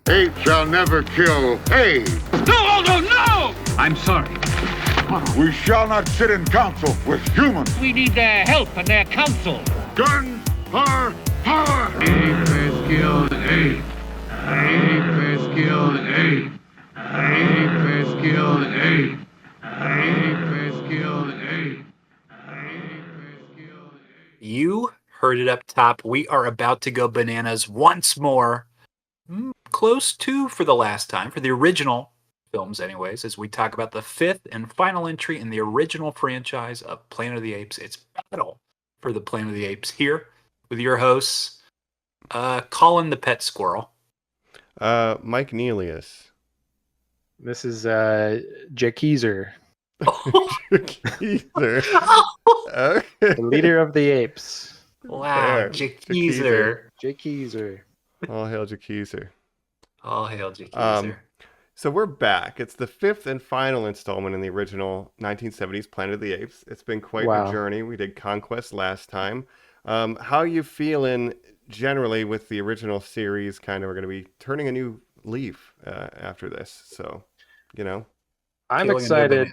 Ape shall never kill ape. No, no, no! I'm sorry. We shall not sit in council with humans. We need their help and their counsel. Guns are power. Ape has killed ape. Ape has killed ape. Ape has killed ape. Ape has killed ape. You heard it up top. We are about to go bananas once more. Close to for the last time, for the original films anyways, as we talk about the fifth and final entry in the original franchise of Planet of the Apes. It's Battle for the Planet of the Apes here with your hosts, Colin the Pet Squirrel. Mike Neelius. This is Jakeezer. Jakeezer. Okay. The leader of the apes. Wow, Jakeezer. Jakeezer. All hail Jakeezer. All hail Jakeezer. So we're back. It's the fifth and final installment in the original 1970s Planet of the Apes. It's been quite a journey. We did Conquest last time. How are you feeling generally with the original series? Kind of, we're going to be turning a new leaf after this. So, I'm excited.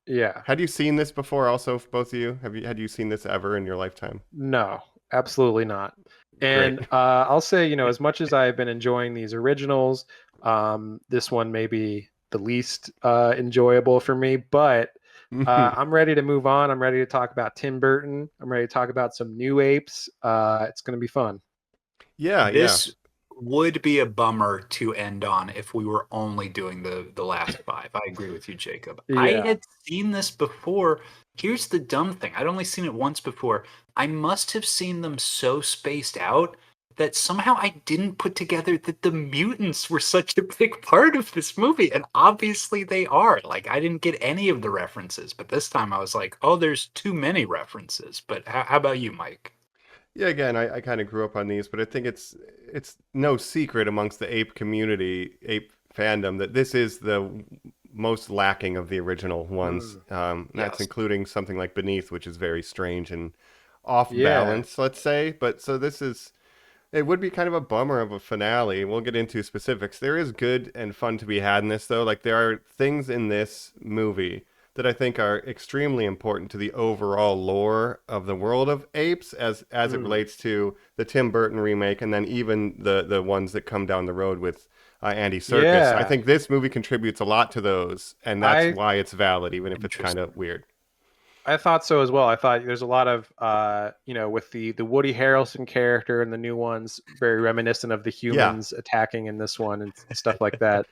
Yeah. Had you seen this before also, both of you? Had you seen this ever in your lifetime? No, absolutely not. And I'll say, as much as I've been enjoying these originals, this one may be the least enjoyable for me, but I'm ready to move on. I'm ready to talk about Tim Burton. I'm ready to talk about some new apes. It's going to be fun. Yeah, This would be a bummer to end on if we were only doing the last five. I agree with you, Jacob. Yeah. I had seen this before. Here's the dumb thing. I'd only seen it once before. I must have seen them so spaced out that somehow I didn't put together that the mutants were such a big part of this movie. And obviously they are. Like, I didn't get any of the references. But this time I was like, oh, there's too many references. But how about you, Mike? Yeah, again, I kind of grew up on these, but I think it's no secret amongst the ape community, ape fandom, that this is the most lacking of the original ones. That's including something like Beneath, which is very strange and off balance, let's say. But so it would be kind of a bummer of a finale. We'll get into specifics. There is good and fun to be had in this, though. Like, there are things in this movie that I think are extremely important to the overall lore of the world of apes as it relates to the Tim Burton remake, and then even the ones that come down the road with Andy Serkis. Yeah. I think this movie contributes a lot to those, and that's why it's valid, even if it's kind of weird. I thought so as well. I thought there's a lot of, with the Woody Harrelson character and the new ones, very reminiscent of the humans attacking in this one and stuff like that.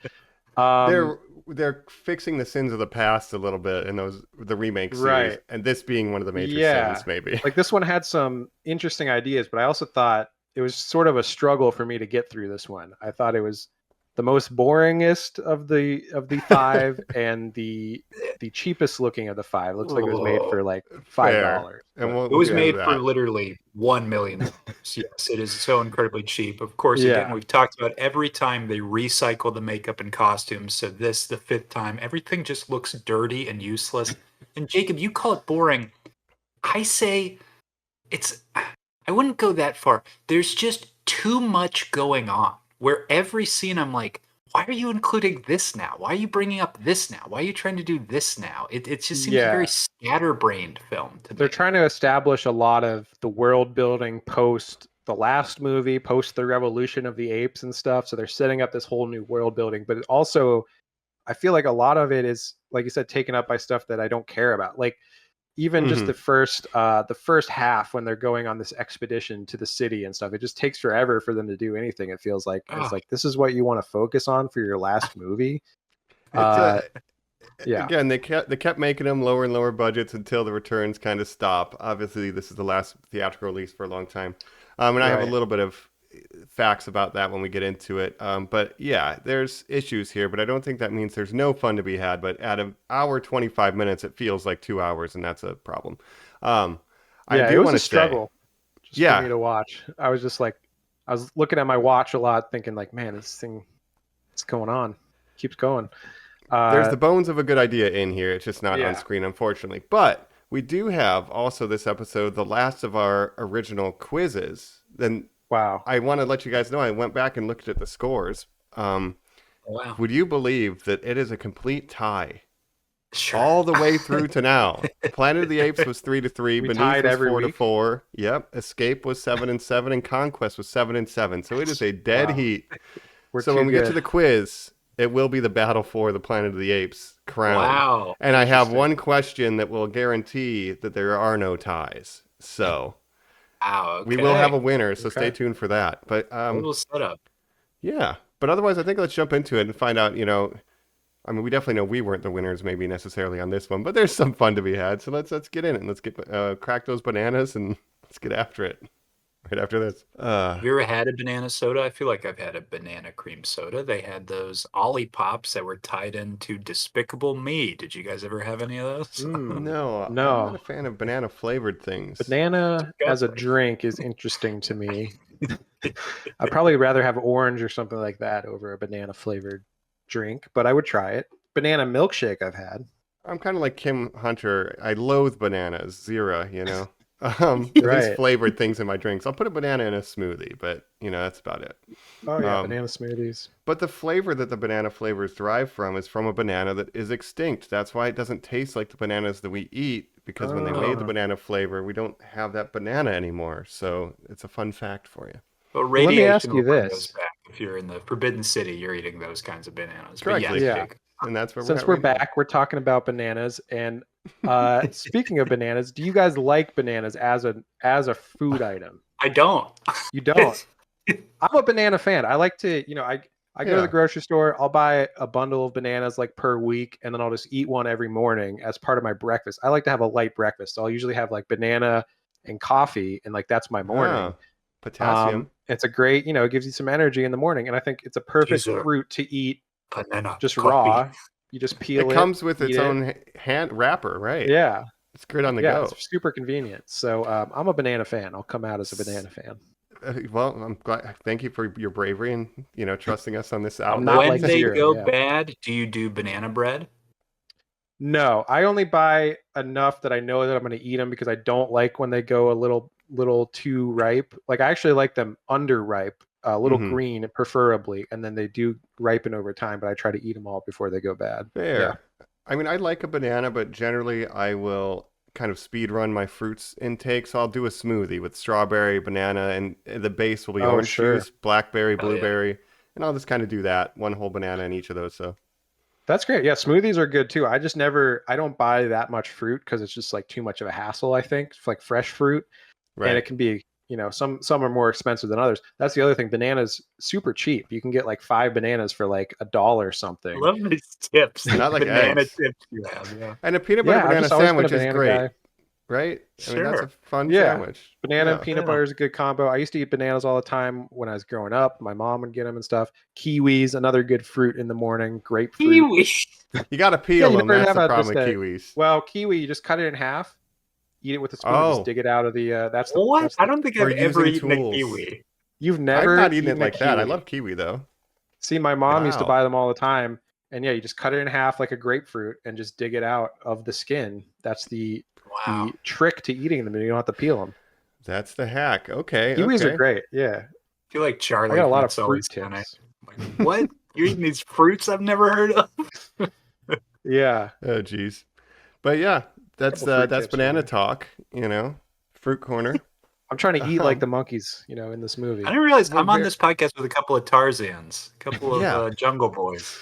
They're fixing the sins of the past a little bit in the remake series, and this being one of the major sins, maybe. Like, this one had some interesting ideas, but I also thought it was sort of a struggle for me to get through this one. I thought it was the most boringest of the five and the cheapest looking of the five. Looks like it was made for like $5. And it was made for literally $1 million. Yes, it is so incredibly cheap. Of course, again, we've talked about every time they recycle the makeup and costumes. So this, the fifth time, everything just looks dirty and useless. And Jacob, you call it boring. I say I wouldn't go that far. There's just too much going on. Where every scene I'm like, why are you including this now? Why are you bringing up this now? Why are you trying to do this now? It just seems a very scatterbrained film to me. They're trying to establish a lot of the world building post the last movie, post the revolution of the apes and stuff. So they're setting up this whole new world building. But also, I feel like a lot of it is, like you said, taken up by stuff that I don't care about. Like, even just the first half when they're going on this expedition to the city and stuff, it just takes forever for them to do anything. It feels like it's like, this is what you want to focus on for your last movie. Again, they kept making them lower and lower budgets until the returns kind of stop. Obviously, this is the last theatrical release for a long time, and I have a little bit of facts about that when we get into it. But yeah, there's issues here, but I don't think that means there's no fun to be had. But at an hour 25 minutes, it feels like 2 hours, and that's a problem. I do it was want a to struggle for me to watch. I was just like, I was looking at my watch a lot, thinking like, man, this thing, what's going on? Keeps going. There's the bones of a good idea in here. It's just not on screen, unfortunately. But we do have also this episode, the last of our original quizzes. Then wow, I want to let you guys know I went back and looked at the scores Wow. Would you believe that it is a complete tie Sure. all the way through to now? Planet of the Apes was 3-3. We Beneath tied was every 4-4. Yep. Escape was 7-7, and Conquest was 7-7. So it is a dead Wow. heat. We're So too when we get good. to the quiz, it will be the battle for the Planet of the Apes crown. Wow. And I have Interesting. one question that will guarantee that there are no ties. So Wow. Okay. we will have a winner, so Okay. stay tuned for that. But A little setup. yeah. But otherwise, I think let's jump into it and find out, I mean, we definitely know we weren't the winners maybe necessarily on this one, but there's some fun to be had. So let's get in it and let's get crack those bananas and let's get after it. Right after this. Have you ever had a banana soda? I feel like I've had a banana cream soda. They had those Ollie Pops that were tied into Despicable Me. Did you guys ever have any of those? No, I'm No. not a fan of banana flavored things. Banana as a Disgusting. drink is interesting to me. I'd probably rather have orange or something like that over a banana flavored drink, but I would try it. Banana milkshake I've had. I'm kind of like Kim Hunter. I loathe bananas, Zira. There's Right. flavored things in my drinks. I'll put a banana in a smoothie, but that's about it. Oh yeah, Um, banana smoothies. But the flavor that the banana flavors derive from is from a banana that is extinct. That's why it doesn't taste like the bananas that we eat, because when they made the Oh. banana flavor, we don't have that banana anymore. So it's a fun fact for you. But let me radiation ask you will bring this. those back. If you're in the Forbidden City, you're eating those kinds of bananas. But Correctly. yes, Yeah. Jake. And that's where Since at we're right now. back, we're talking about bananas. And speaking of bananas, do you guys like bananas as a food item? I don't. You don't. I'm a banana fan. I like to, I go to Yeah. the grocery store. I'll buy a bundle of bananas like per week, and then I'll just eat one every morning as part of my breakfast. I like to have a light breakfast, so I'll usually have like banana and coffee, and like that's my morning. Potassium. It's a great, it gives you some energy in the morning, and I think it's a perfect These are fruit to eat Banana. just coffee. raw. You just peel It it. comes with eat its it. own hand wrapper, right? Yeah, It's good on the yeah, go. it's super convenient. So I'm a banana fan. I'll come out as a banana fan. Well, I'm glad. Thank you for your bravery and trusting us on this outlet. not When like they Zero, go yeah. bad, do you do banana bread? No, I only buy enough that I know that I'm going to eat them, because I don't like when they go a little too ripe. Like I actually like them underripe, a little Mhm. green preferably, and then they do ripen over time. But I try to eat them all before they go bad. Fair. Yeah. I mean, I like a banana, but generally I will kind of speed run my fruits intake. So I'll do a smoothie with strawberry, banana, and the base will be Oh, orange sure. juice, blackberry, Oh, yeah. blueberry, and I'll just kind of do that. One whole banana in each of those. So That's great. Yeah, smoothies are good too. I don't buy that much fruit because it's just like too much of a hassle, I think, for like fresh fruit. right. And it can be, some are more expensive than others. That's the other thing. Bananas super cheap. You can get like 5 bananas for like $1 or I something. love these tips. Not like banana eggs. tips you have. Yeah. And a peanut butter Yeah, I've banana just always been a sandwich is banana great, guy. right? I mean, that's Sure. a fun Yeah. sandwich. Banana Yeah. and peanut Yeah. butter is a good combo. I used to eat bananas all the time when I was growing up. My mom would get them and stuff. Kiwis, another good fruit in the morning. Grapefruit. Kiwi. You got to peel you them. never That's have the a- problem with just a- kiwis. Well, kiwi, you just cut it in half. Eat it with a spoon. And Oh. just dig it out of the. That's the. What? That's the I don't think Or I've ever using eaten tools. a kiwi. You've I'm never not eating it eaten a like that. I kiwi. love kiwi though. See, my mom used to Wow. buy them all the time. And yeah, you just cut it in half like a grapefruit and just dig it out of the skin. That's the Wow. trick to eating them. You don't have to peel them. That's the hack. Okay. Kiwis okay. are great. Yeah. I feel like Charlie. I got a lot of that's always fruit kinda tips. like, what? You're eating these fruits I've never heard of? Yeah. Oh, geez. But yeah, that's Couple fruit that's tips for banana you. talk. Fruit corner. I'm trying to eat like Um, the monkeys, in this movie. I didn't realize Well, I'm on ver- this podcast with a couple of Tarzans, a couple of Yeah. Jungle Boys.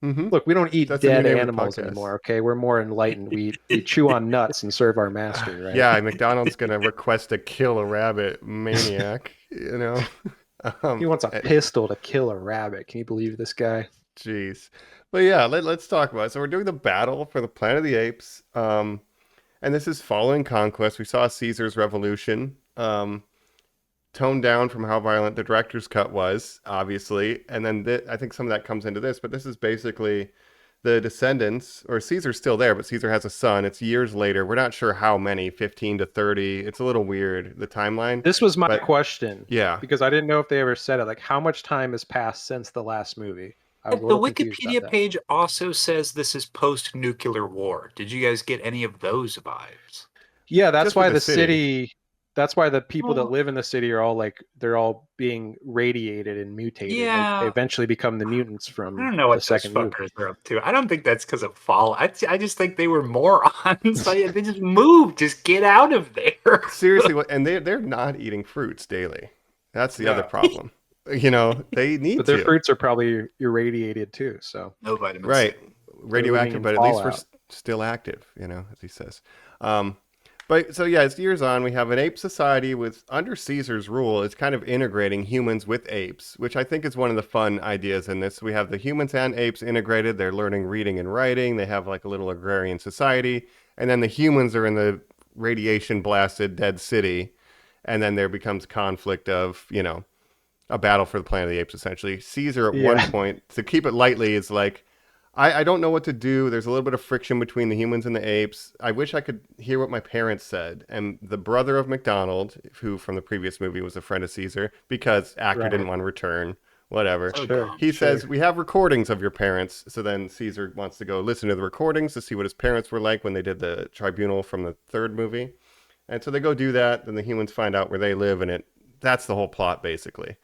Mm-hmm. Look, we don't eat That's the new dead name of the animals podcast. anymore, okay? We're more enlightened. We chew on nuts and serve our master, right? Yeah, McDonald's gonna request to kill a rabbit maniac. He wants a eh, pistol to kill a rabbit. Can you believe this guy? Jeez. But yeah, let's talk about it. So we're doing the battle for the Planet of the Apes. And this is following Conquest. We saw Caesar's revolution. Toned down from how violent the director's cut was, obviously. And then I think some of that comes into this, but this is basically the descendants, or Caesar's still there, but Caesar has a son. It's years later. We're not sure how many, 15 to 30. It's a little weird, the timeline. This was my But- question. Yeah. Because I didn't know if they ever said it. Like, how much time has passed since the last movie? I was a The little confused about Wikipedia that. page also says this is post-nuclear war. Did you guys get any of those vibes? Yeah, that's Just with why the the city. city that's why the people that live in the city are all like they're all being radiated and mutated. Yeah. They eventually become the mutants from I don't know what the those second movie. fuckers are up to. I don't think that's because of fall. I just think they were morons. They just moved. Just get out of there. Seriously, and they're not eating fruits daily. That's the other problem. You know, they need But their to. fruits are probably irradiated too. So No vitamin Right. C. Radioactive, but at least we're still active, you know, as he says. But so yeah, as years on, we have an ape society with under Caesar's rule. It's kind of integrating humans with apes, which I think is one of the fun ideas in this. We have the humans and apes integrated. They're learning reading and writing. They have like a little agrarian society, and then the humans are in the radiation blasted dead city, and then there becomes conflict of, you know, a battle for the planet of the apes. Essentially, Caesar at one point, to keep it lightly, is like, I don't know what to do. There's a little bit of friction between the humans and the apes. I wish I could hear what my parents said. And the brother of McDonald, who from the previous movie was a friend of Caesar, because actor didn't want to return, whatever. He says, we have recordings of your parents. So then Caesar wants to go listen to the recordings to see what his parents were like when they did the tribunal from the third movie. And so they go do that. Then the humans find out where they live. And that's the whole plot, basically.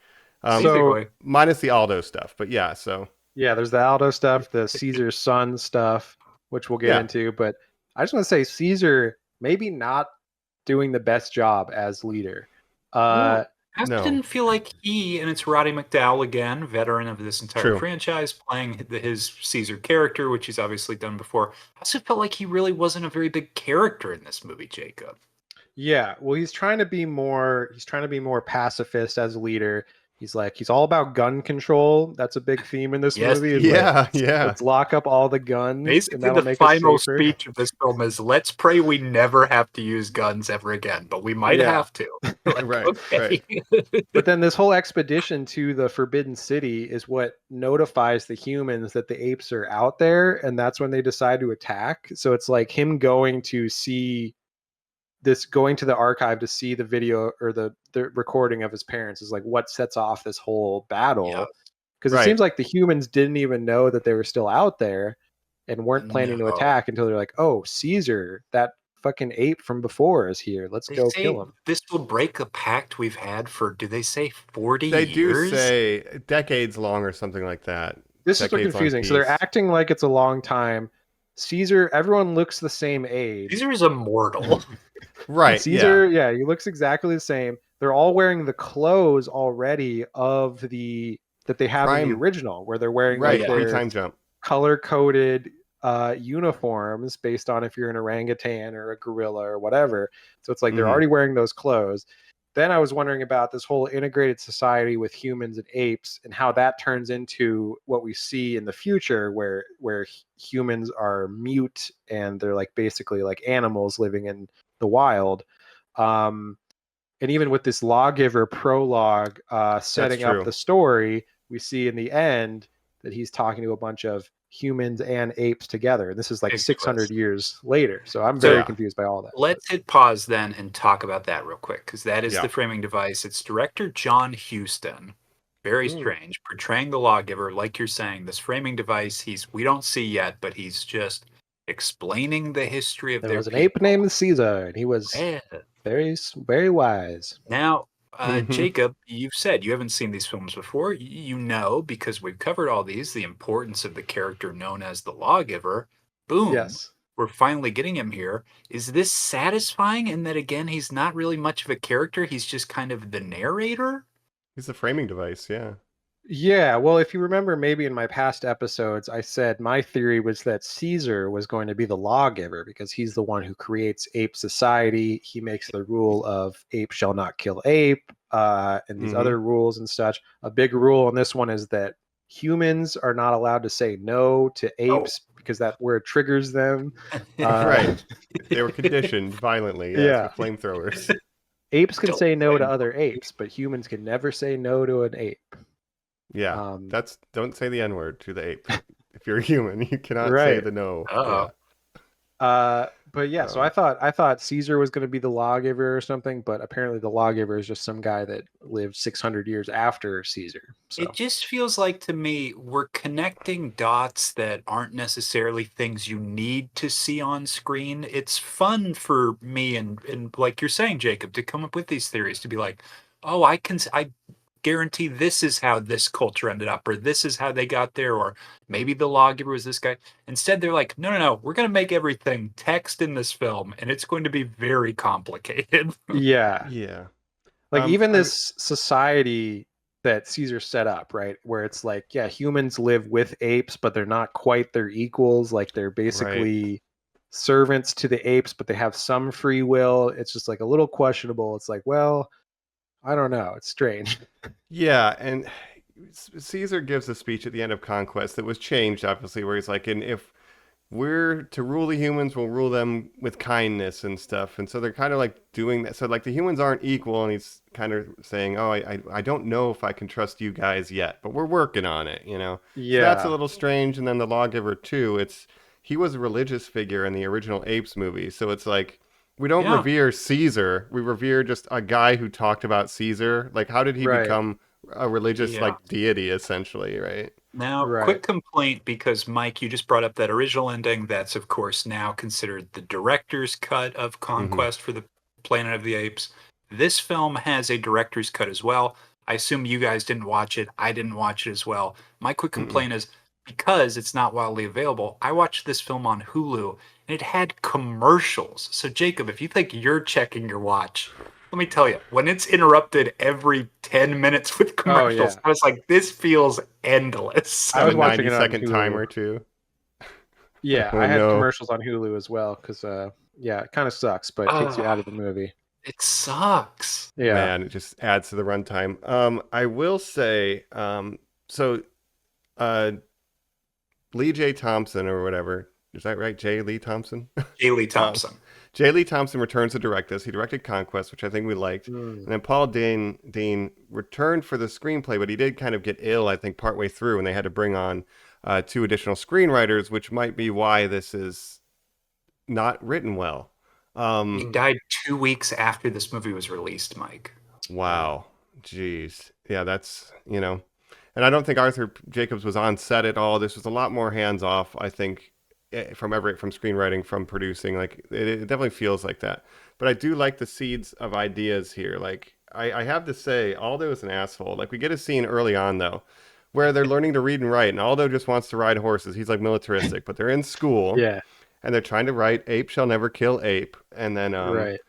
So, minus the Aldo stuff. But yeah, so... Yeah, there's the Aldo stuff, the Caesar's son stuff, which we'll get into. But I just want to say Caesar maybe not doing the best job as leader. I didn't feel like and it's Roddy McDowall again, veteran of this entire franchise, playing his Caesar character, which he's obviously done before. I also felt like he really wasn't a very big character in this movie, Jacob. Yeah, well, he's trying to be more pacifist as a leader. He's all about gun control. That's a big theme in this movie. Let's lock up all the guns. Basically, and that'll the make final us safer. speech of this film is, let's pray we never have to use guns ever again, but we might have to. Like, right. But then this whole expedition to the Forbidden City is what notifies the humans that the apes are out there, and that's when they decide to attack. So it's like him going to the archive to see the video or the recording of his parents is like what sets off this whole battle, because it seems like the humans didn't even know that they were still out there and weren't planning to attack until they're like, oh, Caesar, that fucking ape from before, is here. Let's go kill him. This will break a pact we've had for, do they say 40 years? They do say decades long or something like that. This is confusing. So they're acting like it's a long time. Caesar, everyone looks the same age. Caesar is immortal. Right. Caesar, he looks exactly the same. They're all wearing the clothes already that they have in the original, where they're wearing their time jump color-coded uniforms based on if you're an orangutan or a gorilla or whatever. So it's like they're already wearing those clothes. Then I was wondering about this whole integrated society with humans and apes and how that turns into what we see in the future, where humans are mute and they're like basically like animals living in the wild. And even with this Lawgiver prologue setting up the story, we see in the end that he's talking to a bunch of humans and apes together. And this is like 600 years later. So I'm very confused by all that. Let's hit pause then and talk about that real quick, because that is the framing device. It's director John Huston. Very strange. Portraying the Lawgiver, like you're saying, this framing device, we don't see yet, but he's just explaining the history of there was an ape named Caesar, and he was very, very wise. Now, Jacob, you've said you haven't seen these films before. You know, because we've covered all these, the importance of the character known as the Lawgiver. Boom. Yes. We're finally getting him here. Is this satisfying in that, again, he's not really much of a character? He's just kind of the narrator? He's a framing device, yeah. Yeah, well, if you remember, maybe in my past episodes, I said my theory was that Caesar was going to be the lawgiver because he's the one who creates ape society. He makes the rule of ape shall not kill ape, and these other rules and such. A big rule in this one is that humans are not allowed to say no to apes because that word triggers them. Right. They were conditioned violently with flamethrowers. Apes can say no to other apes, but humans can never say no to an ape. Yeah, don't say the N-word to the ape. If you're a human, you cannot say the no. But yeah, so I thought Caesar was going to be the lawgiver or something, but apparently the lawgiver is just some guy that lived 600 years after Caesar. So It just feels like to me we're connecting dots that aren't necessarily things you need to see on screen. It's fun for me and like you're saying, Jacob, to come up with these theories to be like, oh, I guarantee this is how this culture ended up, or this is how they got there, or maybe the lawgiver was this guy. Instead, they're like, no, no, no, we're going to make everything text in this film, and it's going to be very complicated. yeah, Yeah. like even I mean, this society that Caesar set up, right, where it's like, yeah, humans live with apes, but they're not quite their equals. Like they're right. basically servants to the apes, but they have some free will. It's just like a little questionable. It's like, well, I don't know. It's strange. Yeah, and Caesar gives a speech at the end of Conquest that was changed, obviously, where he's like, and if we're to rule the humans, we'll rule them with kindness and stuff. And so they're kind of like doing that. So like the humans aren't equal, and he's kind of saying, oh, I don't know if I can trust you guys yet, but we're working on it, you know? So that's a Yeah, little strange. And then the lawgiver too, he was a religious figure in the original Apes movie. So it's like, we don't Yeah. revere Caesar. We revere just a guy who talked about Caesar. Like, how did he right, become a religious Yeah. like deity essentially, right? Now, right. quick complaint because Mike, you just brought up that original ending. That's, of course, now considered the director's cut of Mm-hmm. Conquest for the Planet of the Apes. This film has a director's cut as well. I assume you guys didn't watch it. I didn't watch it as well. My quick Mm-mm. complaint is because it's not widely available, I watched this film on Hulu and it had commercials. So, Jacob, if you think you're checking your watch, let me tell you, when it's interrupted every 10 minutes with Oh commercials, yeah. I was like, this feels endless. I Have a was watching it on 90-second Hulu. timer too. Yeah, Oh I had no. commercials on Hulu as well because yeah, it kind of sucks, but it takes you Oh, out of the movie. it sucks. Yeah. Man, it just adds to the runtime. I will say, so uh Lee J. Thompson or whatever. Is that right? J. Lee Thompson? Haley um, Thompson. J. Lee Thompson returns to direct this. He directed Conquest, which I think we liked. Mm. And then Paul Dean returned for the screenplay, but he did kind of get ill, I think, partway through, and they had to bring on two additional screenwriters, which might be why this is not written well. He died 2 weeks after this movie was released, Mike. Wow. Jeez. Yeah, that's, and I don't think Arthur Jacobs was on set at all. This was a lot more hands off, I think, from screenwriting, from producing. Like it definitely feels like that. But I do like the seeds of ideas here. Like I have to say, Aldo is an asshole. Like we get a scene early on though, where they're learning to read and write, and Aldo just wants to ride horses. He's like militaristic, but they're in school Yeah. and they're trying to write "Ape shall never kill ape," and then Right.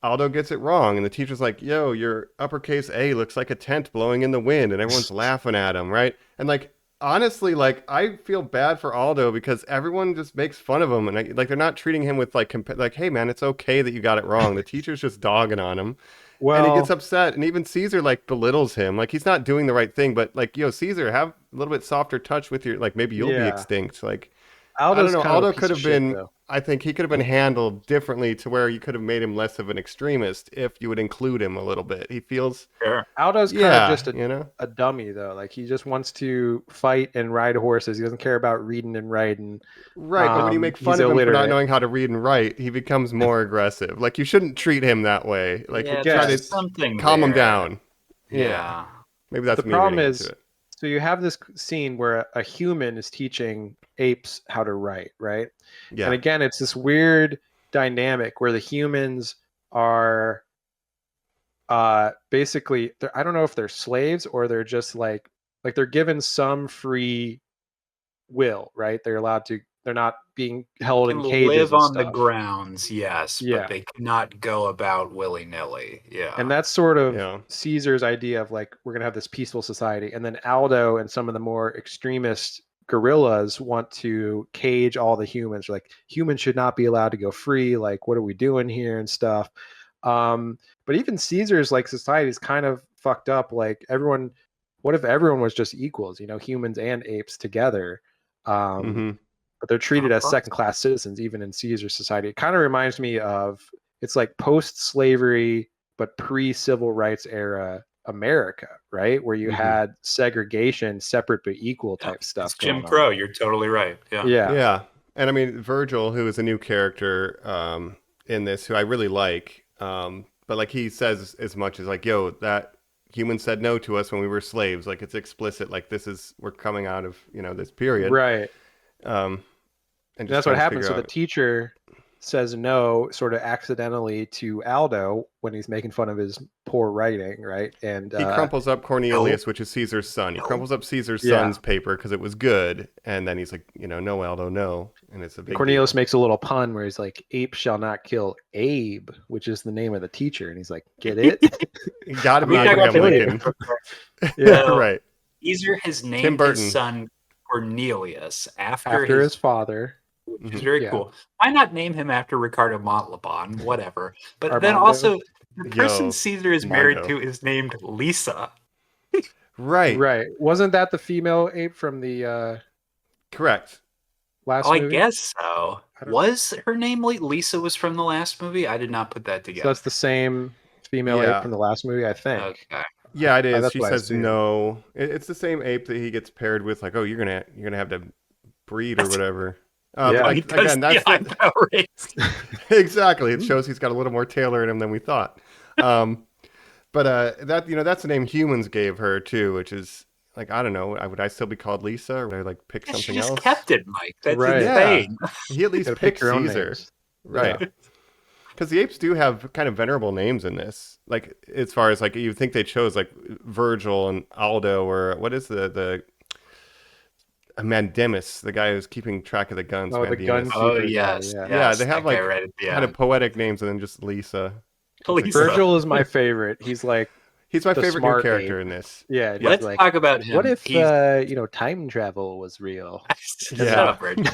Aldo gets it wrong, and the teacher's like, "Yo, your uppercase A looks like a tent blowing in the wind," and everyone's laughing at him, right? And like, honestly, like I feel bad for Aldo because everyone just makes fun of him, and like they're not treating him with like, "Hey, man, it's okay that you got it wrong." The teacher's just dogging on him, and he gets Well, upset, and even Caesar like belittles him, like he's not doing the right thing, but like, yo, Caesar, have a little bit softer touch with your like maybe you'll be yeah. extinct, like. I don't Aldo's know. kind of a Aldo piece could of have shit been, though. I think he could have been handled differently to where you could have made him less of an extremist if you would include him a little bit. He feels, Sure. Aldo's kind of yeah, just a dummy though. Like he just wants to fight and ride horses. He doesn't care about reading and writing. Right. But when you make He's fun of him for not illiterate, knowing how to read and write, he becomes more aggressive. Like you shouldn't treat him that way. I Like Yeah, try guess. to there's something calm him there. down. Yeah. Yeah. Maybe that's The me problem reading into is, it. so you have this scene where a human is teaching apes how to write, right? And Yeah. again, it's this weird dynamic where the humans are basically, I don't know if they're slaves or they're just like they're given some free will, right? They're not being held Can in cages live and on the stuff. grounds, yes, but Yeah. they cannot go about willy-nilly. And Yeah. that's sort of Yeah. Caesar's idea of like, we're going to have this peaceful society. And then Aldo and some of the more extremist guerrillas want to cage all the humans. Like, humans should not be allowed to go free. Like, what are we doing here and stuff? But even Caesar's like society is kind of fucked up. Like, what if everyone was just equals, humans and apes together? Mm-hmm. But they're treated Not as second possible. class citizens, even in Caesar's society. It kind of reminds me of, it's like post slavery, but pre civil rights era America, right? Where you Mm-hmm. had segregation, separate but equal Yeah. type stuff It's Jim going on. Crow. You're totally right. Yeah. Yeah. Yeah. And I mean, Virgil, who is a new character in this, who I really like, but like he says as much as like, "Yo, that humans said no to us when we were slaves." Like it's explicit. Like we're coming out of this period, Right. um, and just That's what trying to happens. So figure the out. teacher says no, sort of accidentally to Aldo when he's making fun of his poor writing, right? And He crumples up Cornelius, which is Caesar's son. He crumples up Caesar's son's paper because it was good, and then he's like, no, Aldo, no, and it's a big Cornelius deal. makes a little pun where he's like, "Ape shall not kill Abe," which is the name of the teacher, and he's like, "Get it?" You gotta be We talk about Abraham Billy. Lincoln. Yeah. Right. Caesar has Tim named Burton. his son Cornelius after After his father. which is very Yeah. cool. Why not name him after Ricardo Montalban? Whatever. But then Armando. also, the person Yo, Caesar is married Mondo. to is named Lisa. Right. Right. Wasn't that the female ape from the Correct. last Oh, I movie? guess so. I don't- Was her name Lisa was from the last movie? I did not put that So together. that's the same female Yeah. ape from the last movie, I think. Okay. Yeah, it is. that's She what I says assumed. no. It's the same ape that he gets paired with. Like, oh, you're gonna have to breed or whatever. Yeah. But Oh, he like, does again, that's the eyebrow raise. exactly. It shows he's got a little more Taylor in him than we thought. But that's the name humans gave her too, which is like, I don't know. Would I still be called Lisa, or would I like pick She something just else? kept it, Mike. That's Right. insane. He at least Gotta picked pick your own Caesar, names. right? Because the apes do have kind of venerable names in this. Like as far as like you think they chose like Virgil and Aldo, or what is the Mandemus, the guy who's keeping track of the guns. Oh, the Mandemus. gun Oh, keeper guy, yes. yeah. Yeah, they have that guy like right at the kind of end. poetic names, and then just Lisa. Lisa. Virgil is my favorite. He's like, He's my the favorite new smart character ape. in this. yeah, he's Let's like, talk about him. what if He's... time travel was real? Shut Yeah. up, Rich.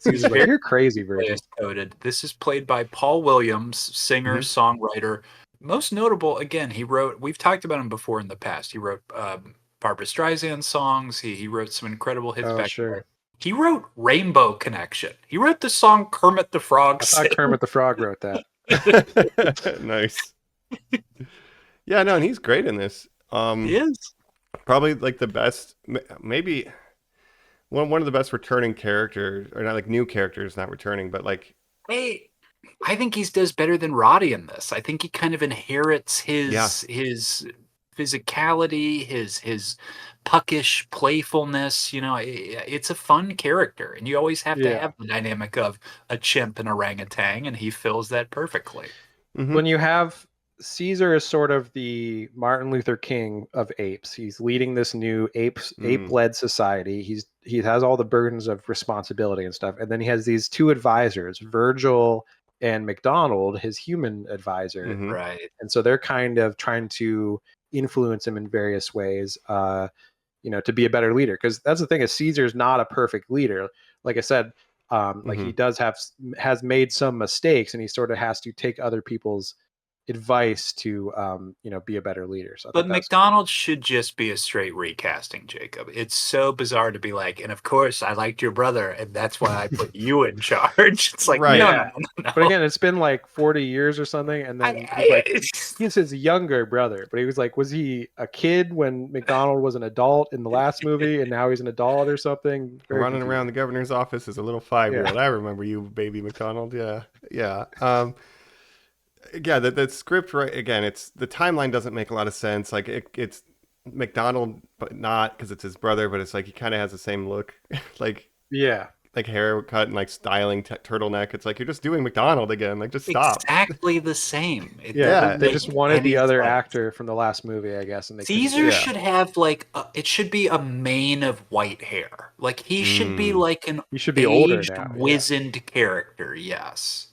He's like, you're crazy, Virgil. Coded. This is played by Paul Williams, singer, songwriter. Most notable, again, we've talked about him before in the past. He wrote Barbra Streisand songs. He wrote some incredible hits Oh, back sure. there. He wrote Rainbow Connection. He wrote the song Kermit the Frog. I thought Kermit the Frog wrote that. Nice. Yeah, no, and he's great in this. He is. Probably like the best, maybe one of the best returning characters, or not like new characters, not returning, but like Hey, I think he does better than Roddy in this. I think he kind of inherits his physicality, his puckish playfulness. It's a fun character, and you always have to have the dynamic of a chimp and orangutan, and he fills that perfectly. When you have Caesar is sort of the Martin Luther King of apes. He's leading this new ape-led society. He has all the burdens of responsibility and stuff. And then he has these two advisors, Virgil and McDonald, his human advisor. Right. And so they're kind of trying to influence him in various ways, to be a better leader. Because that's the thing, is Caesar's not a perfect leader. Like I said, like he has made some mistakes, and he sort of has to take other people's advice to be a better leader. So but McDonald should just be a straight recasting, Jacob. It's so bizarre to be like, and of course I liked your brother, and that's why I put you in charge. It's like, Right. no. But again, it's been like 40 years or something, and then he's his younger brother. But he was he a kid when McDonald was an adult in the last movie, and now he's an adult or something? Running around the governor's office as a little 5-year-old. I remember you, baby McDonald. Yeah. Yeah, the script, right? Again, it's the timeline doesn't make a lot of sense. Like it's McDonald, but not because it's his brother. But it's like he kind of has the same look, like haircut and like styling turtleneck. It's like you're just doing McDonald again. Like just stop. Exactly the same. They just wanted the other actor from the last movie, I guess. And Caesar should have like it should be a mane of white hair. Like he should be like he should be older now, wizened character. Yes.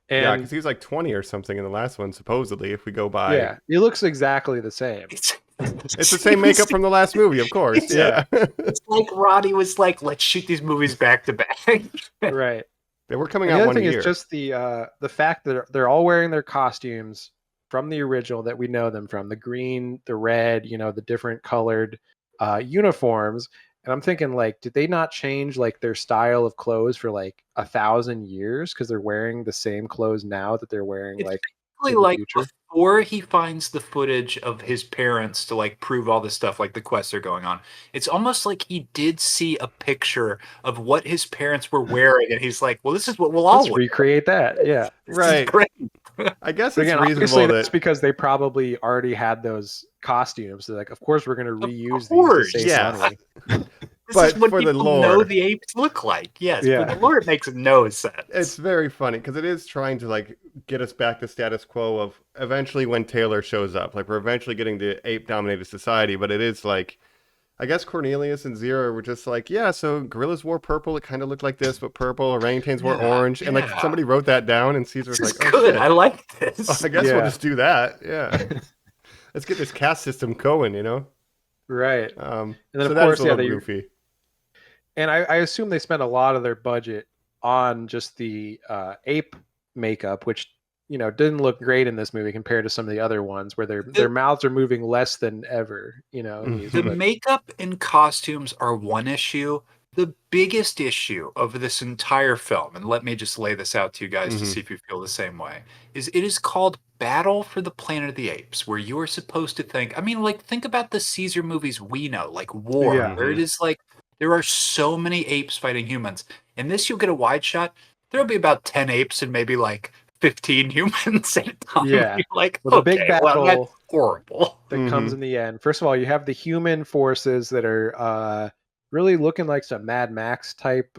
And because he was like 20 or something in the last one, supposedly, if we go by. Yeah, he looks exactly the same. It's the same makeup from the last movie, of course. It's like Roddy was like, let's shoot these movies back to back. Right. They were coming out out one year. The other thing year. is just the fact that they're all wearing their costumes from the original that we know them from. The green, the red, the different colored uniforms. And I'm thinking, like, did they not change like their style of clothes for like 1,000 years? Because they're wearing the same clothes now that they're wearing like basically in the like future. before he finds the footage of his parents to like prove all this stuff, like the quests are going on. It's almost like he did see a picture of what his parents were wearing, and he's like, "Well, this is what we'll all Let's wear. recreate that. Yeah. This is Right. great." I guess But it's again, obviously reasonable that's that because they probably already had those costumes. They're like, of course we're going to reuse these to course. save Yes. money. This But is what for the people lore. know the apes look like. Yes, for Yeah. the lore, it makes no sense. it's very funny because it is trying to like get us back to status quo of eventually when Taylor shows up. Like we're eventually getting to ape-dominated society, but it is like I guess Cornelius and Zero were just like, yeah, so gorillas wore purple. It kind of looked like this, but purple. Orangutans wore orange. And like yeah. somebody wrote that down, and Caesar was This is like, oh, good. shit. I like Oh, this. I guess we'll Yeah. just do that. Yeah. Let's get this caste system going, you know? Right. And then, so of that course, is a yeah, little goofy. And I assume they spent a lot of their budget on just the ape makeup, which didn't look great in this movie compared to some of the other ones where their mouths are moving less than ever. In these, The but makeup and costumes are one issue. The biggest issue of this entire film, and let me just lay this out to you guys to see if you feel the same way, is it is called Battle for the Planet of the Apes, where you are supposed to think, I mean, like, think about the Caesar movies we know, like War, Yeah. where it is like, there are so many apes fighting humans. In this, you'll get a wide shot. There'll be about 10 apes and maybe like 15 humans at a time. Yeah. You're like, Well, the okay, big well, battle that's horrible. that comes in the end. First of all, you have the human forces that are really looking like some Mad Max type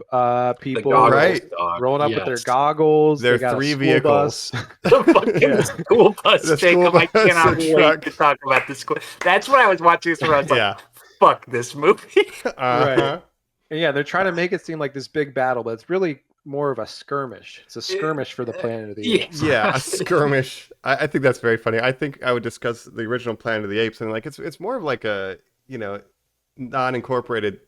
people, goggles, Right. dog. rolling up with their Yes. goggles. Their They got 3 a school vehicles. bus. The fucking Yeah. school bus, The Jacob. school I bus, cannot the wait truck. to talk about this school. That's what I was watching this where I was like, Yeah. fuck this movie. Uh-huh. And yeah, they're trying to make it seem like this big battle, but it's really more of a skirmish. It's a skirmish for the Planet of the Apes. Yeah, a skirmish. I think that's very funny. I think I would discuss the original Planet of the Apes, and like it's more of like a non-incorporated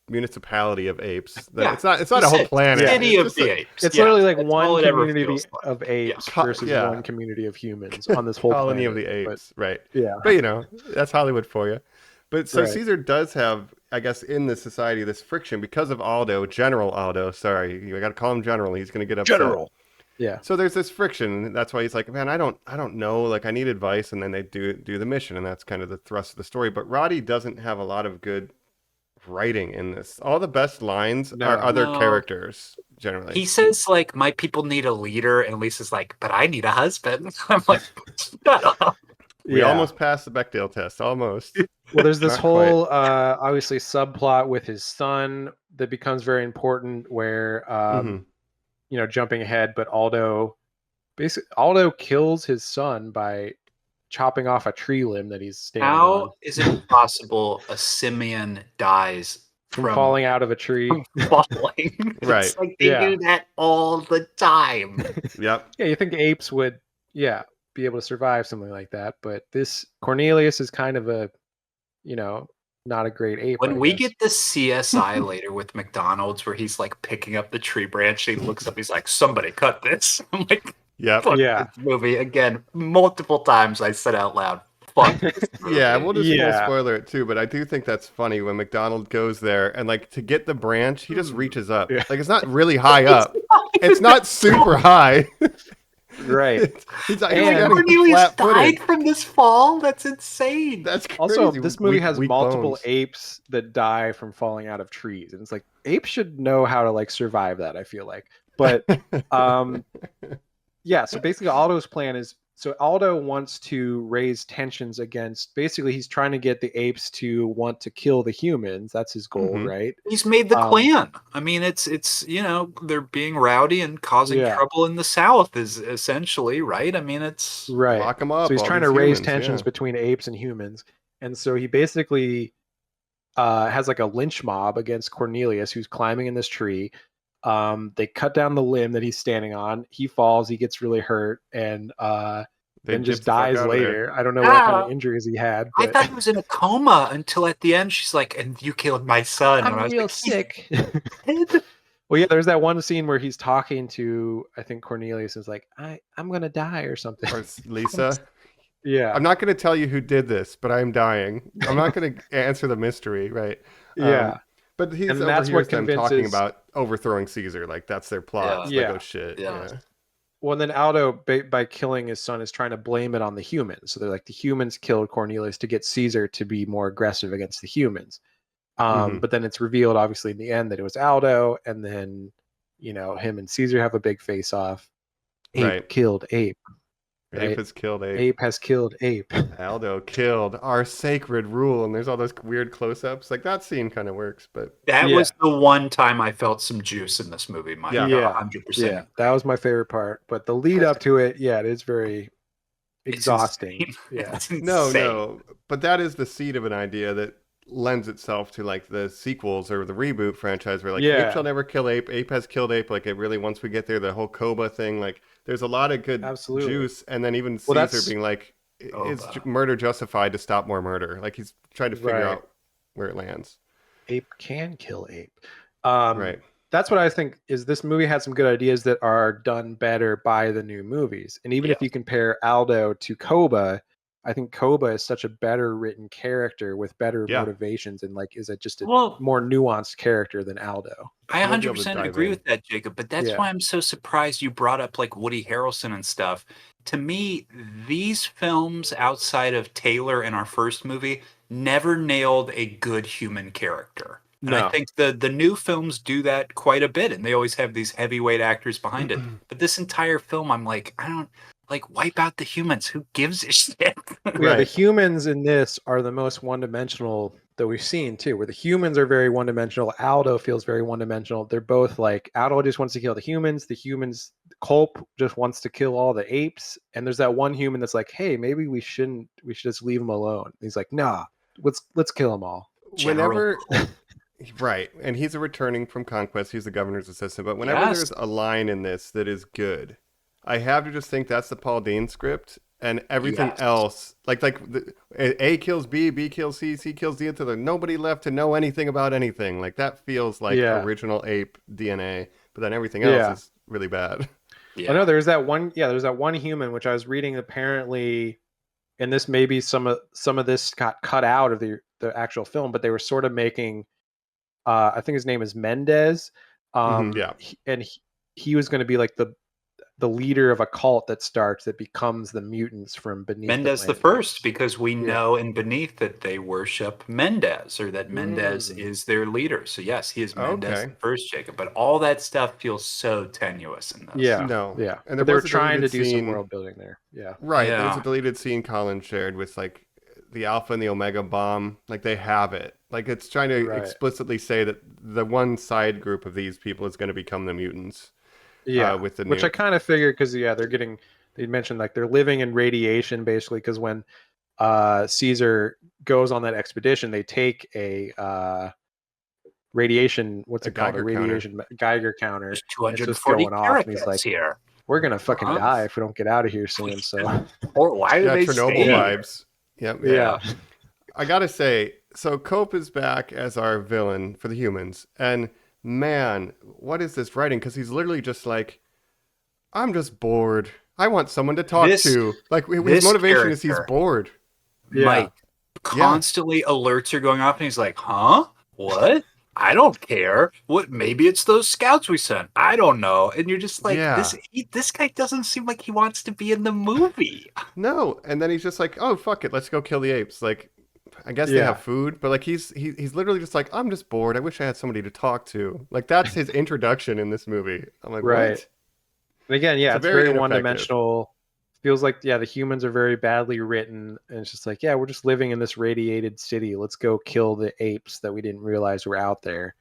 municipality of apes. Yeah. It's not a whole planet. City It's of just the a Apes. It's Yeah, literally like that's all one it ever community feels like. of apes Yeah. versus Yeah. one community of humans on this whole colony planet. of the apes, right? Yeah. But that's Hollywood for you. But so Right. Caesar does have, I guess, in the society this friction because of General Aldo. Sorry, you got to call him General. He's going to get upset. General. Yeah. So there's this friction. That's why he's like, man, I don't know. Like, I need advice, and then they do the mission, and that's kind of the thrust of the story. But Roddy doesn't have a lot of good writing in this. All the best lines are other No. characters generally. He says, like, my people need a leader, and Lisa's like, but I need a husband. I'm like, shut up. We Yeah. almost passed the Bechdel test, almost. Well, there's this Not whole obviously subplot with his son that becomes very important where jumping ahead, but Aldo kills his son by chopping off a tree limb that he's standing on How is it possible a simian dies from falling out of a tree. falling? Right. It's like they Yeah. do that all the time. Yep. Yeah, you think apes would be able to survive something like that, but this Cornelius is kind of a not a great ape. When I we guess. get the CSI later with McDonald's, where he's like picking up the tree branch, and he looks up, he's like, "Somebody cut this." I'm like, Yep. "Fuck Yeah. this movie!" Again, multiple times I said out loud, "Fuck." This movie. Yeah, we'll just Yeah. spoiler it too, but I do think that's funny when McDonald goes there and like to get the branch, he just reaches up. Yeah. Like it's not really high up. It's not super high. Right. He's like, And Cornelius flat-footed. died from this fall. That's insane. That's crazy. Also, this movie has Weak multiple bones. apes that die from falling out of trees, and it's like apes should know how to like survive that. I feel like, but yeah. So basically, Aldo's plan is Aldo wants to raise tensions against. Basically, he's trying to get the apes to want to kill the humans. That's his goal, Mhm. right? He's made the clan. I mean, it's they're being rowdy and causing Yeah. trouble in the South is essentially right. I mean, it's Right. Lock 'em up. So he's all trying to these raise humans, tensions yeah. between apes and humans, and so he basically has like a lynch mob against Cornelius, who's climbing in this tree. They cut down the limb that he's standing on. He falls. He gets really hurt, and They then just dip the fuck dies out of there. later. I don't know what kind of injuries he had. I But thought he was in a coma until at the end she's like, "And you killed my son." And I I'm was real like, sick. "Dead?" Well, yeah, there's that one scene where he's talking to, I think Cornelius is like, I'm gonna die or something. Or Lisa. Yeah, I'm not going to tell you who did this, but I'm dying. I'm not going to answer the mystery, right? yeah. But he's And that's what overhears them talking convinces- about overthrowing Caesar. Like that's their plot. It's Yeah. like, oh shit. Yeah. Yeah. Well, then Aldo, by killing his son, is trying to blame it on the humans. So they're like, the humans killed Cornelius to get Caesar to be more aggressive against the humans. But then it's revealed, obviously, in the end that it was Aldo, and then him and Caesar have a big face-off. Ape killed Ape. Right? Ape has killed Ape. Ape has killed Ape. Aldo killed our sacred rule, and there's all those weird close-ups. Like that scene kind of works, but that was the one time I felt some juice in this movie, Mike. Yeah, 100%. Yeah, that was my favorite part. But the lead up to it, it is very exhausting. Yeah, no, but that is the seed of an idea that lends itself to like the sequels or the reboot franchise where like Ape shall never kill Ape, Ape has killed Ape. Like it really, once we get there, the whole Koba thing, like there's a lot of good juice, and then even Caesar being like, is murder justified to stop more murder? Like he's trying to figure out where it lands. Ape can kill Ape. Right. That's what I think is this movie had some good ideas that are done better by the new movies. And even if you compare Aldo to Koba, I think Koba is such a better written character with better motivations and like is just a more nuanced character than Aldo. I 100% agree with that, Jacob, but that's why I'm so surprised you brought up like Woody Harrelson and stuff. To me, these films outside of Taylor in our first movie never nailed a good human character. And I think the new films do that quite a bit, and they always have these heavyweight actors behind it. But this entire film, I'm like, I don't like wipe out the humans. Who gives a shit? The humans in this are the most one-dimensional that we've seen too, where the humans are very one-dimensional. Aldo feels very one-dimensional. They're both like Aldo just wants to kill the humans. Culp just wants to kill all the apes. And there's that one human that's like, hey, maybe we should just leave them alone. And he's like, nah, let's kill them all. Whenever right, and he's a returning from conquest. He's the governor's assistant. But whenever there's a line in this that is good, I have to just think that's the Paul Dean script, and everything else, A kills B, B kills C, C kills D, until there's nobody left to know anything about anything. Like that feels like original Ape DNA, but then everything else is really bad. I know there's that one human which I was reading apparently, and this maybe some of this got cut out of the actual film, but they were sort of making. I think his name is Mendez. And he was going to be like the leader of a cult that becomes the mutants from beneath. Mendez the first, because we know in Beneath that they worship Mendez, or that Mendez is their leader. So yes, he is Mendez the first, Jacob. But all that stuff feels so tenuous in this. And they were trying to do some world building there. There's a deleted scene Colin shared with like the Alpha and the Omega bomb. Like they have it. Like it's trying to explicitly say that the one side group of these people is going to become the mutants. With the which I kind of figured because they mentioned like they're living in radiation basically, because when Caesar goes on that expedition, they take a radiation, what's it called? A radiation Geiger counter. There's 240 going off, and he's like, here. We're gonna fucking die if we don't get out of here soon. So, or why do they Chernobyl stay? Vibes? Yeah. I gotta say, so Cope is back as our villain for the humans, and man, what is this writing? Because he's literally just like, I'm just bored. I want someone to talk to. Like his motivation is he's bored. Mike, constantly alerts are going off, and he's like, huh? What? I don't care. What? Maybe it's those scouts we sent. I don't know. And you're just like, this guy doesn't seem like he wants to be in the movie. No. And then he's just like, oh, fuck it. Let's go kill the apes. Like, I guess they have food, but like he's literally just like, I'm just bored. I wish I had somebody to talk to. Like that's his introduction in this movie. I'm like, what? And again, it's very one-dimensional. Feels like the humans are very badly written, and it's just like, we're just living in this radiated city. Let's go kill the apes that we didn't realize were out there.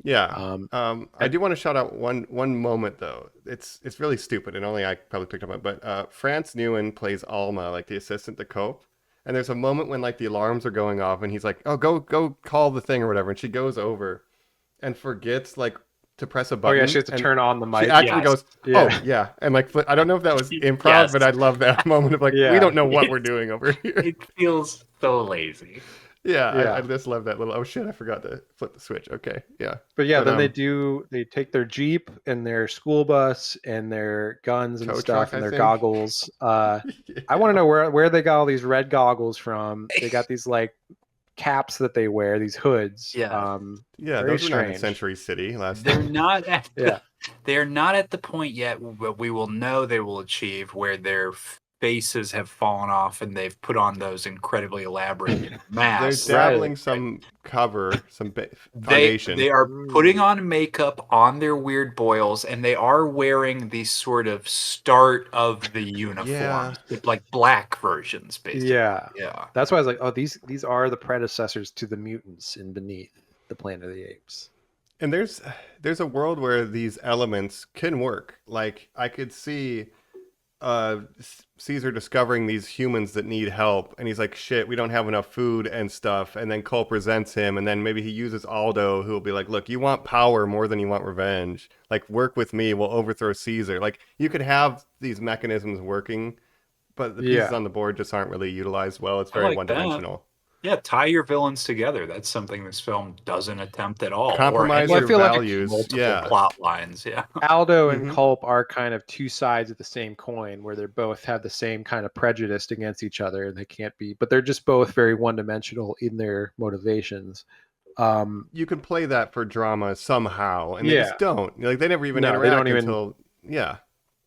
I do want to shout out one moment though. It's really stupid, and only I probably picked up on it. But France Newen plays Alma, like the assistant to Cope. And there's a moment when like the alarms are going off, and he's like, "Oh, go call the thing or whatever." And she goes over, and forgets like to press a button. Oh yeah, she has to turn on the mic. She actually goes, "Oh yeah," and like I don't know if that was improv, but I love that moment of like we don't know what we're doing over here. It feels so lazy. I just love that little. Oh shit, I forgot to flip the switch. Okay, But then they take their Jeep and their school bus and their guns and stuff and their goggles. I want to know where they got all these red goggles from. They got these like caps that they wear, these hoods. Yeah. Yeah, very those were not in strange. Century City last They're time. not at Yeah. they're not at the point yet, but we will know they will achieve where their faces have fallen off and they've put on those incredibly elaborate They're masks. dabbling some cover, some foundation. They are putting on makeup on their weird boils, and they are wearing the sort of start of the uniforms, like black versions, basically. Yeah. Yeah. That's why I was like, oh, these are the predecessors to the mutants in Beneath the Planet of the Apes. And there's a world where these elements can work. Like I could see Caesar discovering these humans that need help, and he's like, shit, we don't have enough food and stuff, and then Cole presents him, and then maybe he uses Aldo, who will be like, look, you want power more than you want revenge, like work with me, we'll overthrow Caesar. Like you could have these mechanisms working, but the pieces on the board just aren't really utilized well. It's very one-dimensional. Yeah, tie your villains together. That's something this film doesn't attempt at all. Compromise or your values. multiple plot lines. Yeah. Aldo and Culp are kind of two sides of the same coin, where they both have the same kind of prejudice against each other. They can't be, but they're just both very one-dimensional in their motivations. You can play that for drama somehow, and they just don't. Like they never even interact until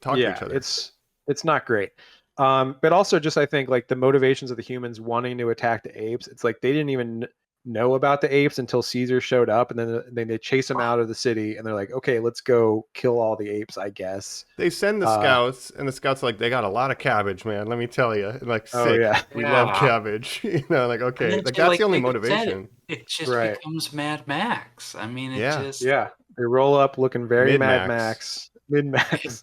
talk to each other. It's not great. But also just I think like the motivations of the humans wanting to attack the apes, it's like they didn't even know about the apes until Caesar showed up, and then they chase him out of the city, and they're like, okay, let's go kill all the apes, I guess. They send the scouts, and the scouts are like, they got a lot of cabbage, man, let me tell you. Like, sick. We love cabbage. Like, okay, like, that's the only motivation. It just becomes Mad Max. I mean, it just... Yeah, they roll up looking very Mad Max. Mid-Max.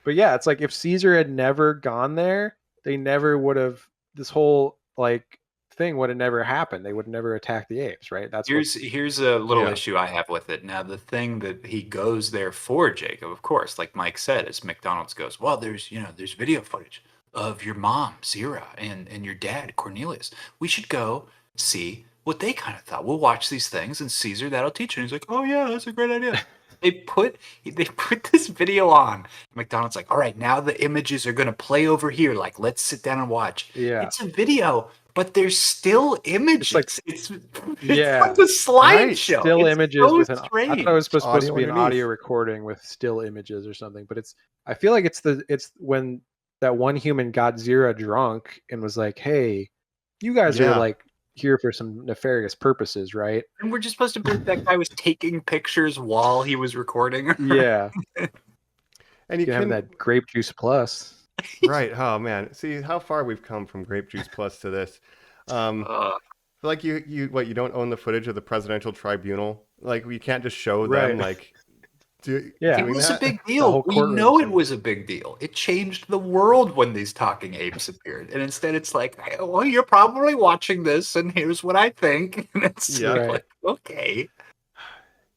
But yeah, it's like if Caesar had never gone there, they never would have, this whole like thing would have never happened. They would never attack the apes, right? Here's a little issue I have with it. Now, the thing that he goes there for, Jacob, of course, like Mike said, is McDonald's goes, well, there's video footage of your mom, Zira, and your dad, Cornelius. We should go see what they kind of thought. We'll watch these things, and Caesar, that'll teach you. And he's like, oh yeah, that's a great idea. They put this video on. McDonald's like, all right, now the images are going to play over here. Like, let's sit down and watch. Yeah. It's a video, but there's still images. It's like a slideshow. Still images so with I thought it was supposed to be an audio recording with still images or something. But I feel like it's when that one human got Zira drunk and was like, hey, you guys are like here for some nefarious purposes, right? And we're just supposed to believe that guy was taking pictures while he was recording. Yeah. And you can have that grape juice plus. Right. Oh man. See how far we've come from grape juice plus to this. Like you don't own the footage of the presidential tribunal? Like you can't just show them like it was a big deal. We know it was a big deal. It changed the world when these talking apes appeared. And instead it's like, well, you're probably watching this and here's what I think. And it's like, okay.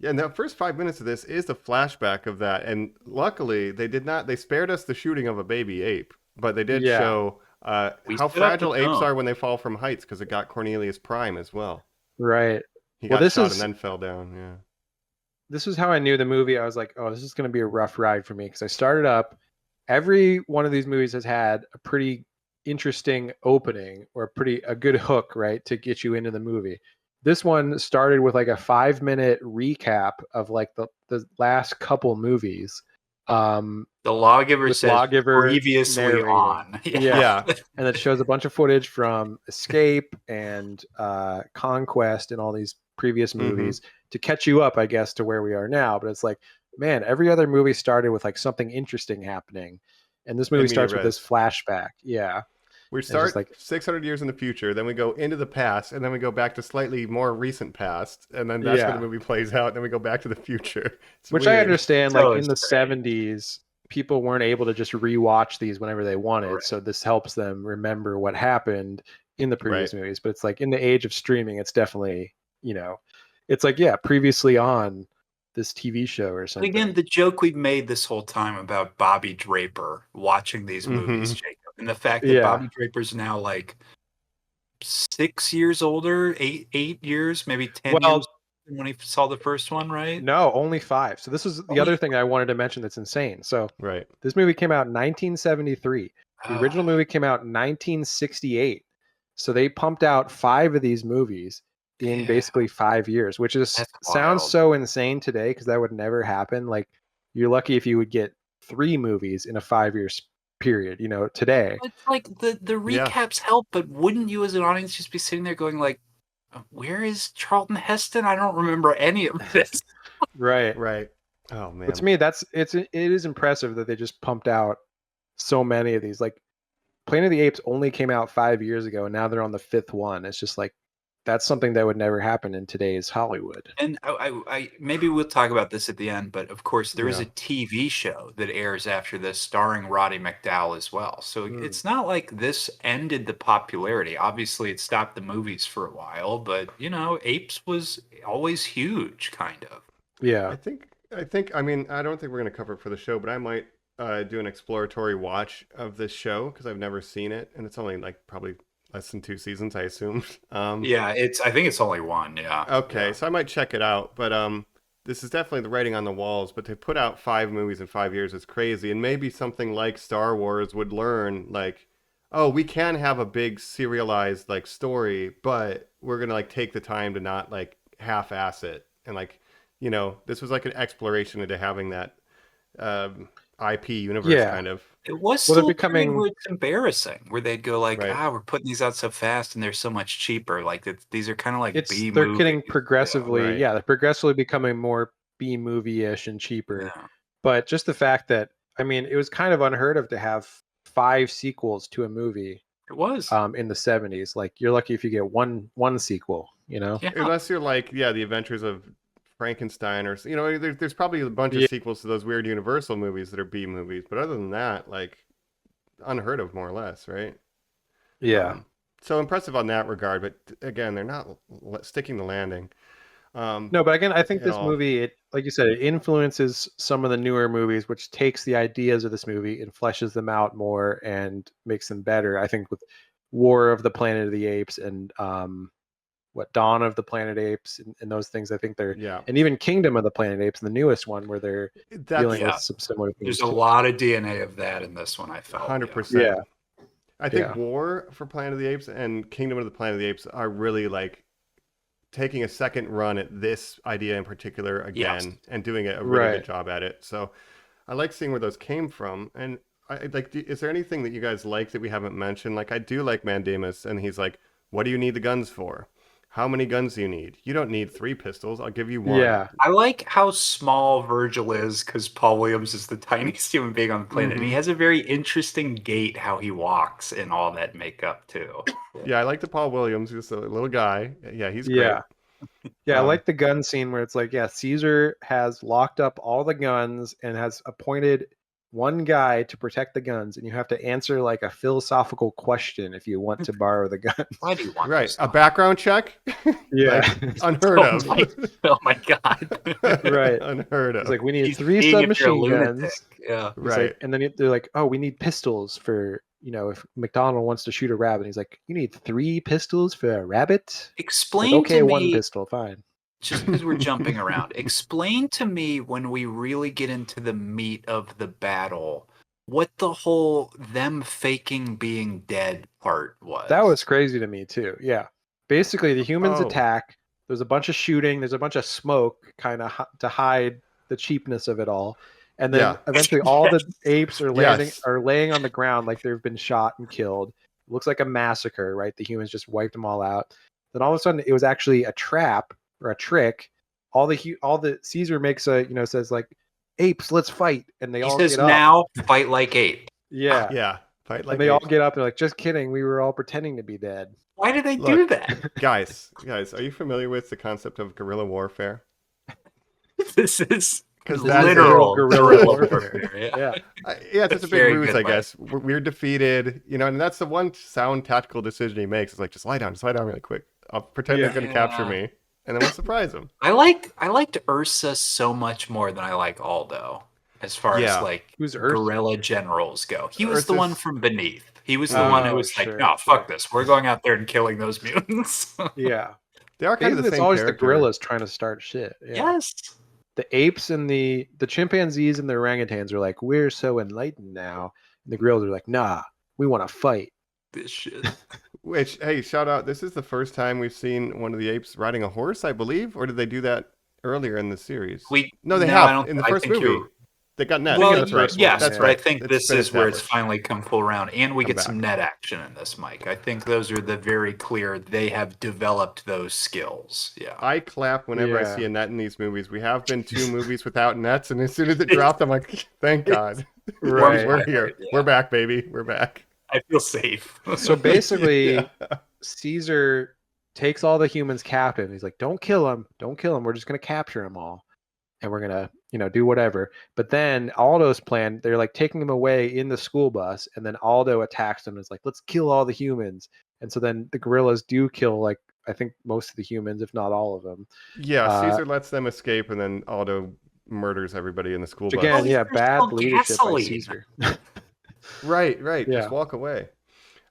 Yeah, and the first 5 minutes of this is a flashback of that. And luckily they spared us the shooting of a baby ape, but they did show how fragile apes are when they fall from heights, because it got Cornelius Prime as well. Right. He got shot and then fell down. Yeah. This is how I knew the movie. I was like, oh, this is going to be a rough ride for me, because I started up. Every one of these movies has had a pretty interesting opening or a good hook, right, to get you into the movie. This one started with like a 5-minute recap of like the last couple movies. The Lawgiver says previously narrating. On. Yeah. And it shows a bunch of footage from Escape and Conquest and all these previous movies to catch you up, I guess, to where we are now. But it's like, man, every other movie started with like something interesting happening. And this movie starts with this flashback. Yeah. We start like 600 years in the future, then we go into the past, and then we go back to slightly more recent past, and then that's when the movie plays out, and then we go back to the future. Which weird. I understand, like in the 70s, people weren't able to just rewatch these whenever they wanted, so this helps them remember what happened in the previous movies. But it's like in the age of streaming, it's definitely, it's like, previously on this TV show or something. But again, the joke we've made this whole time about Bobby Draper watching these movies, Jacob, and the fact that Bobby Draper's now like 6 years older, eight years, maybe 10 years when he saw the first one, right? No, only 5. So this is the other thing I wanted to mention that's insane. So this movie came out in 1973. The original movie came out in 1968. So they pumped out 5 of these movies in basically 5 years, which is That's sounds wild. so insane today because that would never happen. Like you're lucky if you would get 3 movies in a 5-year period, today. It's like the Yeah. recaps help, but wouldn't you as an audience just be sitting there going like, where is Charlton Heston? I don't remember any of this. Right. Right. Oh man. But to me, it is impressive that they just pumped out so many of these. Like Planet of the Apes only came out 5 years ago, and now they're on the 5th one. It's just like that's something that would never happen in today's Hollywood. And I maybe we'll talk about this at the end, but of course there is Yeah. a TV show that airs after this starring Roddy McDowall as well. So it's not like this ended the popularity. Obviously it stopped the movies for a while, but Apes was always huge, kind of. Yeah. I mean, I don't think we're going to cover it for the show, but I might do an exploratory watch of this show because I've never seen it, and it's only like probably less than 2 seasons, I assume. Yeah, I think it's only one, yeah. Okay, Yeah. so I might check it out, but this is definitely the writing on the walls. But to put out 5 movies in 5 years is crazy, and maybe something like Star Wars would learn, like, oh, we can have a big serialized like story, but we're gonna like take the time to not like half-ass it, and like, this was like an exploration into having that IP universe Yeah. kind of. It was Well, they're still a period becoming- where it's embarrassing, where they'd go like, Right. we're putting these out so fast and they're so much cheaper. Like these are kind of like B they're movies. getting progressively, right. they're progressively becoming more B movie-ish and cheaper. Yeah. But just the fact that, I mean, it was kind of unheard of to have 5 sequels to a movie It was. in the 70s. Like you're lucky if you get one sequel, Yeah. Unless you're like, the Adventures of Frankenstein, or there's probably a bunch of Yeah. sequels to those weird Universal movies that are B movies, but other than that, like, unheard of, more or less, right? Yeah. So impressive on that regard, but again, they're not sticking the landing. No, but again, I think at this all. movie, it, like you said, it influences some of the newer movies, which takes the ideas of this movie and fleshes them out more and makes them better. I think with War of the Planet of the Apes and Dawn of the Planet Apes and those things, I think they're, Yeah, and even Kingdom of the Planet Apes, the newest one, where they're dealing Yeah. with some similar things. There's a lot of DNA of that in this one, I felt. 100%. Yeah. I think Yeah. War for Planet of the Apes and Kingdom of the Planet of the Apes are really like taking a second run at this idea in particular again, Yes. and doing a really Right. good job at it. So I like seeing where those came from. And I like, is there anything that you guys like that we haven't mentioned? Like, I do like Mandamus, and he's like, what do you need the guns for? How many guns do you need? You don't need 3 pistols. I'll give you 1. Yeah. I like how small Virgil is because Paul Williams is the tiniest human being on the planet. And he has a very interesting gait, how he walks in all that makeup, too. Yeah, I like the Paul Williams. He's a little guy. Yeah, he's great. Yeah. Yeah, I Um, like the gun scene where it's like, Caesar has locked up all the guns and has appointed one guy to protect the guns, and you have to answer like a philosophical question if you want to borrow the gun. Why do you want Right, this? a background check? Yeah. Like, unheard Oh of. my God. Right. Unheard of. It's like we need He's 3 seeing if you're a submachine lunatic. guns. Yeah. He's Right. like, and then they're like, oh, we need pistols for, if McDonald wants to shoot a rabbit. He's like, you need 3 pistols for a rabbit? It's Explain like, okay, to 1 me, pistol, fine. just because we're jumping around, explain to me when we really get into the meat of the battle, what the whole them faking being dead part was. That was crazy to me too. Yeah. Basically, the humans Oh. attack. There's a bunch of shooting. There's a bunch of smoke, kind of to hide the cheapness of it all. And then Yeah. eventually, all the apes are Yes. laying on the ground like they've been shot and killed. It looks like a massacre, right? The humans just wiped them all out. Then all of a sudden, it was actually a trap or a trick. All the Caesar makes says like, apes, let's fight, and they He all says, get up. now fight like ape. Yeah. Yeah. Fight like And they all apes. get up. They're like, just kidding. We were all pretending to be dead. Why did they do Look. that? Guys, are you familiar with the concept of guerrilla warfare? This is 'Cause that's literal guerrilla guerrilla warfare. warfare. Yeah. Yeah. Yeah, it's just a Very big ruse, good I way. guess. We're defeated, and that's the one sound tactical decision he makes. It's like, just lie down really quick. I'll pretend they're going to capture me, and then we'll surprise him. I liked Ursa so much more than I like Aldo, as far Yeah. as like Who's Ursa? guerrilla generals go. He was the one Ursa's- from Beneath. He was the one who Oh, was like, sure, no, sure. fuck this. We're going out there and killing those mutants. Yeah. They are kind of Basically, the it's same always character. the gorillas trying to start shit. Yeah. Yes. The apes and the chimpanzees and the orangutans are like, we're so enlightened now. And the gorillas are like, nah, we want to fight. This shit. Which, hey, shout out. This is the first time we've seen one of the apes riding a horse, I believe. Or did they do that earlier in the series? No, they I have. don't. In the I first think movie. you're. They got I net. think in Well, the That's right. first one, yes, That's yeah. but I right. think It's this been is where it's established. finally come full round, and we I'm get back. some net action in this, Mike. I think those are the very clear. They have developed those skills. Yeah. I clap whenever I Yeah. see a net in these movies. We have been 2 movies without nets, and as soon as it dropped, I'm like, thank God. Right. We're here. Yeah. We're back, baby. We're back. I feel safe. So basically, Yeah. Caesar takes all the humans captive. He's like, "Don't kill them. Don't kill them. We're just gonna capture them all, and we're gonna, do whatever." But then Aldo's plan, they're like taking him away in the school bus, and then Aldo attacks them and is like, "Let's kill all the humans." And so then the gorillas do kill, like, I think most of the humans, if not all of them. Yeah, Uh, Caesar lets them escape, and then Aldo murders everybody in the school Which bus. again, Well, yeah, there's bad no leadership by gasoline. Caesar. Right. Yeah. Just walk away.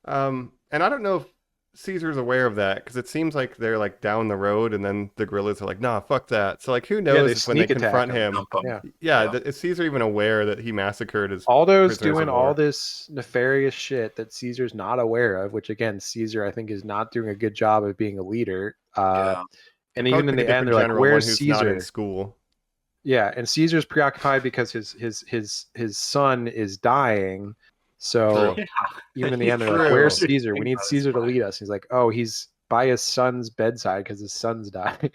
And I don't know if Caesar's aware of that, because it seems like they're like down the road, and then the gorillas are like, "Nah, fuck that." So like, who knows they if when they sneak attack confront him. him? Dump 'em. Yeah. Yeah, is Caesar even aware that he massacred his Aldo's prisoners doing of all war? this nefarious shit that Caesar's not aware of, which again, Caesar I think is not doing a good job of being a leader. Yeah. And Probably even in pick a the end, different they're like, general, "Where's one who's not in Caesar?" school. Yeah, and Caesar's preoccupied because his son is dying. So True. even in the end, they're like, True. "Where's Caesar? We need Caesar to lead us." He's like, "Oh, he's by his son's bedside because his son's dying."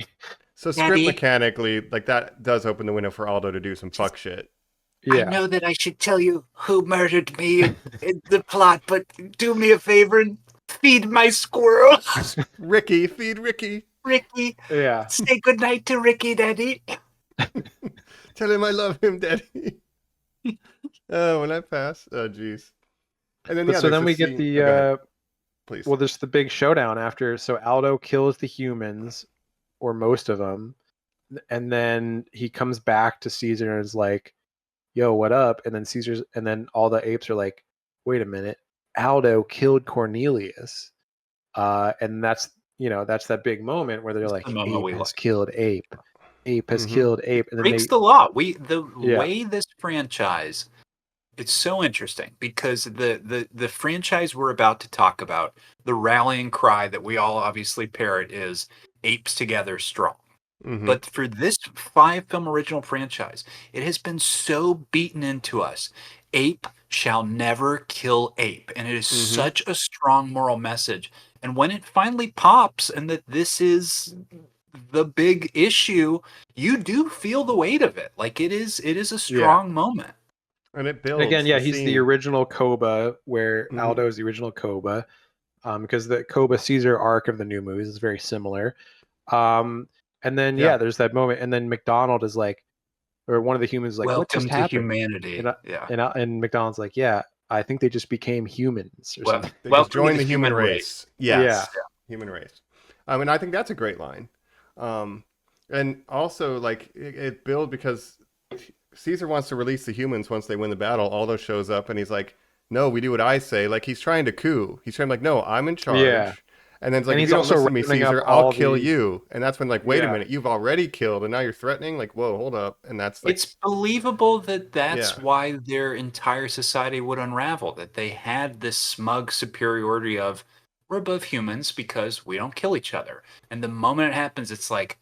So script Daddy. mechanically, like that does open the window for Aldo to do some fuck shit. Yeah. I know that I should tell you who murdered me in the plot, but do me a favor and feed my squirrel. Ricky, feed Ricky. Ricky, Yeah. say goodnight to Ricky, Daddy. Tell him I love him, Daddy. Oh, when I pass. Oh, jeez. And then But yeah, so there's then we this get scene- the oh, go ahead, please. well, there's the big showdown after. So Aldo kills the humans, or most of them, and then he comes back to Caesar and is like, "Yo, what up?" And then all the apes are like, "Wait a minute, Aldo killed Cornelius," and that's that big moment where they're That's like, the moment "Ape we has like. killed ape, ape has Mhm. killed ape," and then Breaks the law. The Yeah. way this franchise, it's so interesting because the franchise we're about to talk about, the rallying cry that we all obviously parrot is apes together strong. Mhm. But for this 5-film original franchise, it has been so beaten into us. Ape shall never kill ape. And it is Mhm. such a strong moral message. And when it finally pops and that this is the big issue, you do feel the weight of it. Like it is a strong moment. And it And builds. again, yeah, the he's the scene. original Koba, where Mhm. Aldo is the original Koba, because the Koba Caesar arc of the new movies is very similar. And then Yeah. there's that moment, and then McDonald is like, or one of the humans is like, "What just Welcome to happened?" humanity. And, Yeah. and McDonald's like, "Yeah, I think they just became humans or Well, something." They welcome just to join the human race. Yes. Yeah. Human race. And I think that's a great line. And also, like, it builds because Caesar wants to release the humans once they win the battle. Aldo shows up and he's like, "No, we do what I say." Like, he's trying to coup. He's trying to, like, "No, I'm in charge." Yeah. And then it's like, And "If he's you don't also listen to me, rounding up Caesar, I'll all kill the- you." And that's when, like, wait a Yeah. minute, you've already killed, and now you're threatening? Like, whoa, hold up. And that's like, It's believable that that's Yeah. why their entire society would unravel, that they had this smug superiority of we're above humans because we don't kill each other. And the moment it happens, it's like,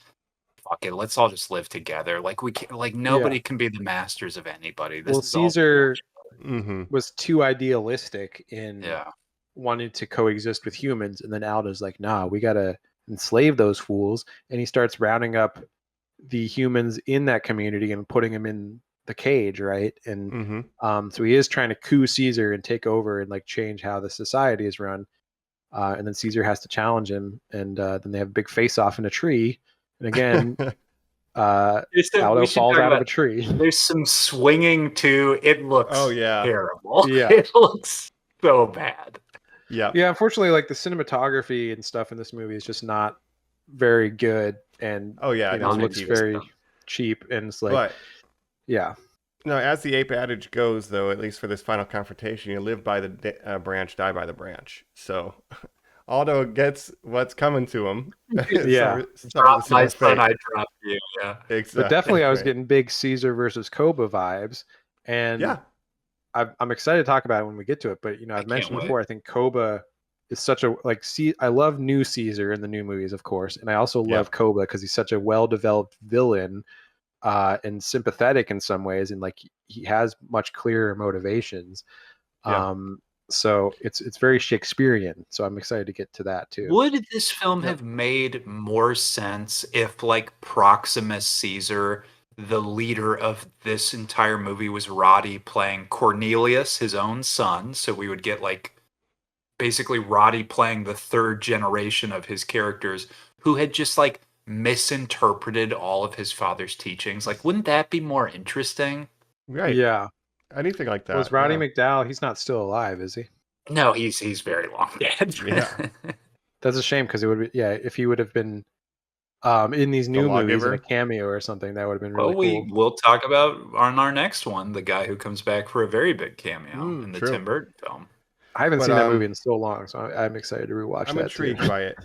fuck it, let's all just live together. Like we can, like nobody can be the masters of anybody. This Well, is all Caesar mm-hmm. was too idealistic in yeah. wanting to coexist with humans, and then Aldo's like, "Nah, we gotta enslave those fools," and he starts rounding up the humans in that community and putting them in the cage, right? And Mm-hmm. so he is trying to coup Caesar and take over and like change how the society is run. And then Caesar has to challenge him, and then they have a big face-off in a tree. And again, Aldo We should falls talk out of about- a tree. There's some swinging too. It looks Oh, yeah. terrible. Yeah. It looks so bad. Yeah. Yeah, unfortunately, like the cinematography and stuff in this movie is just not very good, and Oh, yeah. you know, it's looks ridiculous. very cheap. And it's like, But yeah, no, as the ape adage goes, though, at least for this final confrontation, you live by the branch, die by the branch. So Aldo gets what's coming to him. Yeah. Drop my son, I drop you. Yeah. Exactly. but definitely I was Right. getting big Caesar versus Koba vibes, and Yeah. I'm excited to talk about it when we get to it. But you know, I've can't mentioned wait. before, I think Koba is such a like. See, I love new Caesar in the new movies, of course, and I also Yeah. love Koba because he's such a well-developed villain, and sympathetic in some ways, and like he has much clearer motivations. Yeah. So it's very Shakespearean. So I'm excited to get to that too. Would this film Yep. have made more sense if, like, Proximus Caesar, the leader of this entire movie, was Roddy playing Cornelius, his own son? So we would get, like, basically Roddy playing the third generation of his characters who had just, like, misinterpreted all of his father's teachings. Like, wouldn't that be more interesting? Right. Yeah. Anything like that. Was Roddy yeah. McDowell? He's not still alive, is he? No, he's very long dead. Yeah. That's a shame because it would be, yeah, if he would have been in these new movies in Lawgiver? a cameo or something, that would have been really Well, cool. we'll talk about on our next one the guy who comes back for a very big cameo in the true. Tim Burton film. I haven't But, seen that movie in so long, so I'm excited to rewatch I'm that intrigued too. by it.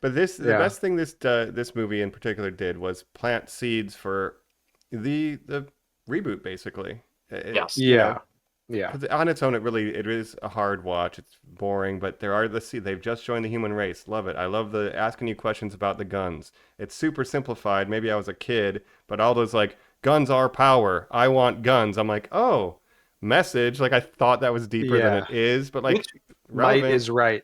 But the Yeah. best thing this movie in particular did was plant seeds for the reboot, basically. Yes. You know, Yeah. Yeah. 'cause on its own, it is a hard watch. It's boring, but there are they've just joined the human race. Love it. I love the asking you questions about the guns. It's super simplified. Maybe I was a kid, but all those like guns are power. I want guns. I'm like, oh, message. Like I thought that was deeper than Yeah. it is, but like Which Might relevant. is right.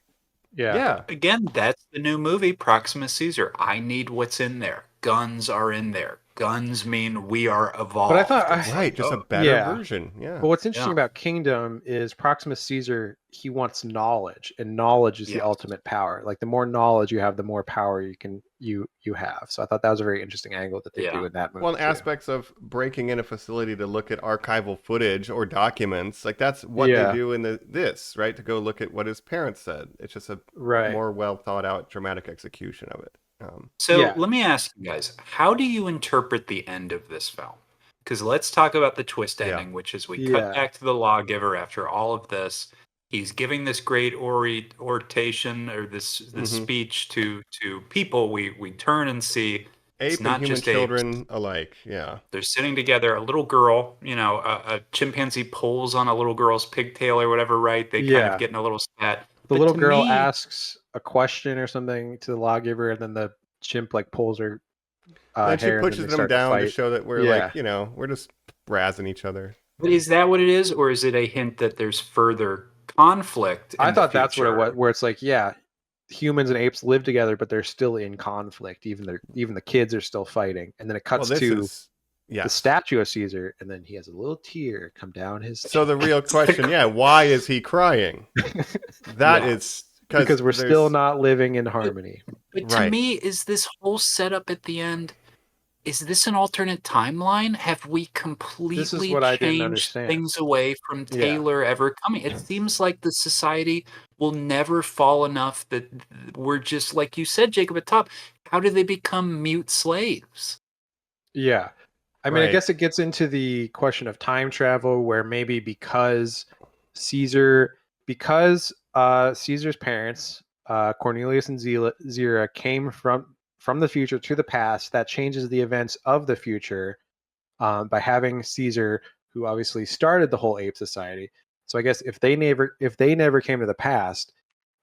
Yeah. Yeah. Again, that's the new movie, Proximus Caesar. I need what's in there. Guns are in there. Guns mean we are evolved. But I thought It's Right, like, just a oh, better Yeah. version. Yeah. But what's interesting Yeah. about Kingdom is Proximus Caesar, he wants knowledge, and knowledge is the Yes. ultimate power. Like the more knowledge you have, the more power you have. So I thought that was a very interesting angle that they Yeah. do in that movie. Well, too. aspects of breaking in a facility to look at archival footage or documents, like that's what Yeah. they do in this, right? To go look at what his parents said. It's just a Right. more well thought out dramatic execution of it. So Yeah. let me ask you guys, how do you interpret the end of this film? Because let's talk about the twist Yeah. ending, which is we Yeah. cut back to the lawgiver after all of this. He's giving this great oration or this Mhm. speech to people. We turn and see Ape not and human just apes. children alike. Yeah. They're sitting together. A little girl, a chimpanzee pulls on a little girl's pigtail or whatever, right? They kind Yeah. of get in a little spat. The But little to girl me- asks a question or something to the lawgiver, and then the chimp like pulls her Then she hair, pushes and then they them start down to fight. show that we're Yeah. like, we're just razzing each other. But is that what it is, or is it a hint that there's further conflict? I in the thought that's what it future? was, where it's like, yeah, humans and apes live together, but they're still in conflict. Even the kids are still fighting, and then it cuts Well, this to is yeah. the statue of Caesar, and then he has a little tear come down his. So the real question, why is he crying? That Yeah. is because we're still there's- not living in harmony. But to Right. me, is this whole setup at the end? Is this an alternate timeline? Have we completely what I didn't changed understand. things away from Yeah. Taylor ever coming? It seems like the society will never fall enough that we're just like you said, Jacob, at top. How do they become mute slaves? Yeah. I mean, I Right. guess it gets into the question of time travel, where maybe because Caesar's parents, Cornelius and Zira, came from the future to the past, that changes the events of the future by having Caesar, who obviously started the whole ape society. So I guess if they never came to the past,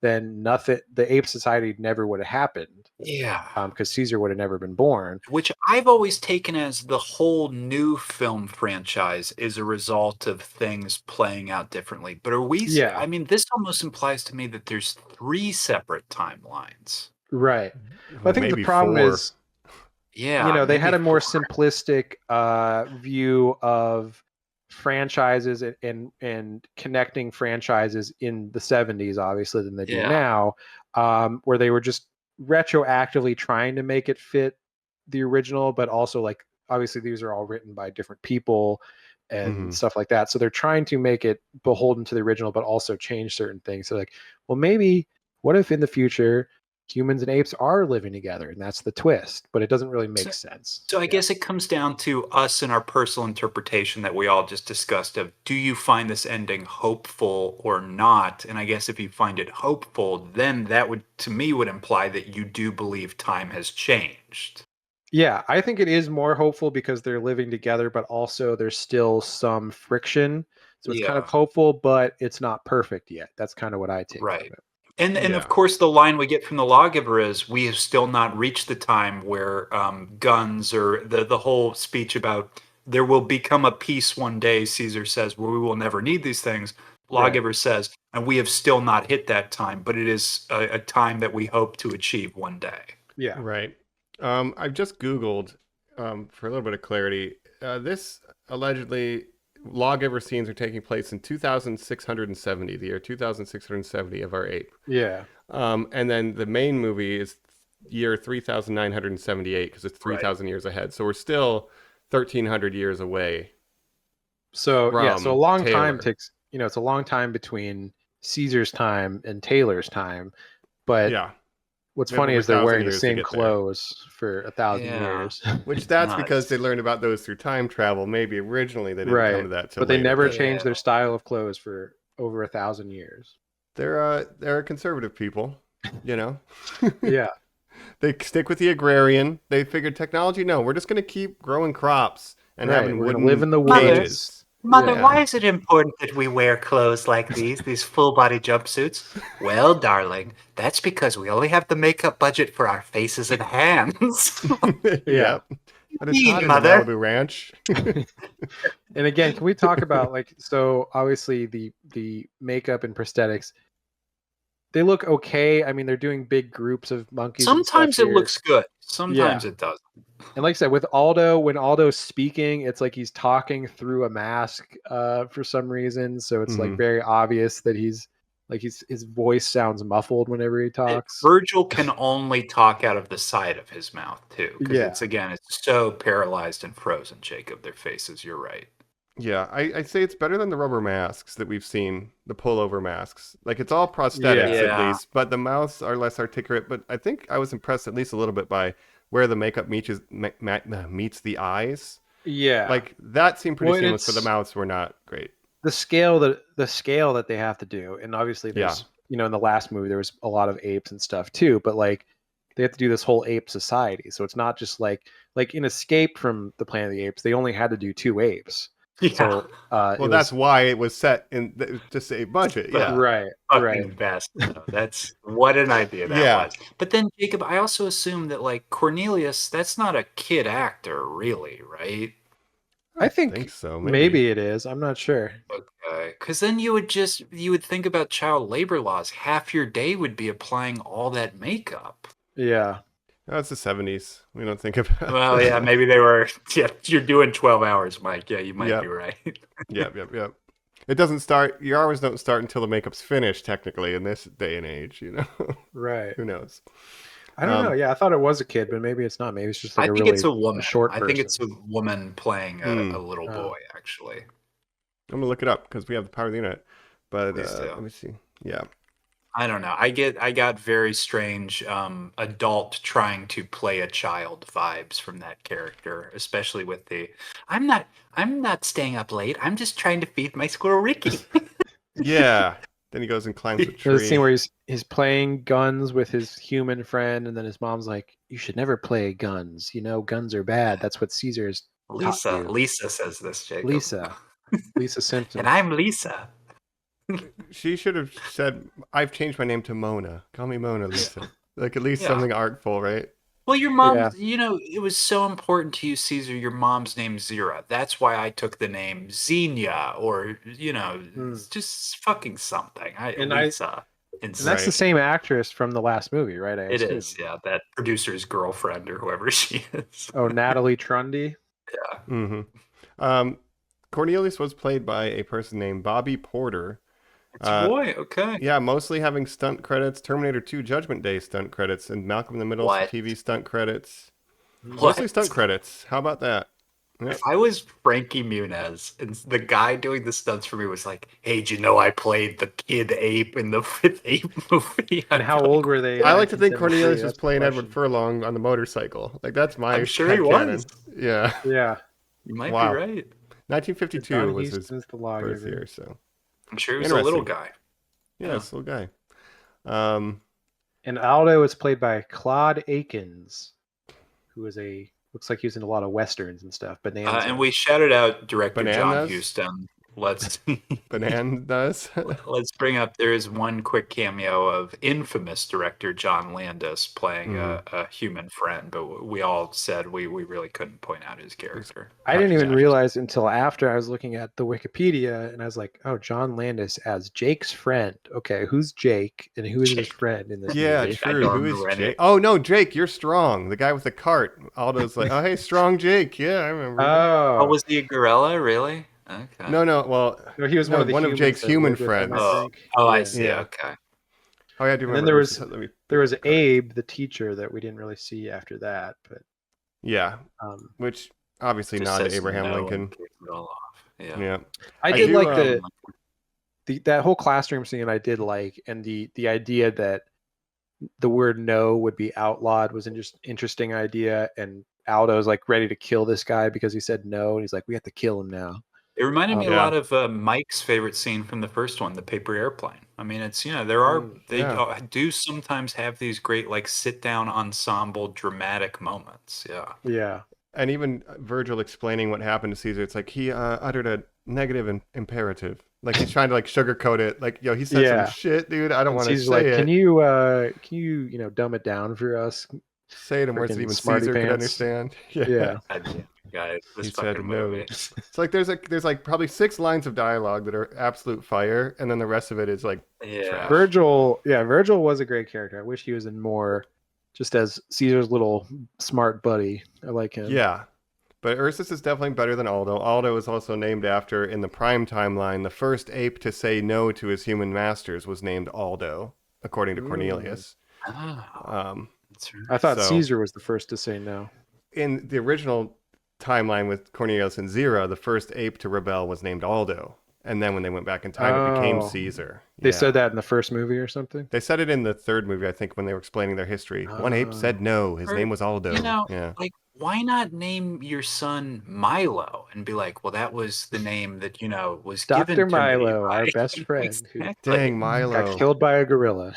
then the ape society never would have happened. Yeah. Because Caesar would have never been born. Which I've always taken as the whole new film franchise is a result of things playing out differently. But are we? Yeah. I mean, this almost implies to me that there's 3 separate timelines. Right. But I think Maybe the problem 4. is, Yeah. they had a maybe more 4. simplistic view of franchises and connecting franchises in the 70s, obviously, than they do Yeah. now, where they were just retroactively trying to make it fit the original, but also like obviously these are all written by different people and Mhm. stuff like that. So they're trying to make it beholden to the original, but also change certain things. So like, well, maybe what if in the future humans and apes are living together, and that's the twist, but it doesn't really make sense. So I guess it comes down to us and our personal interpretation that we all just discussed of, do you find this ending hopeful or not? And I guess if you find it hopeful, then that would, to me, would imply that you do believe time has changed. Yeah, I think it is more hopeful because they're living together, but also there's still some friction. So it's kind of Yeah. hopeful, but it's not perfect yet. That's kind of what I take Right. from it. And Yeah. of course, the line we get from the Lawgiver is, "We have still not reached the time where guns," or the whole speech about there will become a peace one day. Caesar says, "where we will never need these things." Lawgiver says, "and we have still not hit that time, but it is a time that we hope to achieve one day." Yeah. Right. I've just Googled for a little bit of clarity. This allegedly Lawgiver scenes are taking place in 2670, the year 2670 of our ape. Yeah. And then the main movie is year 3978 because it's 3,000 years ahead. So we're still 1,300 years away. So from so a long Taylor. time takes. It's a long time between Caesar's time and Taylor's time. But Yeah. what's We have funny over is they're 1,000 wearing the years to same get there. clothes for 1,000 Yeah. years. Which that's Nuts. because they learned about those through time travel. Maybe originally they didn't Right. come to that till But they later, never but changed their style of clothes for over 1,000 years. they're conservative people, you know. Yeah. They stick with the agrarian. They figured technology. No, we're just going to keep growing crops and Right, having we're gonna wooden live in the cages. Mother, Yeah. why is it important that we wear clothes like these full body jumpsuits? Well, darling, that's because we only have the makeup budget for our faces and hands. Yeah. Yep. But it's hot in the Mother. Malibu Ranch. And again, can we talk about so obviously the makeup and prosthetics, they look okay. I mean, they're doing big groups of monkeys. and Sometimes stuff it here. looks good. Sometimes it doesn't. And like I said, with Aldo, when Aldo's speaking, it's like he's talking through a mask for some reason. So it's like Mhm. very obvious that he's like his voice sounds muffled whenever he talks. Virgil can only talk out of the side of his mouth too, because Yeah. it's so paralyzed and frozen. Jacob, their faces. You're right. Yeah, I'd say it's better than the rubber masks that we've seen, the pullover masks. Like, it's all prosthetics at Yeah. least, but the mouths are less articulate. But I think I was impressed at least a little bit by where the makeup meets the eyes. Yeah. Like, that seemed pretty Well, and seamless, but the it's- mouths were not great. the scale that they have to do, and obviously there's in the last movie there was a lot of apes and stuff too, but like they have to do this whole ape society, so it's not just like in Escape from the Planet of the Apes they only had to do 2 apes. Yeah. So Well, that's why it was set in to save budget. Yeah. right. Fucking best. That's what an idea that Yeah. was. But then, Jacob, I also assume that like Cornelius, that's not a kid actor, really, right? I think so. Maybe it is. I'm not sure. Okay, because then you would think about child labor laws. Half your day would be applying all that makeup. Yeah. No, it's the 70s. We don't think about. Well, yeah, maybe they were. Yeah, you're doing 12 hours, Mike. Yeah, you might be right. Yep. It doesn't start. Your hours don't start until the makeup's finished. Technically, in this day and age, Right. Who knows? I don't know. Yeah, I thought it was a kid, but maybe it's not. Maybe it's just like I think it's a woman. short I think person. it's a woman playing a little boy. Actually, I'm gonna look it up because we have the power of the internet. But Please do. let me see. Yeah. I don't know. I got very strange adult trying to play a child vibes from that character, especially with the I'm not staying up late. I'm just trying to feed my squirrel Ricky. Yeah. Then he goes and climbs a There's tree. a scene where he's playing guns with his human friend, and then his mom's like, "You should never play guns. Guns are bad. That's what Caesar has taught you." Lisa says this, Jacob. Lisa Simpson. And I'm Lisa. She should have said, "I've changed my name to Mona. Call me Mona, Lisa." Like at least something artful, right? Well, your mom, it was so important to you, Caesar. Your mom's name's Zira. That's why I took the name Xenia, or it's just fucking something. Lisa. And that's the same actress from the last movie, right? It is, yeah. That producer's girlfriend or whoever she is. Oh, Natalie Trundy. Yeah. Mm-hmm. Cornelius was played by a person named Bobby Porter. It's a boy, okay. Yeah, mostly having stunt credits, Terminator 2 Judgment Day stunt credits, and Malcolm in the Middle TV stunt credits. Mostly stunt credits. How about that? If I was Frankie Muniz and the guy doing the stunts for me was like, "Hey, do you know I played the kid ape in the 5th Ape movie?" And how old were they? I like to think Cornelius was playing Edward Furlong on the motorcycle. Like that's my. I'm sure he was. Yeah. Yeah. You might be right. 1952 was his birth year, so. I'm sure he was a little guy. Yeah, it's a little guy. And Aldo is played by Claude Akins, who is looks like he was in a lot of westerns and stuff. Bananas. And we shouted out director John Bananas? Huston. let's Bananas. let's bring up. There is one quick cameo of infamous director John Landis playing a human friend, but we all said we really couldn't point out his character. I didn't even realize until after I was looking at the Wikipedia, and I was like, "Oh, John Landis as Jake's friend. Okay, who's Jake, and who is his friend in this Yeah, movie?" true. don't Who is remember any. Jake? Oh no, Jake, you're strong. The guy with the cart. Aldo's like, oh hey, strong Jake. Yeah, I remember. Oh, was he a gorilla? Really? Okay. No. Well, No, he was no, one of the one of humans Jake's that human lived with him, friends. I Oh, think. I Yeah. see. Yeah. Okay. Oh yeah, I do And then remember. there was there was Abe, the teacher, that we didn't really see after that, but Yeah, um, which obviously Just not says Abraham no Lincoln. and kicks it all off. Yeah. Yeah. I did do, like that whole classroom scene. I did like, and the idea that the word "no" would be outlawed was just interesting idea. And Aldo's like ready to kill this guy because he said no, and he's like, "We have to kill him now." It reminded me a Yeah. lot of Mike's favorite scene from the first one, the paper airplane. I mean, it's there are they yeah. do sometimes have these great like sit down ensemble dramatic moments. Yeah. Yeah, And even Virgil explaining what happened to Caesar, it's like he uttered a negative imperative. Like he's trying to like sugarcoat it. Like, yo, he said Yeah. some shit, dude. I don't want to he's say like, it. "Can you dumb it down for us?" Say it in words that Freaking even smarty Caesar could pants. understand. Yeah. Guys, this He fucking said no. movie. It's like there's like probably 6 lines of dialogue that are absolute fire, and then the rest of it is like Yeah. trash. Virgil was a great character. I wish he was in more, just as Caesar's little smart buddy. I like him. Yeah. But Ursus is definitely better than Aldo. Aldo is also named after, in the Prime timeline, the first ape to say no to his human masters was named Aldo, according to Cornelius. Oh, that's right. I thought So- Caesar was the first to say no. In the original timeline with Cornelius and Zira, the first ape to rebel was named Aldo. And then when they went back in time, it became Oh. Caesar. They Yeah. said that in the first movie or something. They said it in the third movie, I think, when they were explaining their history. One ape said no. His Or, name was Aldo. Yeah. like, why not name your son Milo and be like, well, that was the name that, was given Dr. to me Milo, our by-" best friend, who Exactly. Dang, Milo. got killed by a gorilla.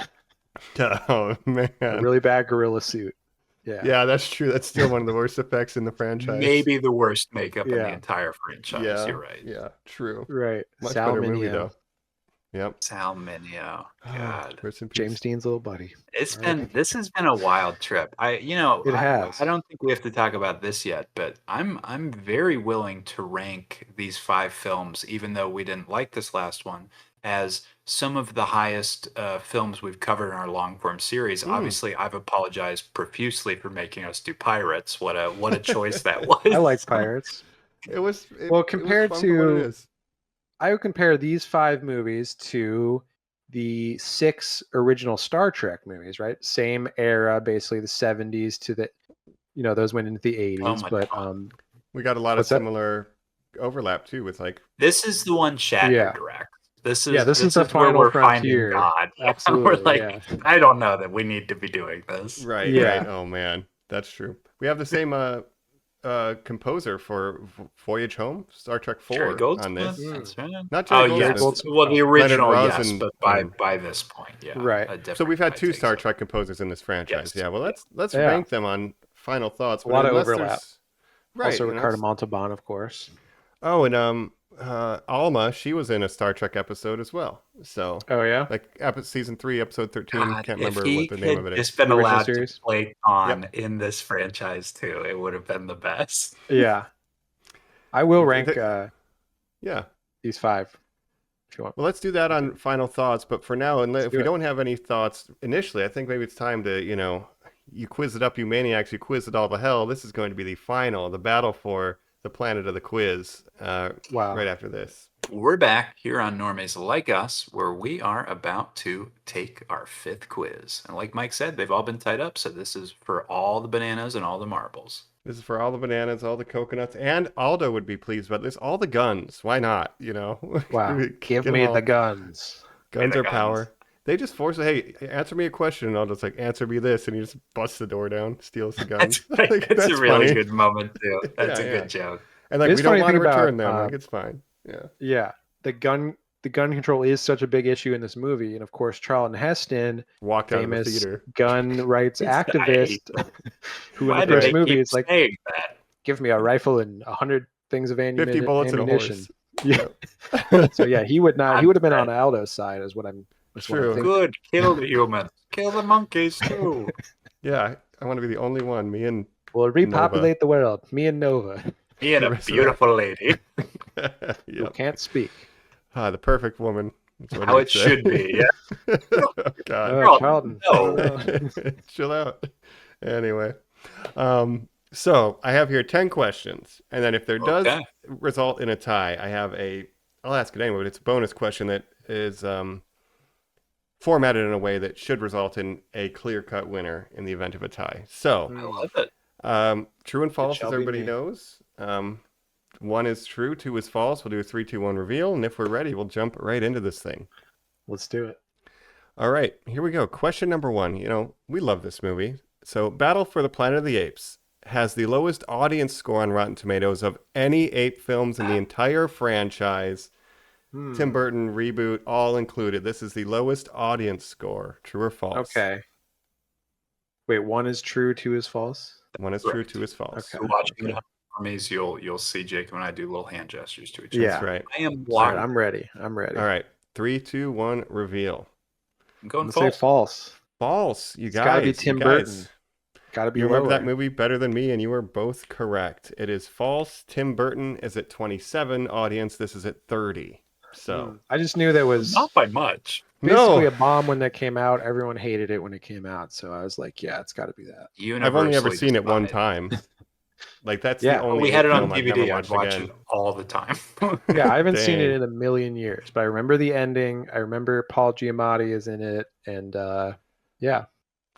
Oh, man. A really bad gorilla suit. Yeah. Yeah, that's true. That's still one of the worst effects in the franchise. Maybe the worst makeup in the Yeah. entire franchise. Yeah. You're right. Yeah, true. Right. Much Sal better movie, Mineo, though. Yep. Sal Mineo. God. Rest in peace. James Dean's little buddy. This has been a wild trip. It has. I don't think we have to talk about this yet, but I'm very willing to rank these 5 films, even though we didn't like this last one, as some of the highest films we've covered in our long form series. Obviously, I've apologized profusely for making us do Pirates. What a choice that was. I like Pirates. Well, compared fun for what it to- is. I would compare these 5 movies to the 6 original Star Trek movies, right? Same era, basically the 70s to the, those went into the 80s. Oh my but God. We got a lot of What's that? similar overlap too with like This is the one Shatner Yeah. directs. This is the where final we're frontier. finding God. Absolutely, We're like, yeah. I don't know that we need to be doing this. right. Yeah. Right. Oh man, that's true. We have the same composer for Voyage Home, Star Trek 4 Jerry on Goldsmith. this. That's right. Not Oh Jerry yes. Goldsmith. Well, the original, Leonard yes, Rosen, but by this point, yeah. Right. a different So we've had guy 2 takes Star it. Trek composers in this franchise. Yes. Yeah. Well, let's Yeah. rank them on final thoughts. A lot of unless overlap. there's- Right. Also, and Ricardo that's- Montalban, of course. Oh, and Alma, she was in a Star Trek episode as well. So Oh, yeah? like season 3, episode 13. God, Can't if remember he what the name of had it is. just been The original allowed to series? play Khan in this franchise too, it would have been the best. Yeah. I will rank Yeah. these 5 if you want. Well, let's do that on final thoughts. But for now, if do we it. don't have any thoughts initially, I think maybe it's time to, you quiz it up, you maniacs, you quiz it all to hell. This is going to be the final, the battle for the planet of the quiz Wow. right after this. We're back here on Normies Like Us, where we are about to take our 5th quiz. And like Mike said, they've all been tied up, so this is for all the bananas and all the marbles. This is for all the bananas, all the coconuts, and Aldo would be pleased about this. All the guns. Why not? Wow. Get Give them me all. the guns. Guns the are guns. power. They just force it. Hey, answer me a question, and Aldo's like, answer me this, and he just busts the door down, steals the guns. That's Like, a really funny. good moment too. That's Yeah, a yeah. good joke. And like, It's we don't funny want to thing about, return them. Like, it's fine. Yeah. Yeah. The gun control is such a big issue in this movie. And of course, Charlton Heston, Walked out of the famous theater. gun rights activist, who in Why the do first they movie keep is like, saying that? give me a rifle and 100 things of 50 bullets and a ammunition. horse. Yeah. So yeah, he would not. He would have been on Aldo's side, is what I'm. That's what I'm True. thinking. Good. Kill the humans. Kill the monkeys too. Yeah, I want to be the only one. Me and We'll repopulate the world. Me and Nova, Me and a Resurrect. beautiful lady. who yep. can't speak. The perfect woman. That's what How he'd it say. should be. Yeah. Oh, God. Girl, Charlton. no. Chill out. Anyway, so I have here 10 questions, and then if there does Okay. result in a tie, I'll ask it anyway, but it's a bonus question that is formatted in a way that should result in a clear-cut winner in the event of a tie. So, I love it. true and false, shall as be everybody me. knows. 1 is true, 2 is false. We'll do a 3, 2, 1 reveal, and if we're ready, we'll jump right into this thing. Let's do it. All right, here we go. Question number 1. You know, we love this movie. So, Battle for the Planet of the Apes has the lowest audience score on Rotten Tomatoes of any ape films in the entire franchise. Tim Burton reboot, all included. This is the lowest audience score. True or false? Okay. Wait, 1 is true, 2 is false. 1 is true, Correct. 2 is false. Okay. Watching it on Normies, you'll see Jacob and I do little hand gestures to each other. Yeah. That's right. I am All right, blind. I'm ready. I'm ready. All right, 3, 2, 1 reveal. I'm going Let's say false. false. False, you It's guys. gotta be you Tim guys. Burton. Gotta be You remember lower. that movie better than me, and you were both correct. It is false. Tim Burton is at 27 audience. This is at 30. So, I just knew that was Not by much. basically no, a bomb when that came out. Everyone hated it when it came out, so I was like, yeah, it's got to be that. I've only ever Universally seen it one despised. time. Like, that's Yeah. the only We had ape it on film I've never DVD. I'd watched watch again. it all the time. Yeah, I haven't seen it Dang. in a million years, but I remember the ending. I remember Paul Giamatti is in it, and yeah,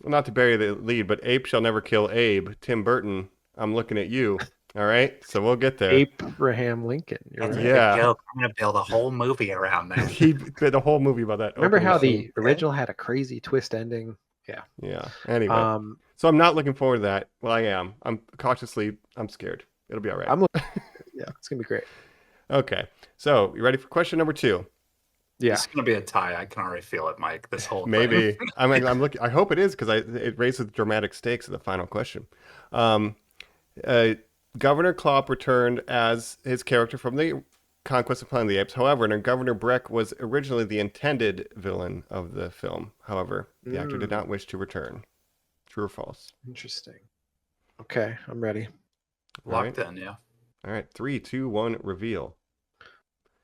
Well, not to bury the lead, but Ape Shall Never Kill Abe. Tim Burton, I'm looking at you. All right, so we'll get there. Abraham Lincoln. You're That's right. a Yeah. good joke. I'm gonna build a whole movie around that. He did a whole movie about that. Remember opening how scene. the original had a crazy twist ending? Yeah. Anyway, Um, so I'm not looking forward to that. Well, I am. I'm scared. It'll be all right. I'm looking. Yeah, it's gonna be great. Okay. So you ready for question number 2? Yeah, It's gonna be a tie. I can already feel it, Mike. This whole thing. Maybe. I'm looking. I hope it is because it raises the dramatic stakes of the final question. Governor Klopp returned as his character from the Conquest of Planet of the Apes. However, Governor Breck was originally the intended villain of the film. However, the actor did not wish to return. True or false? interesting. Okay, I'm ready. Locked in, yeah. All right. 3, 2, 1. Reveal.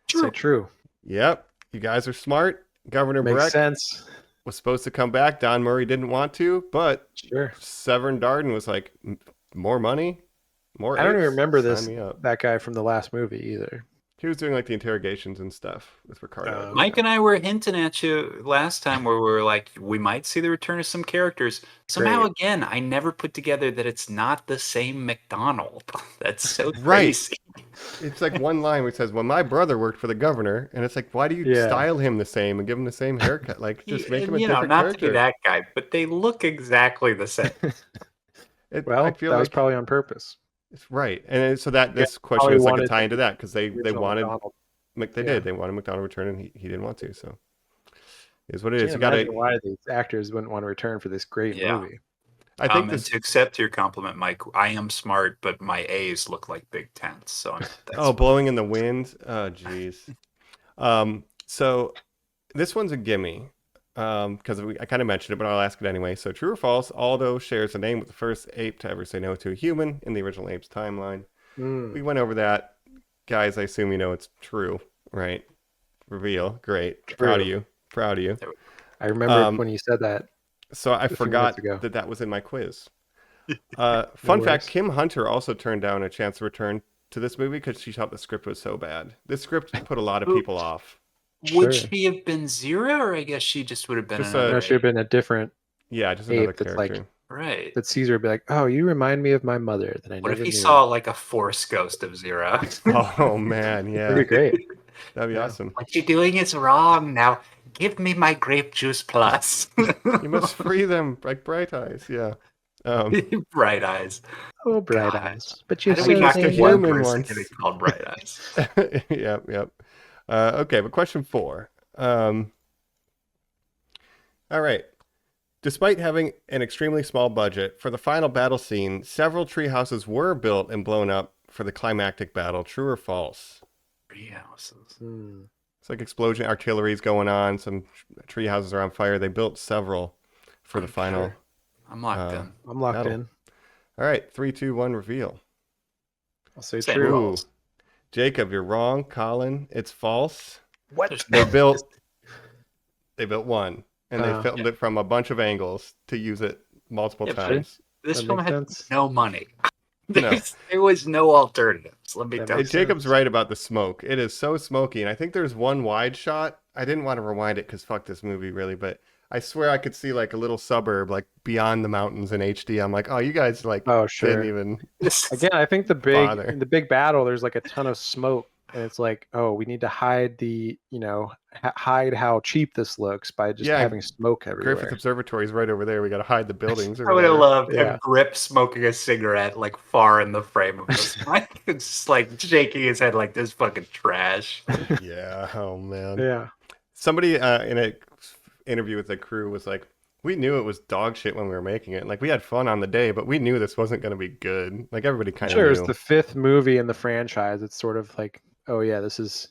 Say true. Yep. You guys are smart. Governor Makes Breck sense. was supposed to come back. Don Murray didn't want to, but Sure. Severn Darden was like, more money, more. I don't even apes? remember Sign me up." that guy from the last movie either. He was doing like the interrogations and stuff with Ricardo. Mike and I were hinting at you last time where we were like, we might see the return of some characters. Somehow, Great. again, I never put together that it's not the same McDonald. That's so Right. crazy. It's like one line where it says, "Well, my brother worked for the governor," and it's like, why do you Yeah. style him the same and give him the same haircut? Like, just make him a And, different not character. to be that guy, but they look exactly the same. Well, I that feel was like probably on purpose. it's right, and so that this question probably is like a wanted tie the into that because they Original wanted McDonald. they Yeah. did they wanted McDonald return and he didn't want to, so is what it is. Can't You gotta. imagine why these actors wouldn't want to return for this great Yeah. movie. I think And this. to accept your compliment, Mike, I am smart, but my A's look like big tents. So that's Oh, blowing in the wind. Oh, jeez. So this one's a gimme because I kind of mentioned it, but I'll ask it anyway. So true or false? Aldo shares a name with the first ape to ever say no to a human in the original Apes timeline. We went over that, guys. I assume you know it's true, right? Reveal. Great. Proud of True. you. Proud of you. I remember when you said that. So I few forgot minutes ago. that was in my quiz. Fun fact: worries. Kim Hunter also turned down a chance to return to this movie because she thought the script was so bad. This script put a lot of people off. Would Sure. she have been Zero, or I guess she just would have been Just a- another There should have been a different Yeah, just ape another that's like- character. right? that Caesar would be like, "Oh, you remind me of my mother." That I What never if he knew. saw like a Force ghost of Zero? Oh man, yeah, That'd be great. that'd be Yeah. awesome. What you're doing is wrong. Now give me my grape juice plus. You must free them like Bright Eyes. Yeah. Bright eyes. Oh, bright God. eyes. But How you're did so we not back to get thin. one human person once. getting called Bright Eyes? Yep. Okay, but question 4. All right. Despite having an extremely small budget, for the final battle scene, several tree houses were built and blown up for the climactic battle. True or false? Tree houses. It's like explosion, artillery's going on. Some tree houses are on fire. They built several for the final. Sure. I'm locked in. I'm locked battle. in. All right, 3, 2, 1, reveal. I'll say Say true. false. Jacob, you're wrong. Colin, it's false. What? They built one, and they Oh. filmed it from a bunch of angles to use it multiple Yeah, but times. This That film makes had sense. no money. No. There was no alternatives. Let me That tell Hey, you. makes Jacob's sense. right about the smoke. It is so smoky, and I think there's one wide shot. I didn't want to rewind it because fuck this movie, really, but I swear I could see like a little suburb like beyond the mountains in HD. I'm like, oh, you guys like Oh, sure. didn't even. Again, I think Bother. in the big battle, there's like a ton of smoke, and it's like, oh, we need to hide hide how cheap this looks by just Yeah, having smoke everywhere. Griffith Observatory is right over there. We got to hide the buildings. Or I would have whatever. loved Yeah. a Grip smoking a cigarette like far in the frame of this. It's just like shaking his head like this fucking trash. Yeah. Oh man. Yeah. Somebody in an interview with the crew was like, we knew it was dog shit when we were making it. And, like, we had fun on the day, but we knew this wasn't going to be good. Like, everybody kind of Sure, knew. it's the 5th movie in the franchise. It's sort of like, oh yeah, this is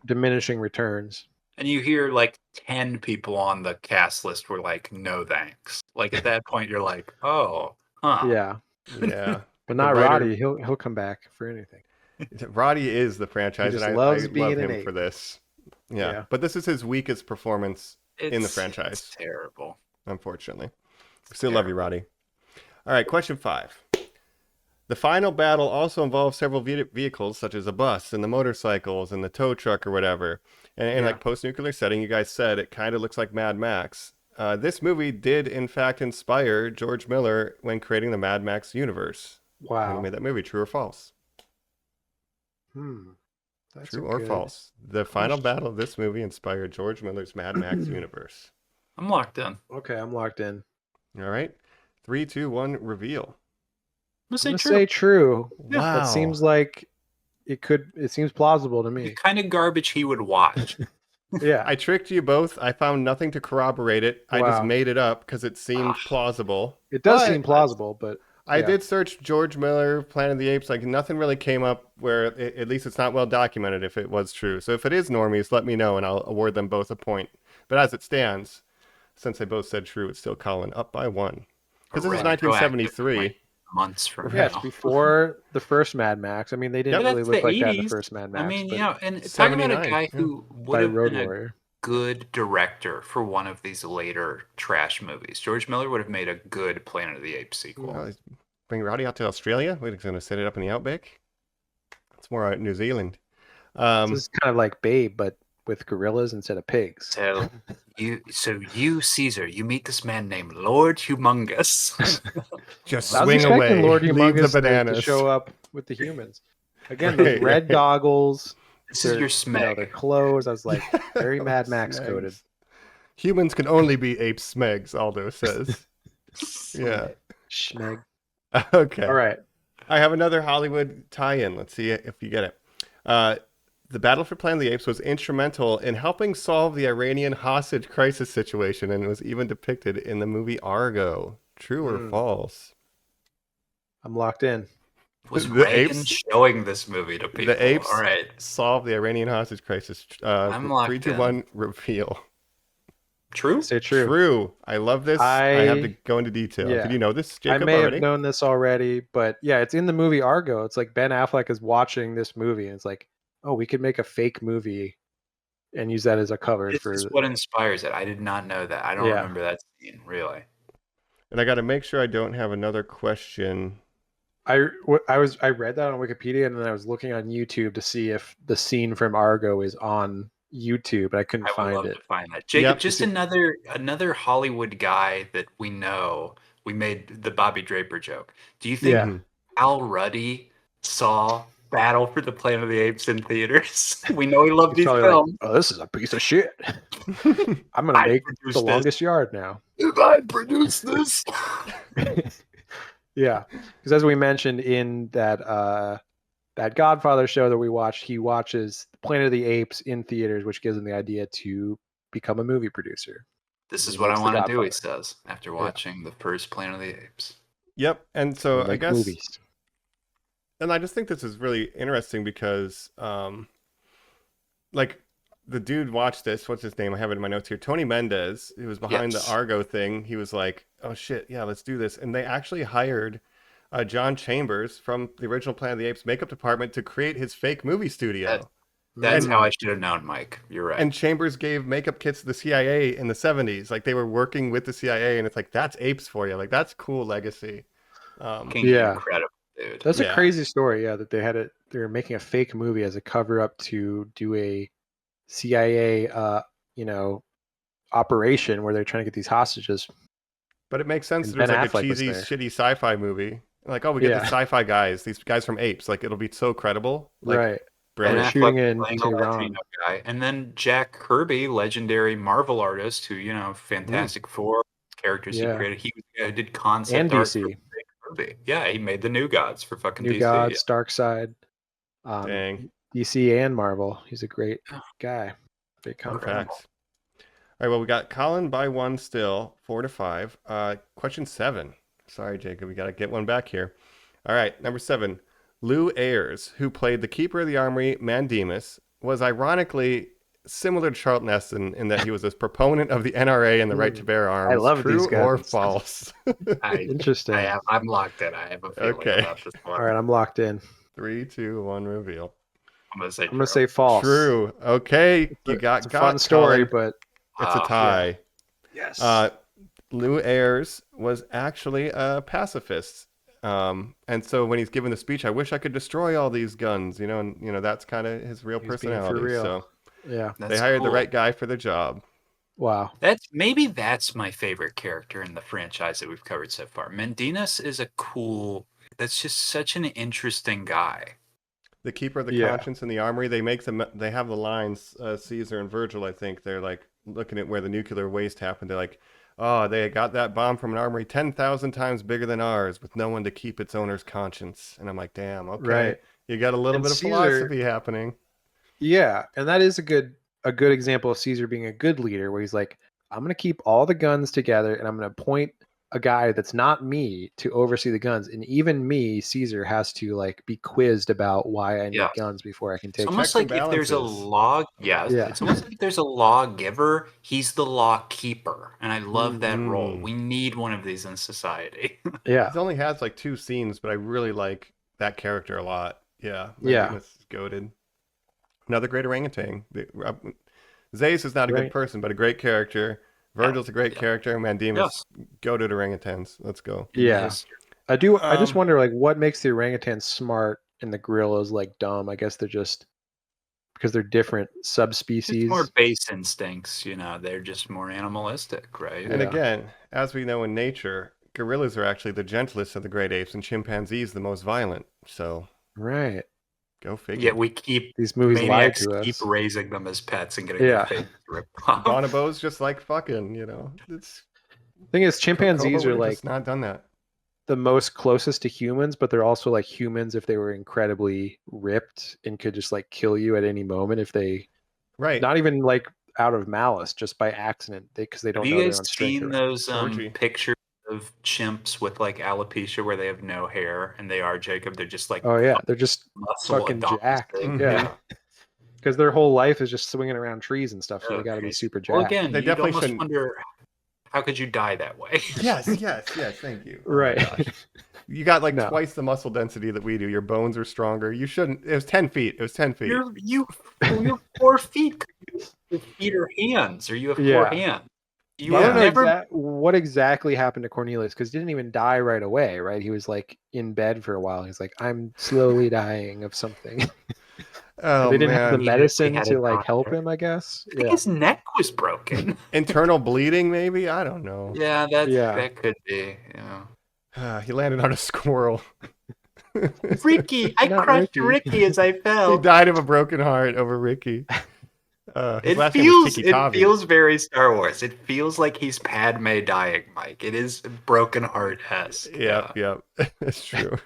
diminishing returns. And you hear like 10 people on the cast list were like, no thanks. Like at that point, you're like, oh, huh. Yeah, Yeah. but The not writer- Roddy. He'll come back for anything. Roddy is the franchise, He just and I loves love being an him ape. for this. Yeah. Yeah. But this is his weakest performance in the It's franchise, terrible. unfortunately. Still love you, Roddy. All right, question 5. The final battle also involves several vehicles, such as a bus and the motorcycles and the tow truck or whatever. And like post-nuclear setting, you guys said it kind of looks like Mad Max. This movie did, in fact, inspire George Miller when creating the Mad Max universe. When he Wow. made that movie, true or false? That's True a or good false? The final question. battle of this movie inspired George Miller's Mad Max universe. I'm locked in. Okay, I'm locked in. All right. 3, 2, 1, reveal. I'm I'm gonna gonna say say true. Yeah. Wow. That seems like it seems plausible to the me. kind of garbage he would watch. Yeah. I tricked you both. I found nothing to corroborate it. I just Wow. made it up because it seemed plausible. It does But seem plausible, but I yeah. did search George Miller, Planet of the Apes. Like nothing really came up where at least it's not well documented if it was true. So if it is Normies, let me know and I'll award them both a point. But as it stands, since they both said true, it's still Colin up by 1. Because this is Retroactive 1973. point months from Yeah, it's now. before the first Mad Max. I mean, they didn't Yep. really That's look the like that in the 80s. first Mad Max. I mean, but you know, and talking about a 79, guy yeah. who would by have Road been a Warrior. good director for one of these later trash movies. George Miller would have made a good Planet of the Apes sequel. Well, bring Rowdy out to Australia. We're going to set it up in the outback. It's more out in New Zealand. This is kind of like Babe, but with gorillas instead of pigs. So you, Caesar, you meet this man named Lord Humongous. Just I was swing expecting away. Lord Leave Humongous the to bananas. show up with the humans. Again, Right, those red right. goggles. This is your their Smeg. clothes. I was like, very Mad Max Smegs. coded. Humans can only be ape smegs, Aldo says. Yeah. Schmeg. Okay. All right. I have another Hollywood tie-in. Let's see if you get it. The Battle for Planet of the Apes was instrumental in helping solve the Iranian hostage crisis situation and was even depicted in the movie Argo. True or false? I'm locked in. Was The Reagan apes- showing this movie to people? The apes All right. solved the Iranian hostage crisis. I'm locked 3, 2, in. 1, reveal. True? Say true. True. I love this. I have to go into detail. yeah. Did you know this, I Jacob, may already? have known this already, but yeah, it's in the movie Argo. It's like Ben Affleck is watching this movie, and it's like, oh, we could make a fake movie and use that as a cover This for. is what inspires it. I did not know that. I don't Yeah. remember that scene, really. And I got to make sure I don't have another question. I read that on Wikipedia, and then I was looking on YouTube to see if the scene from Argo is on YouTube, but I couldn't I would find love it. to find that. Jacob, Yep. just another Hollywood guy that we know. We made the Bobby Draper joke. Do you think Yeah. Al Ruddy saw Battle for the Planet of the Apes in theaters? We know he loved He's these probably like, films. oh, this is a piece of shit. I'm gonna I make produced the this. longest yard now. Did I produce this? Yeah, because as we mentioned in that that Godfather show that we watched, he watches Planet of the Apes in theaters, which gives him the idea to become a movie producer. This is He what I makes The want to do, he Godfather. says, after watching the first Planet of the Apes. Yep. And so He'll I make guess movies. And I just think this is really interesting because, like, the dude watched this. What's his name? I have it in my notes here. Tony Mendez, who was behind the Yes. Argo thing. He was like, "Oh shit, yeah, let's do this." And they actually hired John Chambers from the original Planet of the Apes makeup department to create his fake movie studio. That's And- how I should have known, Mike. You're right. And Chambers gave makeup kits to the CIA in the 70s. Like, they were working with the CIA, and it's like, that's Apes for you. Like, that's cool legacy. Fucking Yeah. incredible, dude. That's Yeah. a crazy story. Yeah, that they were making a fake movie as a cover up to do a CIA, operation where they're trying to get these hostages. But it makes sense And that it's Ben like a Affleck was cheesy, there. shitty sci-fi movie. Like, oh, we get Yeah. the sci-fi guys, these guys from Apes. Like, it'll be so credible. Like, Right. brilliant. they're Affleck shooting in playing a Tehran. Latino guy. And then Jack Kirby, legendary Marvel artist who, Fantastic Four characters Yeah. he created. He did concept And art DC. for Jack Kirby. Yeah, he made the New Gods for fucking New DC. Gods, Darkseid, Dang. DC and Marvel. He's a great guy. Great Fun comic. facts. All right, well, we got Colin by 1 still, 4-5. Question 7. Sorry, Jacob, we got to get one back here. All right, number 7. Lou Ayres, who played the Keeper of the Armory, Mandemus, was ironically similar to Charlton Heston in that he was a proponent of the NRA and the right to bear arms. love True these guys. or false? Interesting. I'm locked in. I have a feeling Okay. about this one. All right, I'm locked in. 3, 2, 1, reveal. I'm gonna say I'm gonna say false. True. Okay, you It's a fun story, Colin. but It's a tie. yes. Lou Ayres was actually a pacifist. And so when he's given the speech, I wish I could destroy all these guns, and that's kind of his real He's being for personality. real. So yeah. they That's hired the cool. right guy for the job. Wow. That's my favorite character in the franchise that we've covered so far. Mandemus is that's just such an interesting guy. The keeper of the Yeah. conscience in the armory, they have the lines, Caesar and Virgil, I think, they're like looking at where the nuclear waste happened. They're like, oh, they got that bomb from an armory 10,000 times bigger than ours with no one to keep its owner's conscience. And I'm like, damn, okay. Right. You got a little And bit of Caesar- philosophy happening. Yeah, and that is a good example of Caesar being a good leader, where he's like, I'm gonna keep all the guns together, and I'm gonna appoint a guy that's not me to oversee the guns, and even me, Caesar, has to like be quizzed about why I need Yeah. guns before I can It's take. almost Checks and like if there's a balances. Yeah. it's almost like there's a lawgiver, he's the law keeper. And I love that role. Mm. We need one of these in society. Yeah, It only has like 2 scenes, but I really like that character a lot. Yeah. Yeah. It's goated. Another great orangutan. Zayas is not a good Right. person, but a great character. Virgil's a great character. Mandemus, Yes. goated orangutans. Let's go. yeah. I just Um, wonder, like, what makes the orangutans smart and the gorillas like dumb? I guess they're just because they're different It's subspecies. more base instincts, they're just more animalistic, right? And Yeah. again, as we know in nature, gorillas are actually the gentlest of the great apes, and chimpanzees the most violent. So Right. go figure. Yet we keep These movies lied maniacs to keep us. raising them as pets and getting Yeah. their face ripped off. Bonobos just like fucking, It's Thing is, chimpanzees Kobo are would've like just not done that. the most closest to humans, but they're also like humans if they were incredibly ripped and could just like kill you at any moment if they Right. not even like out of malice, just by accident, because they don't Have know you their guys own strength. seen or- those Orgy. pictures of chimps with like alopecia where they have no hair and they are Jacob? They're just like Oh yeah, they're just muscle fucking Adonis jacked. thing. Yeah, because their whole life is just swinging around trees and stuff, so Oh, they got to be crazy. super Well, jacked. again, They you'd definitely almost shouldn't- wonder how could you die that way? Yes, thank you. Oh my Right. gosh. You got like No. twice the muscle density that we do. Your bones are stronger. You shouldn't. It was 10 feet. It was 10 feet. You're 4 feet. Your feet are hands, or you have 4 Yeah. hands. You I Yeah. don't know never. what exactly happened to Cornelius, because he didn't even die right away, right? He was like in bed for a while. He's like, I'm slowly dying of something. Oh, they didn't have the man. Yeah, they medicine had to a like help doctor. him, I guess. I think Yeah. his neck was broken. Internal bleeding, maybe? I don't know. Yeah, Yeah. that could be. He landed on a squirrel. Ricky, I Not crushed Ricky. Ricky as I He fell. died of a broken heart over Ricky. His It last name was feels Tiki-Tavi. very Star Wars. It feels like he's Padme dying, Mike. It is broken heart esque. Yep. It's true.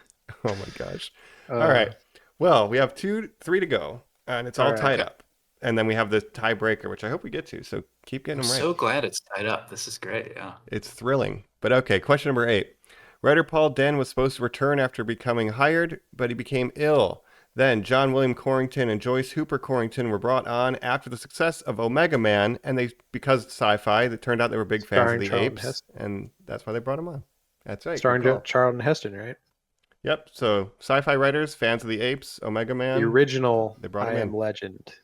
Oh my gosh. Uh, All right. Well, we have 3 to go, and it's all All right. tied up. And then we have the tiebreaker, which I hope we get to. So keep getting I'm them right. so glad it's tied up. This is great. Yeah. It's thrilling. But okay, question number 8. Writer Paul Dehn was supposed to return after becoming hired, but he became ill. Then John William Corrington and Joyce Hooper Corrington were brought on after the success of Omega Man, and because it's sci-fi, it turned out they were big fans of Starring the Charlton Apes, Heston. and that's why they brought him on. That's right. Starring good call. Charlton Heston, right? Yep. So sci-fi writers, fans of the Apes, Omega Man. The original they brought I him Am in. Legend.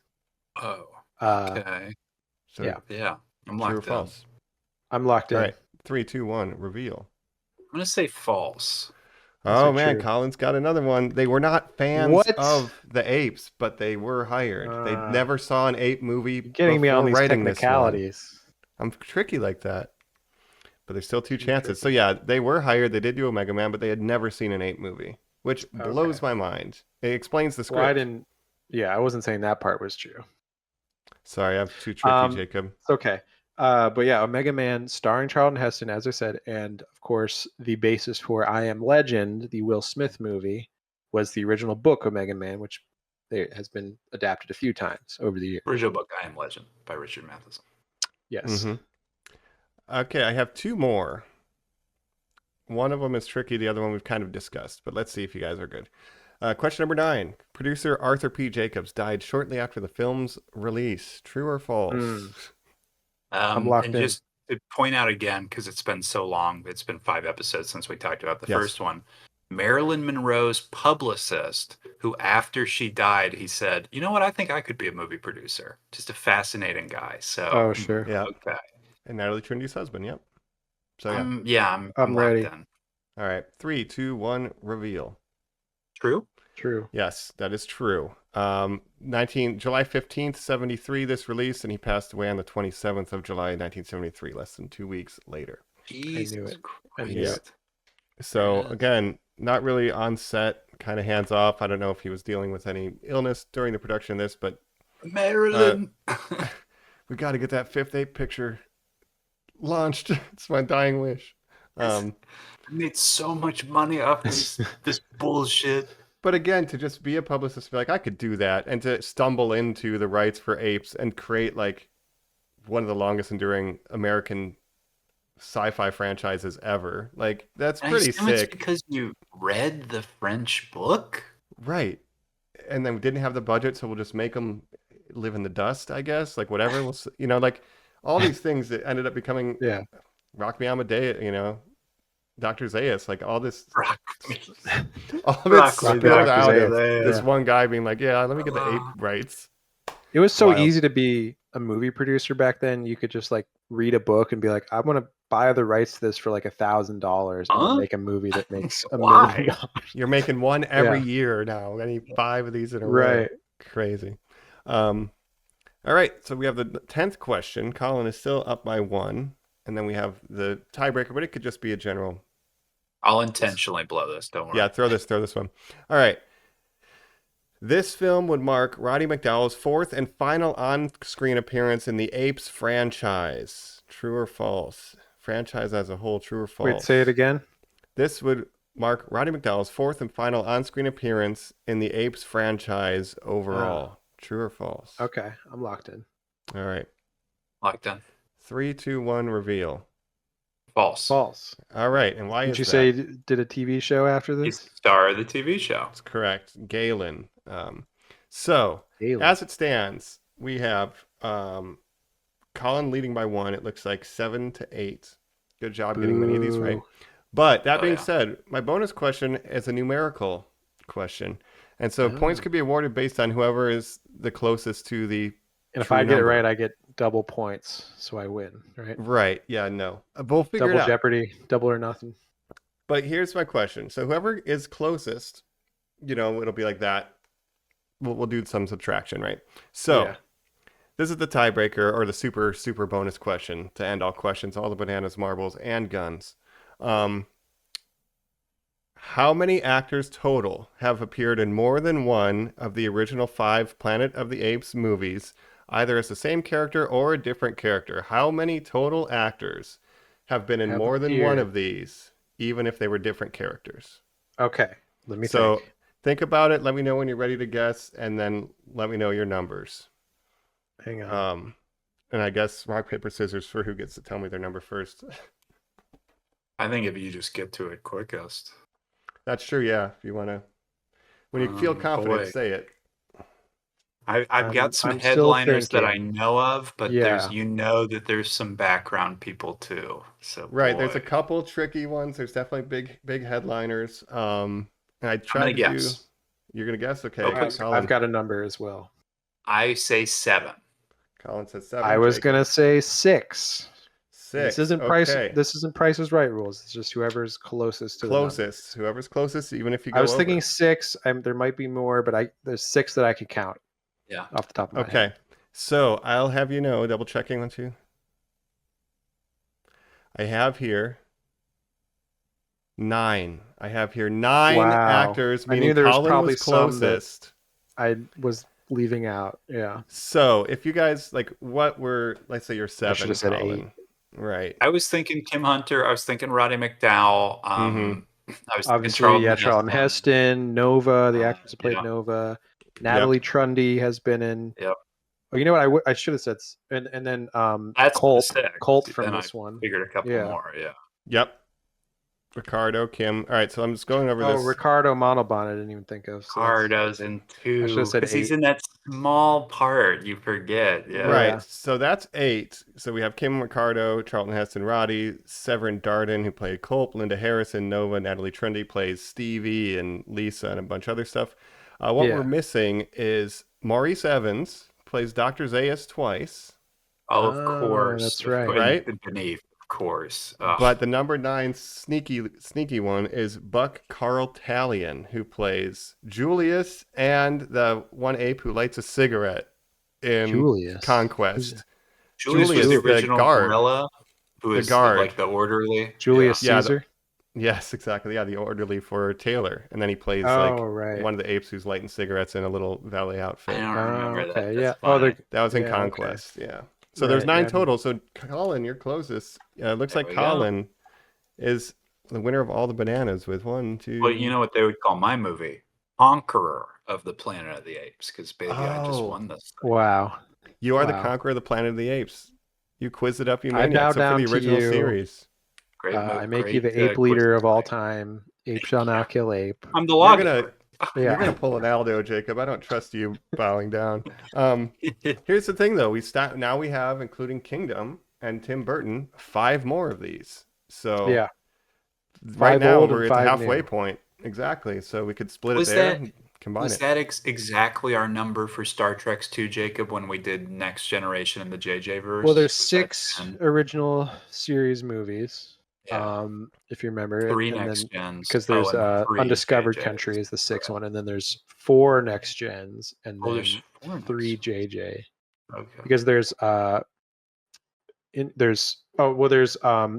Oh, Uh, okay. So yeah. I'm true or locked in. false? I'm locked in. All right. 3, 2, 1. Reveal. I'm gonna say false. Oh Is it man, true? Colin's got another one. They were not fans What? of the Apes, but they were hired. They Uh, never saw an ape movie You're getting me on before these writing this one. technicalities. I'm tricky like that. But there's still 2 chances. So yeah, they were hired. They did do Omega Man, but they had never seen an ape movie, which blows my mind. It explains the script. Well, I didn't. Yeah, I wasn't saying that part was true. Sorry, I'm too tricky, Jacob. It's okay. But yeah, Omega Man, starring Charlton Heston, as I said, and of course, the basis for I Am Legend, the Will Smith movie, was the original book Omega Man, which has been adapted a few times over the years. Original book I Am Legend by Richard Matheson. Yes. Okay, I have 2 more. One of them is tricky. The other one we've kind of discussed, but let's see if you guys are good. Question number 9. Producer Arthur P. Jacobs died shortly after the film's release. True or false? I'm locked and in. Just to point out again, because it's been so long, it's been 5 episodes since we talked about the first one. Marilyn Monroe's publicist, who after she died, he said, "You know what? I think I could be a movie producer." Just a fascinating guy. So, Oh, sure. Yeah. okay. And Natalie Trinity's husband. Yep. So I'm ready. locked in. All right. 3, 2, 1. Reveal. True. True. Yes, that is true. July 15th, 73, this release, and he passed away on the 27th of July, 1973, less than 2 weeks later. Jesus I knew Christ. it. So, Yeah. again, not really on set, kind of hands off. I don't know if he was dealing with any illness during the production of this, but Marilyn. we got to get that 5th Ape picture launched. It's my dying wish. I made so much money off this bullshit. But again, to just be a publicist, be like, I could do that, and to stumble into the rights for Apes and create like one of the longest enduring American sci-fi franchises ever, like that's pretty assume it's sick. because you read the French book, Right? And then we didn't have the budget, so we'll just make them live in the dust, I guess. Like whatever, like all these things that ended up becoming Rock Me Amadeus, Dr. Zaius, like all this, all of it spilled out. This one guy being like, "Yeah, let me get the ape rights." It was so Wild. easy to be a movie producer back then. You could just like read a book and be like, "I want to buy the rights to this for like $1,000 and make a movie that makes $1 million." You're making one every year now. I need 5 of these in a row. Right. Crazy. All right, so we have the 10th question. Colin is still up by 1. And then we have the tiebreaker, but it could just be a general. I'll intentionally blow this. Don't worry. Yeah, throw this one. All right. This film would mark Roddy McDowall's 4th and final on-screen appearance in the Apes franchise. True or false? Franchise as a whole, true or false? Wait, say it again. This would mark Roddy McDowall's 4th and final on-screen appearance in the Apes franchise overall. True or false? Okay, I'm locked in. All right. Locked in. 3, 2, 1, reveal. False. False. All right, and why Did is you that? say did a TV show after He's this? the star of the TV show. That's correct. Galen. So, Galen. as it stands, we have Colin leading by 1. It looks like 7 to 8. Good job getting many of these right. But that being said, my bonus question is a numerical question. And so points could be awarded based on whoever is the closest to the And if true I get number. it right, I get double points, so I win, right? Right. Yeah, no. We'll figure Double it out. Jeopardy, double or nothing. But here's my question. So whoever is closest, it'll be like that. We'll do some subtraction, right? So this is the tiebreaker or the super, super bonus question to end all questions, all the bananas, marbles, and guns. How many actors total have appeared in more than one of the original 5 Planet of the Apes movies, either as the same character or a different character? How many total actors have been in more than one of these, even if they were different characters? Okay, let me think. Think about it. Let me know when you're ready to guess, and then let me know your numbers. Hang on. And I guess rock, paper, scissors for who gets to tell me their number first. I think if you just get to it quickest. That's true. Yeah, if you want to, when you feel confident, boy. say it. I've got some I'm still headliners that I thinking. know of, but Yeah. that there's some background people too. So Right. There's a boy, couple tricky ones. There's definitely big headliners. And I I'm tried gonna to do. guess. You're gonna guess? Okay. Open. I've got a number as well. I say 7. Colin says 7. I was Jacob. gonna say 6. 6. This isn't Okay. This isn't Price's Right rules. It's just whoever's closest to the number. Closest. Whoever's closest, even if you go I was over. thinking 6. There might be more, but there's 6 that I could count. Yeah. Off the top of my head. Okay. So I'll have you know, double checking one, two. I have here 9. I have here 9 Wow. actors, I knew meaning there was Colin probably was some that- closest. I was leaving out. Yeah. So if you guys like, what were, let's say you're 7. should have said Colin. 8. Right. I was thinking Kim Hunter. I was thinking Roddy McDowell. I was Obviously, thinking Charlton Heston, Nova, the actress who played yeah. Nova. Natalie Trundy has been in. Yep. Oh, you know what? I should have said, and then That's Colt then from I this one. Figured a couple Yeah. more. Yeah. Yep. Ricardo, Kim. All right, so I'm just going over this. Ricardo Montalban, I didn't even think of. So Ricardo's in 2 should've said because he's 8. in that small part. You forget. Yeah. Right. Yeah. So that's 8. So we have Kim Ricardo, Charlton Heston, Roddy, Severin Darden, who played Culp, Linda Harrison, Nova, Natalie Trundy plays Stevie, and Lisa, and a bunch of other stuff. What we're missing is Maurice Evans plays Dr. Zayas twice. Oh, of course. That's right. Right? Beneath, of course. But the number 9 sneaky one is Buck Carl Talion, who plays Julius and the one ape who lights a cigarette in Julius. Conquest. Julius was the the original guard. gorilla, who is guard. like the orderly. Julius Yeah, Caesar. Yes, exactly. Yeah, the orderly for Taylor. And then he plays right. one of the apes who's lighting cigarettes in a little valet outfit. I don't remember that. Okay, That's yeah. funny. That was in yeah, Conquest, yeah. So Right, there's 9 yeah. total. So Colin, you're closest. Looks There like we go. Colin is the winner of all the bananas with 1, 2. Well, you know what they would call my movie? Conqueror of the Planet of the Apes, because baby, I just Oh. won this thing. Wow. You are the Wow. conqueror of the Planet of the Apes. You quizzed it up, you I made it, bow except for down the to original you. series. Great move. I make you great, the ape quiz leader of all tonight. time. Ape shall now kill ape. I'm the You're Lawgiver. You're Yeah. gonna pull an Aldo, Jacob. I don't trust you bowing down. Here's the thing, though. Now we have, including Kingdom and Tim Burton, 5 more of these. So Yeah. right 5 now old we're and at the 5 halfway new. point. Exactly. So we could split Was it there that- and combine Was it. that exactly our number for Star Trek's 2, Jacob, when we did Next Generation and the JJ verse? Well, there's Was that 6 10? original series movies. Yeah. If you remember, 3 and Next then Gens. because there's and 3 Undiscovered JJs. Country is the 6th one, and then there's 4 Next Gens, and Oh, then there's 4 Next 3 Gens. JJ. Okay. Because there's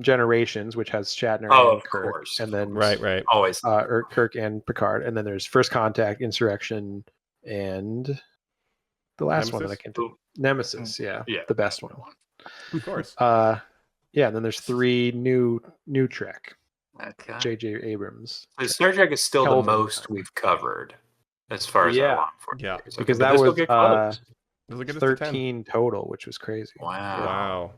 Generations, which has Shatner Oh, and of Kirk, course. and then Right. Always. or Kirk and Picard, and then there's First Contact, Insurrection, and the last one that I Nemesis? can't think. Nemesis, yeah, Yeah. the best one. Of course. Yeah, and then there's 3 new Trek, Okay. J.J. Abrams, So Star Trek is still Kelvin. the most we've covered as far as Yeah. our long form Yeah. series. because but that this will was get close. Does it get us to 10? 13 total, which was crazy. Wow.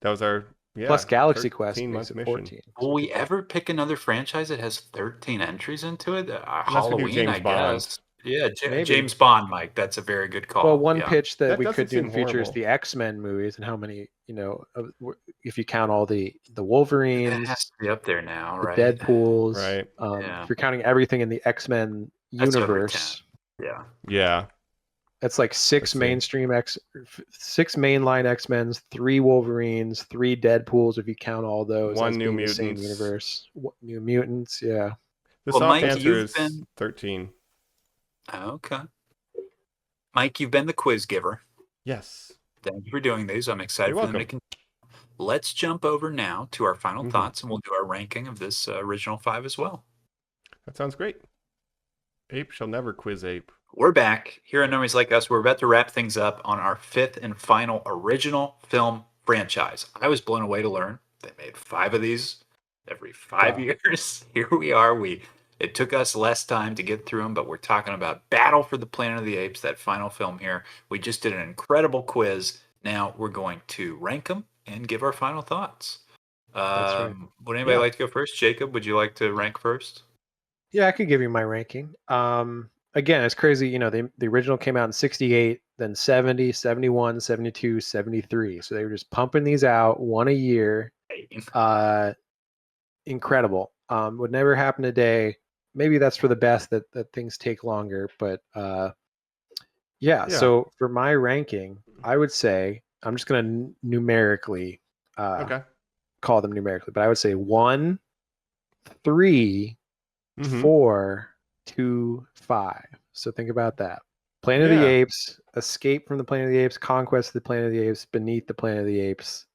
That was our Plus Galaxy Quest 13-month makes it 14. Will we ever pick another franchise that has 13 entries into it? we do Halloween, James I Bond. guess. Yeah, Maybe. James Bond, Mike. That's a very good call. Well, one yeah. pitch that That we doesn't could do in seem the future is horrible. the X-Men movies, and how many, if you count all the That Wolverines, has to be up there now, the right? Deadpools, Right. Yeah. if you're counting everything in the X-Men That's over universe, 10. Yeah. Yeah. that's like 6 Let's see. six mainline X-Men's, 3 Wolverines, 3 Deadpools, if you count all those. 1 as New being the same Mutants. universe. New Mutants, yeah. The Well, soft Mike, answer you've is been- 13. Okay. Mike, you've been the quiz giver. Yes. Thank you for doing these. I'm excited You're for them to welcome. continue. Let's jump over now to our final Mhm. thoughts, and we'll do our ranking of this original 5 as well. That sounds great. Ape shall never quiz ape. We're back here on Normies Like Us. We're about to wrap things up on our 5th and final original film franchise. I was blown away to learn they made 5 of these every 5 years. Here we are. It took us less time to get through them, but we're talking about Battle for the Planet of the Apes, that final film here. We just did an incredible quiz. Now we're going to rank them and give our final thoughts. That's right. Would anybody Yeah. like to go first? Jacob, would you like to rank first? Yeah, I could give you my ranking. Again, it's crazy. You know, the original came out in 68, then 70, 71, 72, 73. So they were just pumping these out one a year. Incredible. Would never happen today. Maybe that's for the best that things take longer. But yeah, so for my ranking, I would say I'm just going to numerically Okay. call them numerically, but I would say 1, 3, Mhm. 4, 2, 5. So think about that. Planet of the Yeah. Apes, Escape from the Planet of the Apes, Conquest of the Planet of the Apes, Beneath the Planet of the Apes,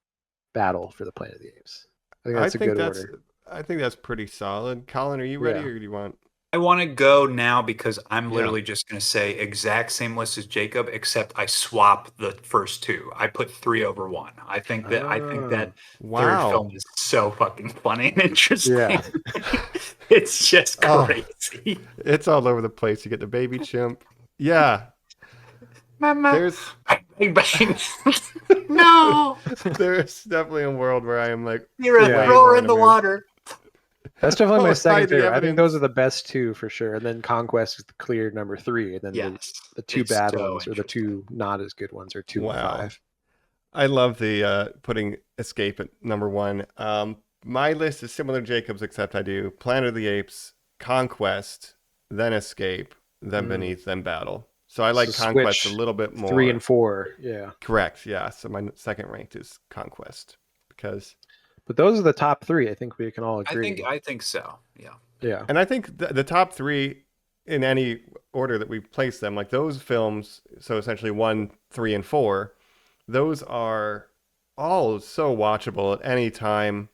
Battle for the Planet of the Apes. I think that's a good order. I think that's pretty solid. Colin, are you ready, Yeah. or do you want? I want to go now because I'm Yeah. literally just going to say exact same list as Jacob, except I swap the first two. I put 3 over 1. I think that third Wow. film is so fucking funny and interesting. Yeah. It's just Oh. crazy. It's all over the place. You get the baby chimp. Yeah. Mama. There's Bang, bang. No. there's definitely a world where I am like, You're Yeah. a thrower in the water. That's definitely my Oh, second hide the favorite. I think those evidence. are the best two for sure. And then Conquest is the clear number 3. And then Yes. the two It's bad so ones or the two not as good ones are 2 and Wow. 5. I love the putting Escape at number 1. My list is similar to Jacob's, except I do Planet of the Apes, Conquest, then Escape, then Beneath, then Battle. So I like So Conquest a switch little bit more. 3 and 4. Yeah. Correct. Yeah. So my second ranked is Conquest because, But those are the top 3. I think we can all agree. I think so. Yeah. Yeah. and I think the top 3 in any order that we place them, like those films, so essentially 1, 3, and 4, those are all so watchable at any time.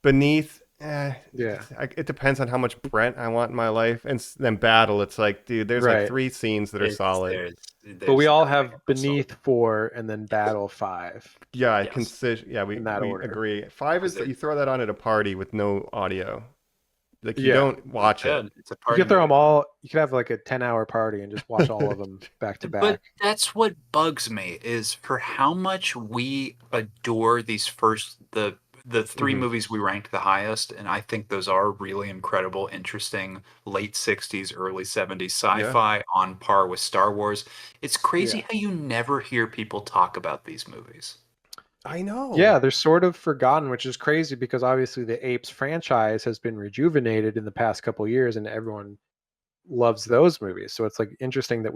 Beneath, Yeah. it depends on how much Brent I want in my life, and then Battle, it's like, dude, there's Right. like 3 scenes that are solid. But we all have Beneath 4 and then Battle 5. Yeah, I Yes. consider. Yeah, we In that order. agree. 5 is that you throw that on at a party with no audio, like you Yeah. don't watch it. It's a You party could throw movie. them all. You could have like a 10-hour party and just watch all of them back to But back. that's what bugs me is for how much we adore these the 3 movies we ranked the highest, and I think those are really incredible, interesting late 60s, early 70s sci-fi on par with Star Wars. It's crazy how you never hear people talk about these movies. I know. Yeah, they're sort of forgotten, which is crazy because obviously the Apes franchise has been rejuvenated in the past couple years, and everyone loves those movies. So it's like interesting that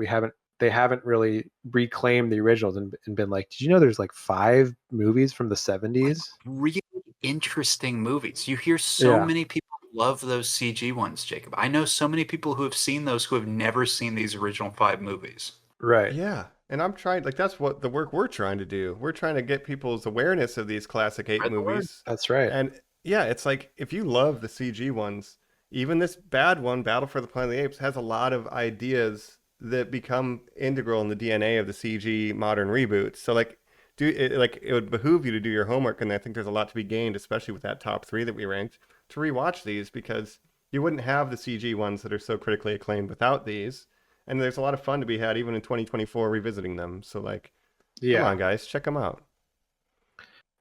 they haven't really reclaimed the originals and been like, did you know there's like 5 movies from the 70s? Really interesting movies. You hear so Yeah. many people love those CG ones, Jacob. I know so many people who have seen those who have never seen these original 5 movies. Right. Yeah, and I'm trying, like, that's what the work we're trying to do. We're trying to get people's awareness of these classic Ape Spread the word. movies. That's right. And yeah, it's like if you love the CG ones, even this bad one, Battle for the Planet of the Apes, has a lot of ideas that become integral in the DNA of the CG modern reboots. So like, it would behoove you to do your homework, and I think there's a lot to be gained, especially with that top 3 that we ranked, to rewatch these because you wouldn't have the CG ones that are so critically acclaimed without these. And there's a lot of fun to be had even in 2024 revisiting them. So like, come on, guys, check them out.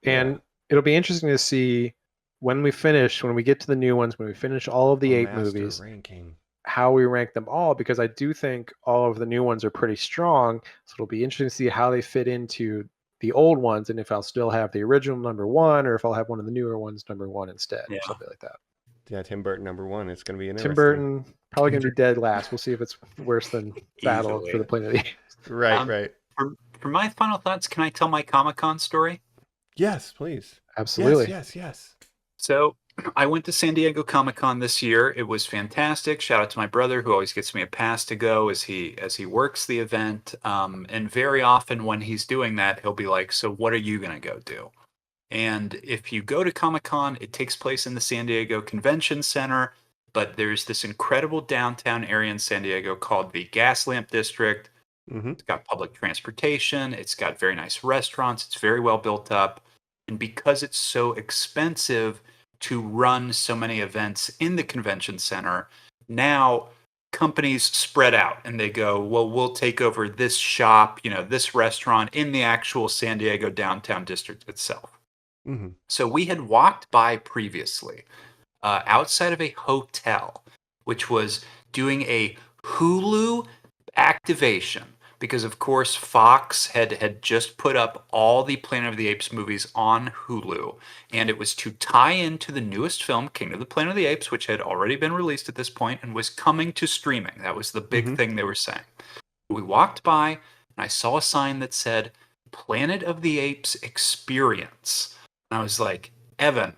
And it'll be interesting to see when we get to the new ones, when we finish all of the Ape Master movies, ranking. how we rank them all, because I do think all of the new ones are pretty strong. So it'll be interesting to see how they fit into the old ones, and if I'll still have the original number 1, or if I'll have one of the newer ones number 1 instead, or something like that. Yeah, Tim Burton number 1. It's going to be interesting. Tim Burton probably going to be dead last. We'll see if it's worse than Battle Easily. for the Planet of the Apes. Right. For my final thoughts, can I tell my Comic-Con story? Yes, please. Absolutely. Yes. So I went to San Diego Comic-Con this year. It was fantastic. Shout out to my brother who always gets me a pass to go as he works the event. And very often when he's doing that, he'll be like, "So what are you gonna go do?" And if you go to Comic-Con, it takes place in the San Diego Convention Center, but there's this incredible downtown area in San Diego called the Gaslamp District. It's got public transportation. It's got very nice restaurants. It's very well built up. And because it's so expensive to run so many events in the convention center, now companies spread out and they go, well, we'll take over this shop, this restaurant in the actual San Diego downtown district itself. Mm-hmm. So we had walked by previously outside of a hotel, which was doing a Hulu activation because, of course, Fox had just put up all the Planet of the Apes movies on Hulu, and it was to tie into the newest film, King of the Planet of the Apes, which had already been released at this point and was coming to streaming. That was the big thing they were saying. We walked by, and I saw a sign that said Planet of the Apes Experience. And I was like, Evan,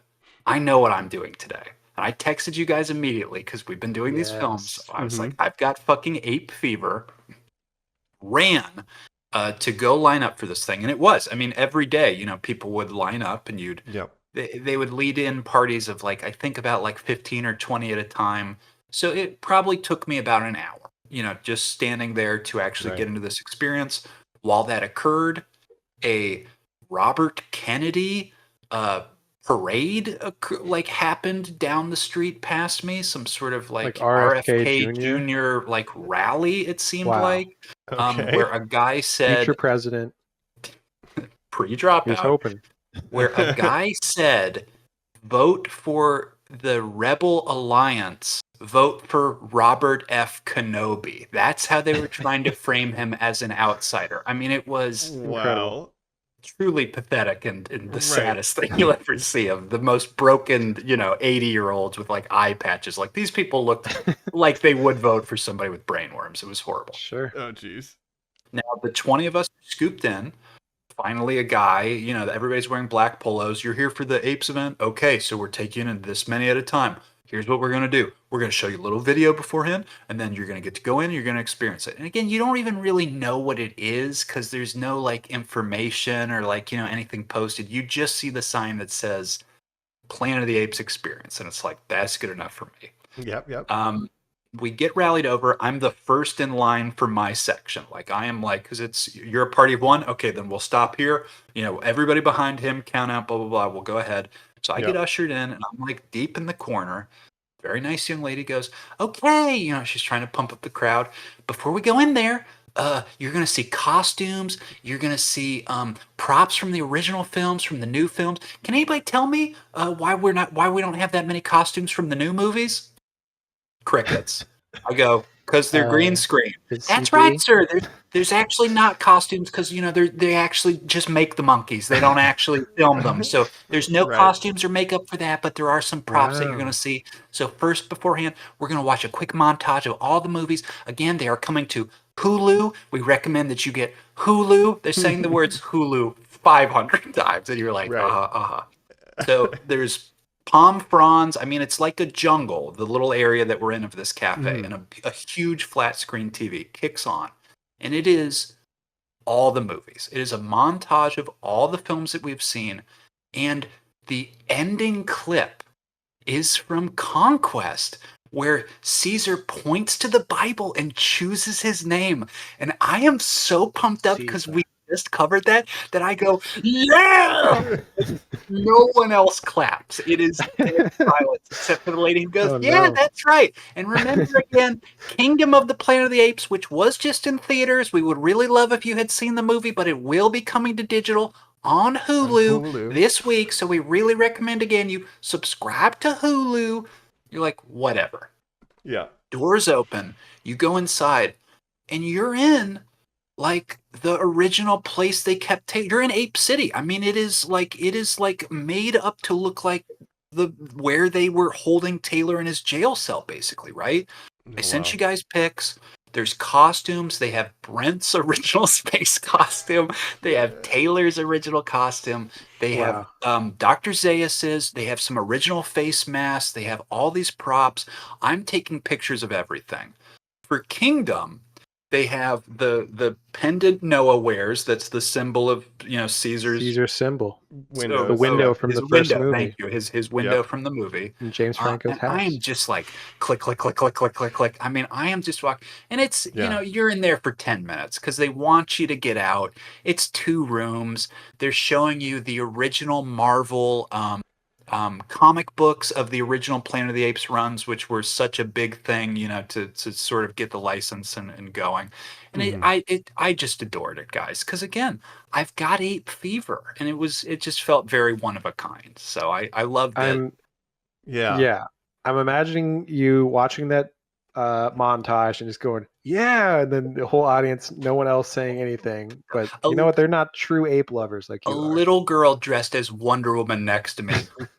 I know what I'm doing today. And I texted you guys immediately because we've been doing these films. Yes. I was like, I've got fucking ape fever. Ran to go line up for this thing. And it was, I mean, every day, you know, people would line up and Yep. they would lead in parties of like, I think about like 15 or 20 at a time. So it probably took me about an hour, you know, just standing there to actually get into this experience. While that occurred, a Robert Kennedy parade like happened down the street past me, some sort of like RFK Jr. like rally, it seemed Wow. like, Okay. where a guy said, Future president. pre-dropout, He's hoping. where a guy said, vote for the Rebel Alliance, vote for Robert F. Kenobi. That's how they were trying to frame him as an outsider. I mean, it was Wow. truly pathetic and the Right. saddest thing you'll ever see, of the most broken, you know, 80-year-olds with like eye patches. Like, these people looked like they would vote for somebody with brainworms. It was horrible. Sure. Oh, jeez. Now, the 20 of us scooped in. Finally, a guy, you know, everybody's wearing black polos. You're here for the Apes event? Okay, so we're taking in this many at a time. Here's what we're going to do. We're going to show you a little video beforehand, and then you're going to get to go in, you're going to experience it. And again, you don't even really know what it is because there's no like information or like, you know, anything posted. You just see the sign that says Planet of the Apes Experience, and it's like, that's good enough for me. Yep. We get rallied over. I'm the first in line for my section. Like, I am like, because it's, you're a party of one. Okay, then we'll stop here. You know, everybody behind him, count out, blah, blah, blah. We'll go ahead. So I get ushered in, and I'm like deep in the corner. Very nice young lady goes, okay. You know, she's trying to pump up the crowd. Before we go in there, you're going to see costumes. You're going to see props from the original films, from the new films. Can anybody tell me why we don't have that many costumes from the new movies? Crickets. I go, because they're green screen. That's right, sir. There's actually not costumes because, you know, they actually just make the monkeys. They don't actually film them. So there's no costumes or makeup for that, but there are some props that you're going to see. So first, beforehand, we're going to watch a quick montage of all the movies. Again, they are coming to Hulu. We recommend that you get Hulu. They're saying the words Hulu 500 times, and you're like, So there's palm fronds. I mean, it's like a jungle, the little area that we're in of this cafe, and a huge flat screen TV kicks on. And it is all the movies. It is a montage of all the films that we've seen. And the ending clip is from Conquest, where Caesar points to the Bible and chooses his name. And I am so pumped up because we just covered that I go, yeah! No one else claps. It is dead silence except for the lady who goes, that's right. And remember again, Kingdom of the Planet of the Apes, which was just in theaters. We would really love if you had seen the movie, but it will be coming to digital on Hulu this week. So we really recommend, again, you subscribe to Hulu. You're like, whatever. Yeah. Doors open. You go inside and you're in like the original place they kept you're in Ape City. I mean, it is like made up to look like where they were holding Taylor in his jail cell, basically, right? I sent you guys pics. There's costumes. They have Brent's original space costume. They have Taylor's original costume. They have Dr. Zaius's. They have some original face masks. They have all these props. I'm taking pictures of everything. For Kingdom, they have the pendant Noah wears. That's the symbol of, you know, Caesar's symbol. Window. The window from the first movie. Thank you. His window from the movie. And James Franco's house. I am just like click, click, click, click, click, click, click. I mean, I am just walking, and it's you know, you're in there for 10 minutes because they want you to get out. It's 2 rooms. They're showing you the original Marvel comic books of the original Planet of the Apes runs, which were such a big thing, to sort of get the license and going. And I just adored it, guys, because again, I've got ape fever, and it just felt very one of a kind. So I loved it. Yeah. I'm imagining you watching that montage and just going, yeah, and then the whole audience, no one else saying anything. But you know what? They're not true ape lovers like A you are. little girl dressed as Wonder Woman next to me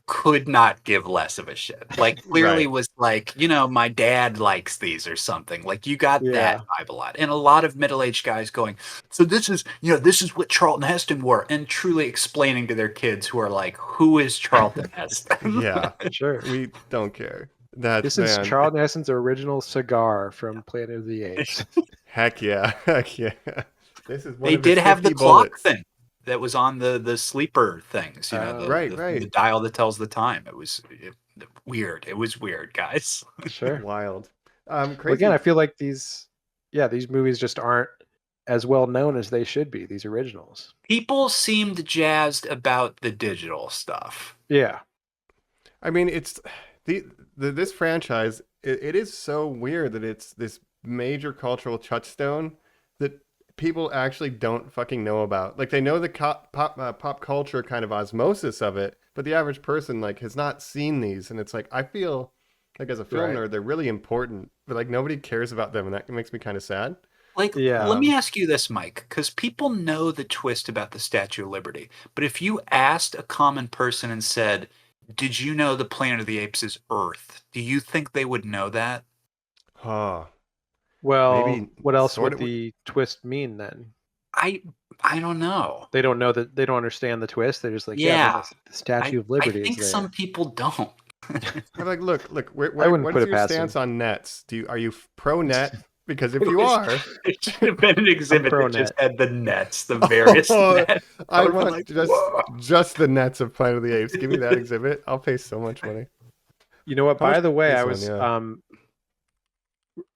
could not give less of a shit. Like, clearly Right. was like, my dad likes these or something. Like, you got Yeah. that vibe a lot. And a lot of middle-aged guys going, so this is what Charlton Heston wore, and truly explaining to their kids who are like, who is Charlton Heston? Yeah. Sure. We don't care. That's This is Charlton Heston's original cigar from Planet of the Apes. Heck yeah. Heck yeah. This is one They of his did have the 50 clock bullets. thing that was on the sleeper things, Right. the dial that tells the time. It was weird. It was weird, guys. Sure. Wild. Well, Crazy. again, I feel like these movies just aren't as well known as they should be, these originals. People seemed jazzed about the digital stuff. Yeah. I mean, it's this franchise. It is so weird that it's this major cultural touchstone that people actually don't fucking know about. Like, they know the pop culture kind of osmosis of it, but the average person like has not seen these, and it's like, I feel like as a film nerd, they're really important, but like nobody cares about them, and that makes me kind of sad. Like, let me ask you this, Mike, because people know the twist about the Statue of Liberty, but if you asked a common person and said, did you know the Planet of the Apes is Earth? Do you think they would know that? Huh. Well, Maybe what else sort would of- the twist mean then? I don't know. They don't know that. They don't understand the twist. They're just like, Yeah. the Statue of Liberty I think is there. some people don't. I'm like, look, I wouldn't what's put it your past stance them. on nets? Are you pro net? Because if you are, It should have been an exhibit pro that just net. had the nets, the various nets. I would've been want like, just whoa. just the nets of Planet of the Apes. Give me that exhibit. I'll pay so much money. You know what? How much By the way, is I one? was Yeah.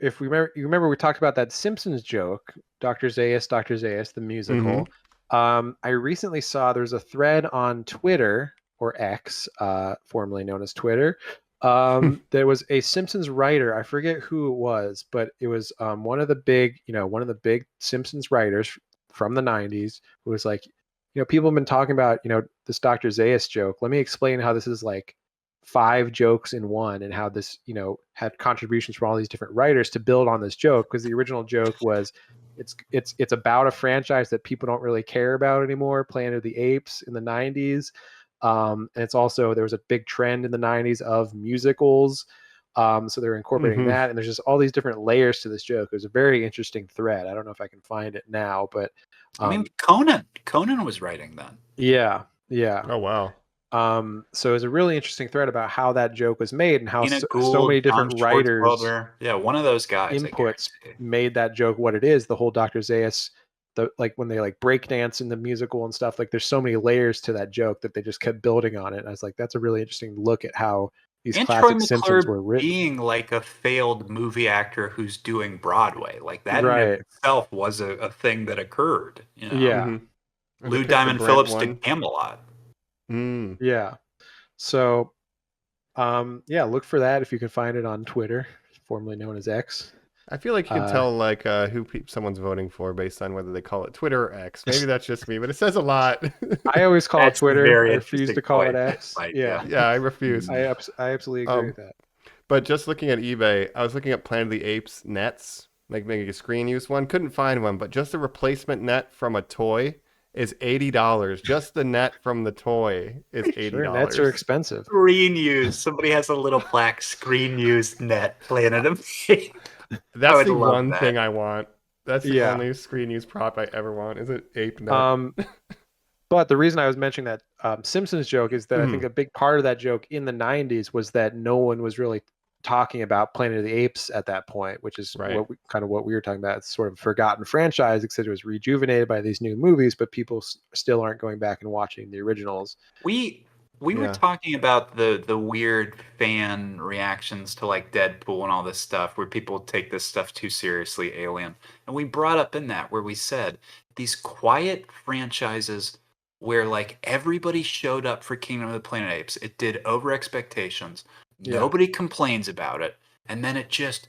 if we remember, you remember we talked about that Simpsons joke, Dr. Zaius, the musical. I recently saw there's a thread on Twitter, or X, formerly known as Twitter. There was a Simpsons writer, I forget who it was, but it was one of the big Simpsons writers from the 90s who was like, people have been talking about, this Dr. Zaius joke. Let me explain how this is like 5 jokes in one, and how this, had contributions from all these different writers to build on this joke, because the original joke was it's about a franchise that people don't really care about anymore, Planet of the Apes in the 90s. And it's also, there was a big trend in the 90s of musicals. So they're incorporating that, and there's just all these different layers to this joke. It was a very interesting thread. I don't know if I can find it now, but I mean, Conan was writing then. yeah. Oh wow. So it was a really interesting thread about how that joke was made, and how Tina so Gould, many different John writers Swartzwelder. Yeah, one of those guys. I inputs guarantee. made that joke what it is. The whole Dr. Zaius, like when they like break dance in the musical and stuff, like there's so many layers to that joke that they just kept building on it. And I was like, that's a really interesting look at how these And classic Troy Simpsons McClure were written. being like a failed movie actor who's doing Broadway, like that in Right. itself was a thing that occurred. Yeah. Lou Diamond Phillips did Camelot. Yeah. So, look for that if you can find it on Twitter, formerly known as X. I feel like you can tell like who someone's voting for based on whether they call it Twitter or X. Maybe that's just me, but it says a lot. I always call it That's Twitter. very I refuse to interesting call it point. X. Right, Yeah. Yeah, I refuse. I absolutely agree with that. But just looking at eBay, I was looking at Planet of the Apes nets, like making a screen use one. Couldn't find one, but just a replacement net from a toy is $80. Just the net from the toy is $80. Sure, nets are expensive. Screen used. Somebody has a little plaque. Screen used net. Planet of That's would the love one that. thing I want. That's the Yeah. only screen use prop I ever want. Is it ape net? But the reason I was mentioning that Simpsons joke is that I think a big part of that joke in the 90s was that no one was really talking about Planet of the Apes at that point, which is Right. what we were talking about. It's sort of a forgotten franchise, except it was rejuvenated by these new movies, but people still aren't going back and watching the originals. We were Yeah. talking about the weird fan reactions to like Deadpool and all this stuff, where people take this stuff too seriously, Alien. And we brought up in that where we said these quiet franchises where like everybody showed up for Kingdom of the Planet of the Apes. It did over expectations. Yeah. Nobody complains about it, and then it just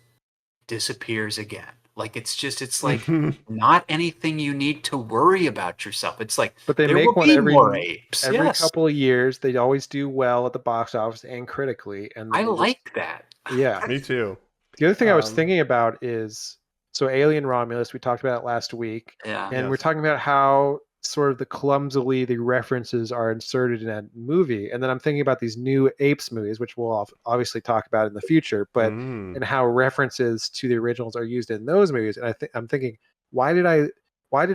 disappears again. Like it's like not anything you need to worry about yourself. It's like But they there make will one be more apes. every Yes, couple of years. They always do well at the box office and critically, and then I they just like that. yeah. Me too. The other thing I was Um, thinking about is so Alien Romulus. We talked about it last week, Yeah. and we're Yes. talking about how sort of the clumsily the references are inserted in that movie. And then I'm thinking about these new Apes movies, which we'll obviously talk about in the future, but and how references to the originals are used in those movies. And I'm thinking, why did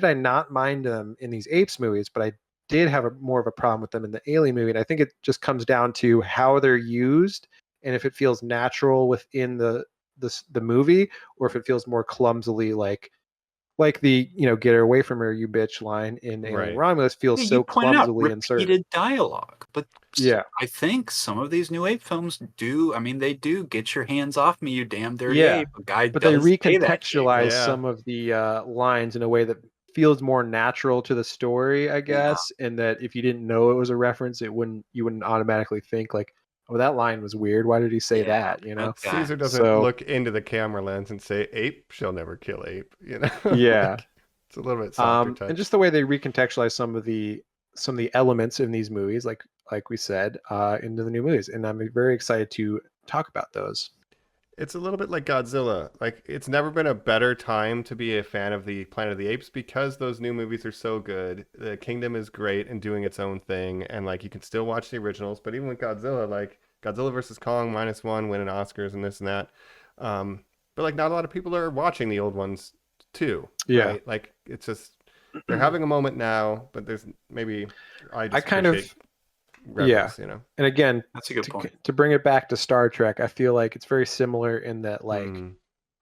I not mind them in these Apes movies, but I did have more of a problem with them in the Alien movie? And I think it just comes down to how they're used and if it feels natural within the movie, or if it feels more clumsily like the get her away from her, you bitch line in Alien Right. Romulus feels Yeah, you so pointed out clumsily inserted. repeated dialogue, but Yeah. I think some of these new ape films do. I mean, they do get your hands off me, you damn dirty Yeah. ape. A guy But they does say that to you. recontextualize Yeah. some of the lines in a way that feels more natural to the story, I guess, and that if you didn't know it was a reference, you wouldn't automatically think like, oh, that line was weird. Why did he say Yeah, that? You know? okay. Caesar doesn't So look into the camera lens and say, "Ape shall never kill ape." You know. yeah. Like, it's a little bit softer touch. And just the way they recontextualize some of the elements in these movies, like we said, into the new movies, and I'm very excited to talk about those. It's a little bit like Godzilla. Like, it's never been a better time to be a fan of the Planet of the Apes because those new movies are so good. The Kingdom is great and doing its own thing, and like you can still watch the originals. But even with Godzilla, like Godzilla versus Kong -1 winning Oscars and this and that. But like not a lot of people are watching the old ones too. Yeah. Right? Like it's just they're having a moment now, but there's maybe I just kind of appreciate Rebels, you know. And again, That's a good point. to bring it back to Star Trek, I feel like it's very similar in that like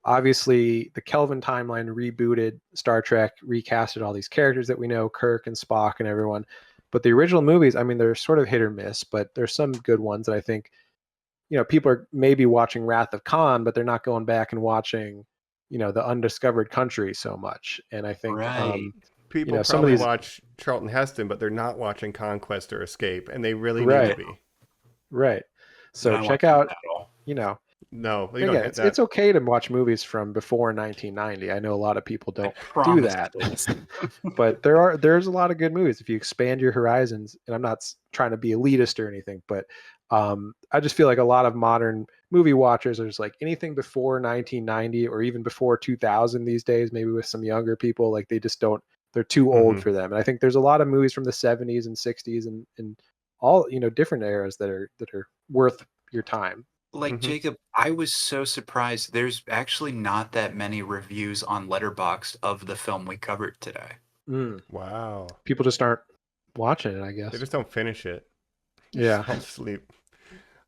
obviously the Kelvin timeline rebooted Star Trek, recasted all these characters that we know, Kirk and Spock and everyone. But the original movies, I mean, they're sort of hit or miss, but there's some good ones that I think, people are maybe watching Wrath of Khan, but they're not going back and watching, the Undiscovered Country so much. And I think, Right. People some of probably these- watch Charlton Heston, but they're not watching Conquest or Escape, and they really need Right. to be. right. So Not check watching out, that at all. No, you again, don't get it's, that. it's okay to watch movies from before 1990. I know a lot of people don't do promise that, this. but there's a lot of good movies if you expand your horizons. And I'm not trying to be elitist or anything, but I just feel like a lot of modern movie watchers are just like anything before 1990 or even before 2000 these days, maybe with some younger people, like they just don't, they're too old for them. And I think there's a lot of movies from the 70s and 60s and all, different eras that are worth your time. Like Jacob, I was so surprised. There's actually not that many reviews on Letterboxd of the film we covered today. Wow. People just aren't watching it, I guess. They just don't finish it. Yeah. Just fall asleep.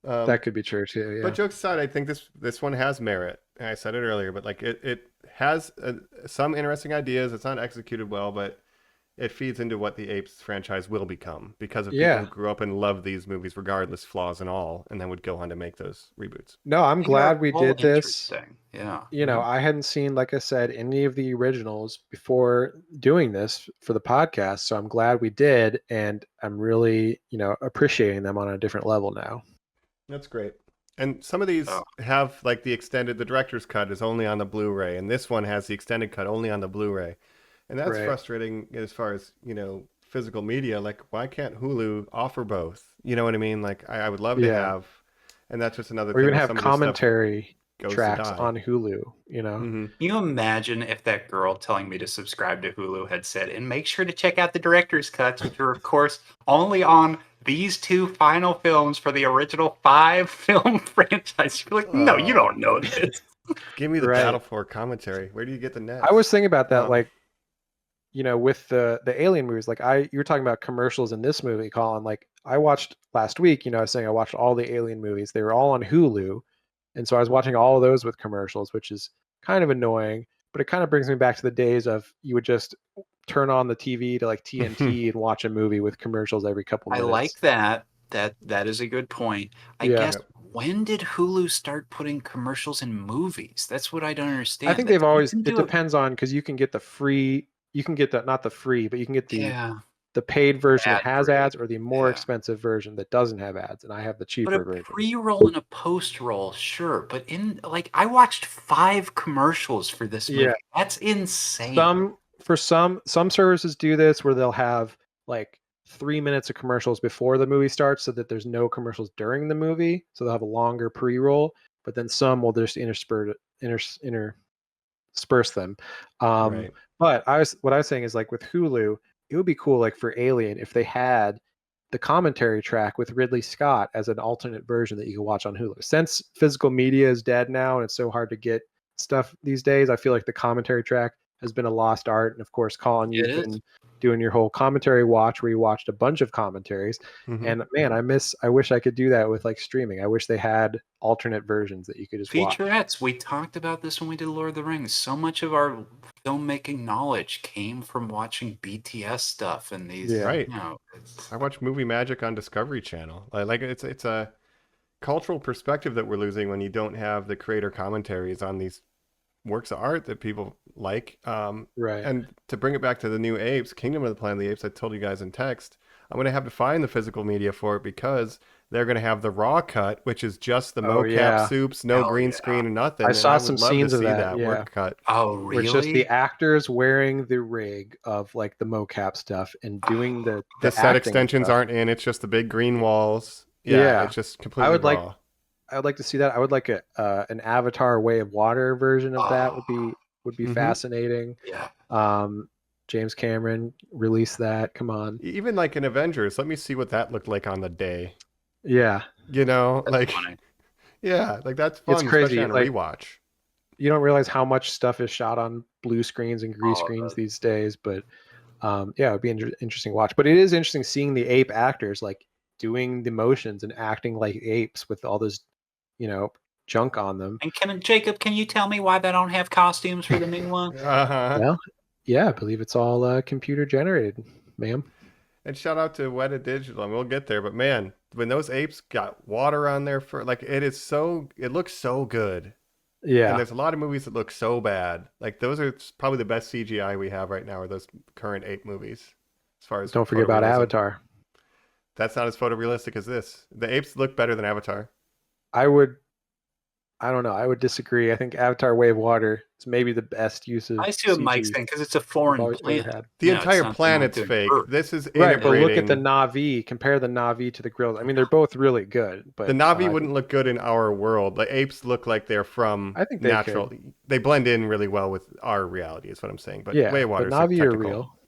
That could be true too. Yeah. But jokes aside, I think this one has merit. And I said it earlier, but like it has some interesting ideas. It's not executed well, but it feeds into what the Apes franchise will become because of people who grew up and loved these movies, regardless flaws and all, and then would go on to make those reboots. No, I'm glad we All did this. interesting. Yeah. I hadn't seen, like I said, any of the originals before doing this for the podcast, so I'm glad we did, and I'm really, appreciating them on a different level now. That's great. And some of these have like the director's cut is only on the Blu-ray, and this one has the extended cut only on the Blu-ray. And that's frustrating as far as, physical media. Like, why can't Hulu offer both? You know what I mean? Like, I would love to have, and that's just another thing. Or even where have some of this stuff commentary goes to tracks die. on Hulu, Can you imagine if that girl telling me to subscribe to Hulu had said, and make sure to check out the director's cuts, which are, of course, only on these 2 final films for the original 5 film franchise? You're like, no, you don't know this. Give me the Battle for commentary. Where do you get the net? I was thinking about that, like, with the Alien movies, like you were talking about commercials in this movie, Colin. Like I watched last week, I was saying I watched all the Alien movies. They were all on Hulu, and so I was watching all of those with commercials, which is kind of annoying. But it kind of brings me back to the days of you would just turn on the TV to like TNT and watch a movie with commercials every couple minutes. I like that. That is a good point. I guess when did Hulu start putting commercials in movies? That's what I don't understand. I think they've always. It depends on because you can get the free. You can get the not the free, but you can get the the paid version that Ad has free. ads or the more Yeah. expensive version that doesn't have ads, and I have the But cheaper a version. pre-roll and a post-roll, sure. But I watched 5 commercials for this movie. Yeah. That's insane. Some services do this where they'll have like 3 minutes of commercials before the movie starts so that there's no commercials during the movie. So they'll have a longer pre-roll, but then some will just intersperse them. Right. But what I was saying is like with Hulu, it would be cool like for Alien if they had the commentary track with Ridley Scott as an alternate version that you can watch on Hulu. Since physical media is dead now and it's so hard to get stuff these days, I feel like the commentary track has been a lost art. And of course, Colin, you've been doing your whole commentary watch where you watched a bunch of commentaries. Mhm. And man, I wish I could do that with like streaming. I wish they had alternate versions that you could just watch. Featurettes. We talked about this when we did Lord of the Rings. So much of our filmmaking knowledge came from watching BTS stuff and these. Yeah. Right. You know, I watch Movie Magic on Discovery Channel. Like it's a cultural perspective that we're losing when you don't have the creator commentaries on these works of art that people like. Right. And to bring it back to the new Apes, Kingdom of the Planet of the Apes, I told you guys in text, I'm going to have to find the physical media for it because they're going to have the raw cut, which is just the mocap soups, no green screen and nothing. I saw would some love scenes to of see that. Yeah. work cut. Oh, Where it's really? just the actors wearing the rig of like the mocap stuff and doing the set acting extensions stuff. aren't in. It's just the big green walls. Yeah. It's just completely raw. I would like to see that. I would like an Avatar Way of Water version of that would be fascinating. Yeah. James Cameron released that. Come on. Even like in Avengers, let me see what that looked like on the day. Yeah. You know, That's like funny. yeah, like that's fun, It's crazy. especially on a Like, rewatch. you don't realize how much stuff is shot on blue screens and green screens these days, but yeah, it would be interesting to watch. But it is interesting seeing the ape actors like doing the motions and acting like apes with all this, junk on them. And Jacob, can you tell me why they don't have costumes for the new one? Well, yeah, I believe it's all computer generated, ma'am. And shout out to Weta Digital, and we'll get there. But man, when those apes got water on their fur, like it looks so good. Yeah. And there's a lot of movies that look so bad. Like those are probably the best CGI we have right now are those current ape movies. As far as don't forget about Avatar. That's not as photorealistic as this. The apes look better than Avatar. I don't know. I would disagree. I think Avatar Way of Water is maybe the best use of I see what CG Mike's saying because it's a foreign planet. The entire planet's fake. This is right, but look at the integrating. Na'vi. Compare the Na'vi to the grills. I mean, they're both really good. But The Na'vi wouldn't look good in our world. The apes look like they're from I think they natural. could. They blend in really well with our reality, is what I'm saying. But yeah, Way of Water but is Na'vi are technical. real.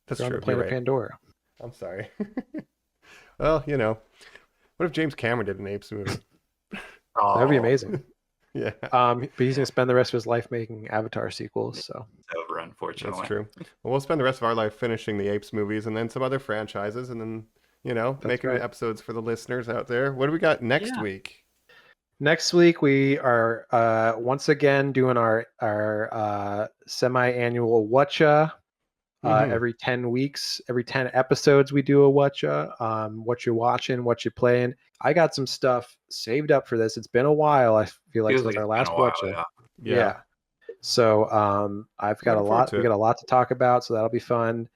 That's They're true. on the planet You're right. Pandora. I'm sorry. Well, what if James Cameron did an apes movie? That'd be amazing. Yeah. But he's gonna spend the rest of his life making Avatar sequels. So It's over, unfortunately. That's true. Well, we'll spend the rest of our life finishing the Apes movies and then some other franchises and then, making episodes for the listeners out there. What do we got next week? Next week we are once again doing our semi-annual Whatcha. Every 10 weeks, every 10 episodes, we do a Whatcha. What you're watching, what you're playing. I got some stuff saved up for this. It's been a while. I feel like since our last Whatcha. Yeah. So I've got a lot. We got a lot to talk about, so that'll be fun.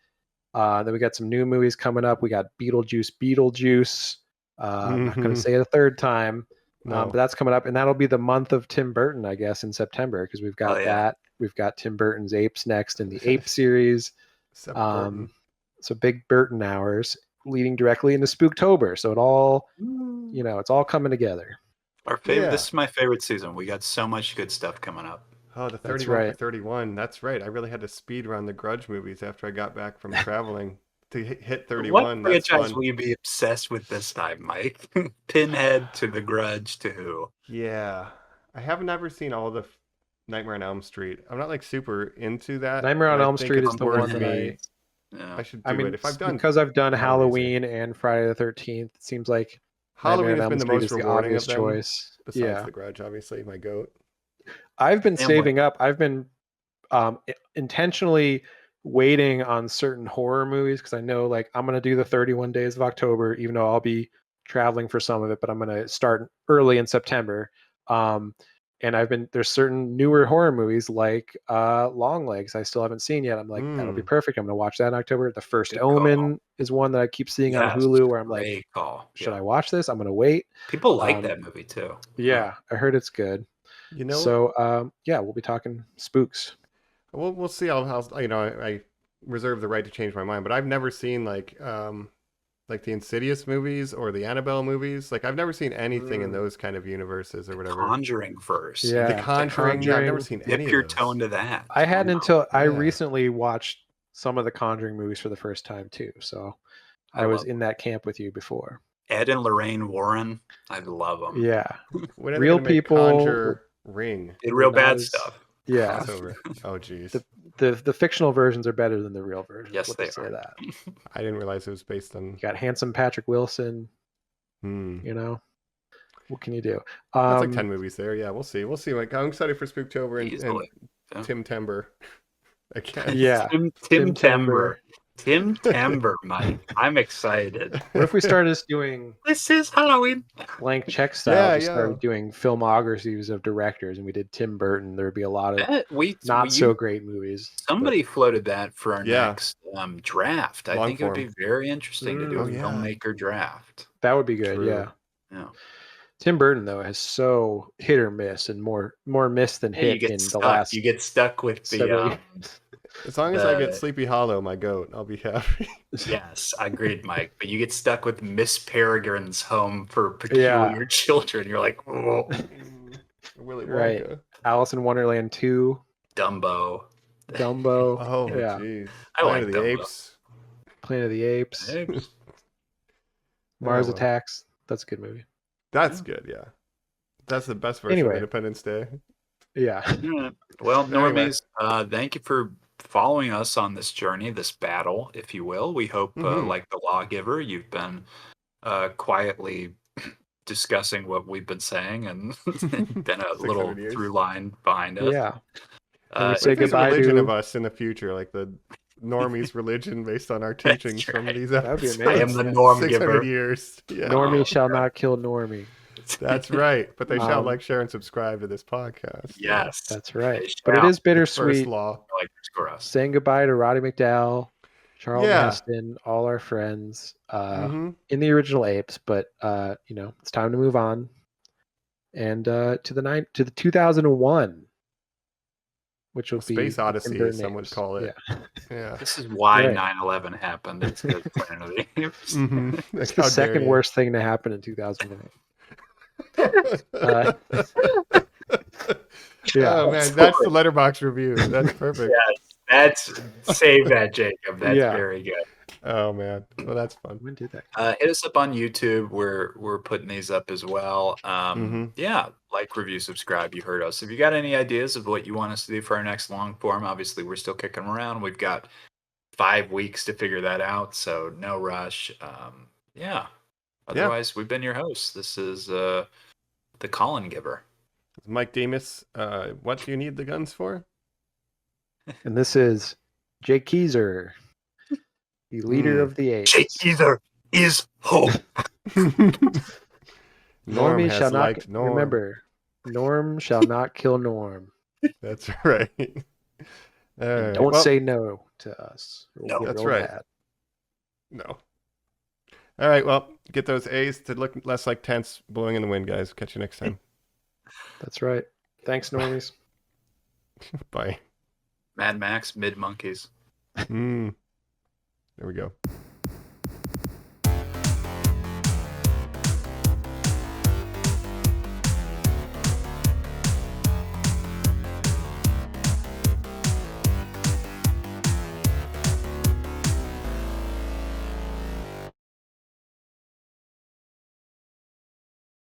Then we got some new movies coming up. We got Beetlejuice. I'm not going to say it a third time, but that's coming up, and that'll be the month of Tim Burton, I guess, in September, because we've got that. We've got Tim Burton's Apes next in the Ape series. So big Burton hours leading directly into Spooktober. So it all, it's all coming together. Our favorite. This is my favorite season. We got so much good stuff coming up. Oh, the 31 for 31. That's right. I really had to speed run the Grudge movies after I got back from traveling to hit 31. What franchise will you be obsessed with this time, Mike? Pinhead to The Grudge to who? Yeah. I have never seen all the Nightmare on Elm Street. I'm not like super into that. Nightmare on Elm Street is the one that I should do it. If I've done because I've done Halloween and Friday the 13th, it seems like Halloween has been the most rewarding of them, choice. Besides The Grudge, obviously, my goat. I've been saving up. I've been intentionally waiting on certain horror movies because I know like I'm going to do the 31 Days of October, even though I'll be traveling for some of it, but I'm going to start early in September. And there's certain newer horror movies like Long Legs I still haven't seen yet. I'm like, that'll be perfect. I'm gonna watch that in October. The First Good Omen is one that I keep seeing on Yes, Hulu where I'm like, great call. should Yeah. I watch this? I'm gonna wait. People like that movie too. Yeah, I heard it's good. You know, So yeah, we'll be talking spooks. we'll see how you know I reserve the right to change my mind, but I've never seen like the Insidious movies or the Annabelle movies. Like I've never seen anything in those kind of universes or whatever. Conjuring first. Yeah, The Conjuring. Yeah, I've never seen Dip any your of those. toe into that. I hadn't until I Yeah. recently watched some of the Conjuring movies for the first time too. So I was in that camp with you before. Ed and Lorraine Warren. I love them. Yeah, When are they real gonna make people. Conjuring. Did real not bad as- stuff. Yeah, Crossover. Oh, geez. the fictional versions are better than the real versions. Yes, Let's they just say are. that. I didn't realize it was based on. You got handsome Patrick Wilson. Hmm. You know, what can you do? That's like 10 movies there. Yeah, we'll see. We'll see. Like, I'm excited for Spooktober and Easily. Tim Timber. Again. Yeah, Tim Timber. Tim Timber, Mike. I'm excited. What if we started just doing This is Halloween. blank check style? Yeah, We started doing filmographies of directors, and we did Tim Burton. There would be a lot of so great movies. Somebody floated that for our Yeah. next draft. I Long think it would be form. very interesting to do a Oh, yeah. filmmaker draft. That would be good. True. Yeah. Yeah. Tim Burton though has so hit or miss, and more miss than Hey, hit in the last. You get stuck with several the. As long as I get Sleepy Hollow, my goat, I'll be happy. Yes, agreed, Mike. But you get stuck with Miss Peregrine's Home for Peculiar Children. You're like, oh, Willy Right. Wonka. Alice in Wonderland 2, Dumbo. Dumbo, Oh, yeah, jeez. I Planet like of the Dumbo. Apes. Planet of the Apes, Apes. Mars Oh, well. Attacks. That's a good movie. That's good, yeah. That's the best version Anyway. of Independence Day. Yeah. Yeah. Well, Anyway. Normies, thank you for following us on this journey, this battle, if you will. We hope, like the Lawgiver, you've been quietly discussing what we've been saying and been a little 600 years. through line behind us. Yeah. And we What say if there's a goodbye religion to. of us in the future, like the Normies religion based on our teachings from right. these That'd be episodes? I am amazing. the norm 600 giver. years. Yeah. Normie shall not kill Normie. That's right. But they shall Um, like, share, and subscribe to this podcast. Yes. That's right. They But it shall. is First bittersweet law. Like for us. saying goodbye to Roddy McDowell, Charlton Yeah. Heston, all our friends Mhm. in the original Apes. But it's time to move on. And to the 2001, which will be Space Odyssey, Timber as some would Apes. call it. Yeah. Yeah. This is why Right. 9/11 happened. It's because of Planet of the Apes. Mhm. It's How the dare second you. worst thing to happen in 2001. Yeah. Oh man, that's the letterbox review. That's perfect. Save that, Jacob. That's Yeah. very good. Oh man, well that's fun. When did that? Hit us up on YouTube. We're putting these up as well. Yeah, like, review, subscribe. You heard us. If you got any ideas of what you want us to do for our next long form, obviously we're still kicking them around. We've got 5 weeks to figure that out, so no rush. Yeah. Otherwise, we've been your hosts. This is the Colin Giver. Mike Demas, what do you need the guns for? And this is Jake Keyser, the leader of the Apes. Jake either is hope. Norm Normie has shall not liked Norm. remember. Norm shall not kill Norm. That's right. All right. Don't Well, say no to us. or we'll No, get that's real right. mad. no. All right. Well, get those A's to look less like tents blowing in the wind, guys. Catch you next time. That's right. Thanks, Normies. Bye. Mad Max, Mid Monkeys. There we go.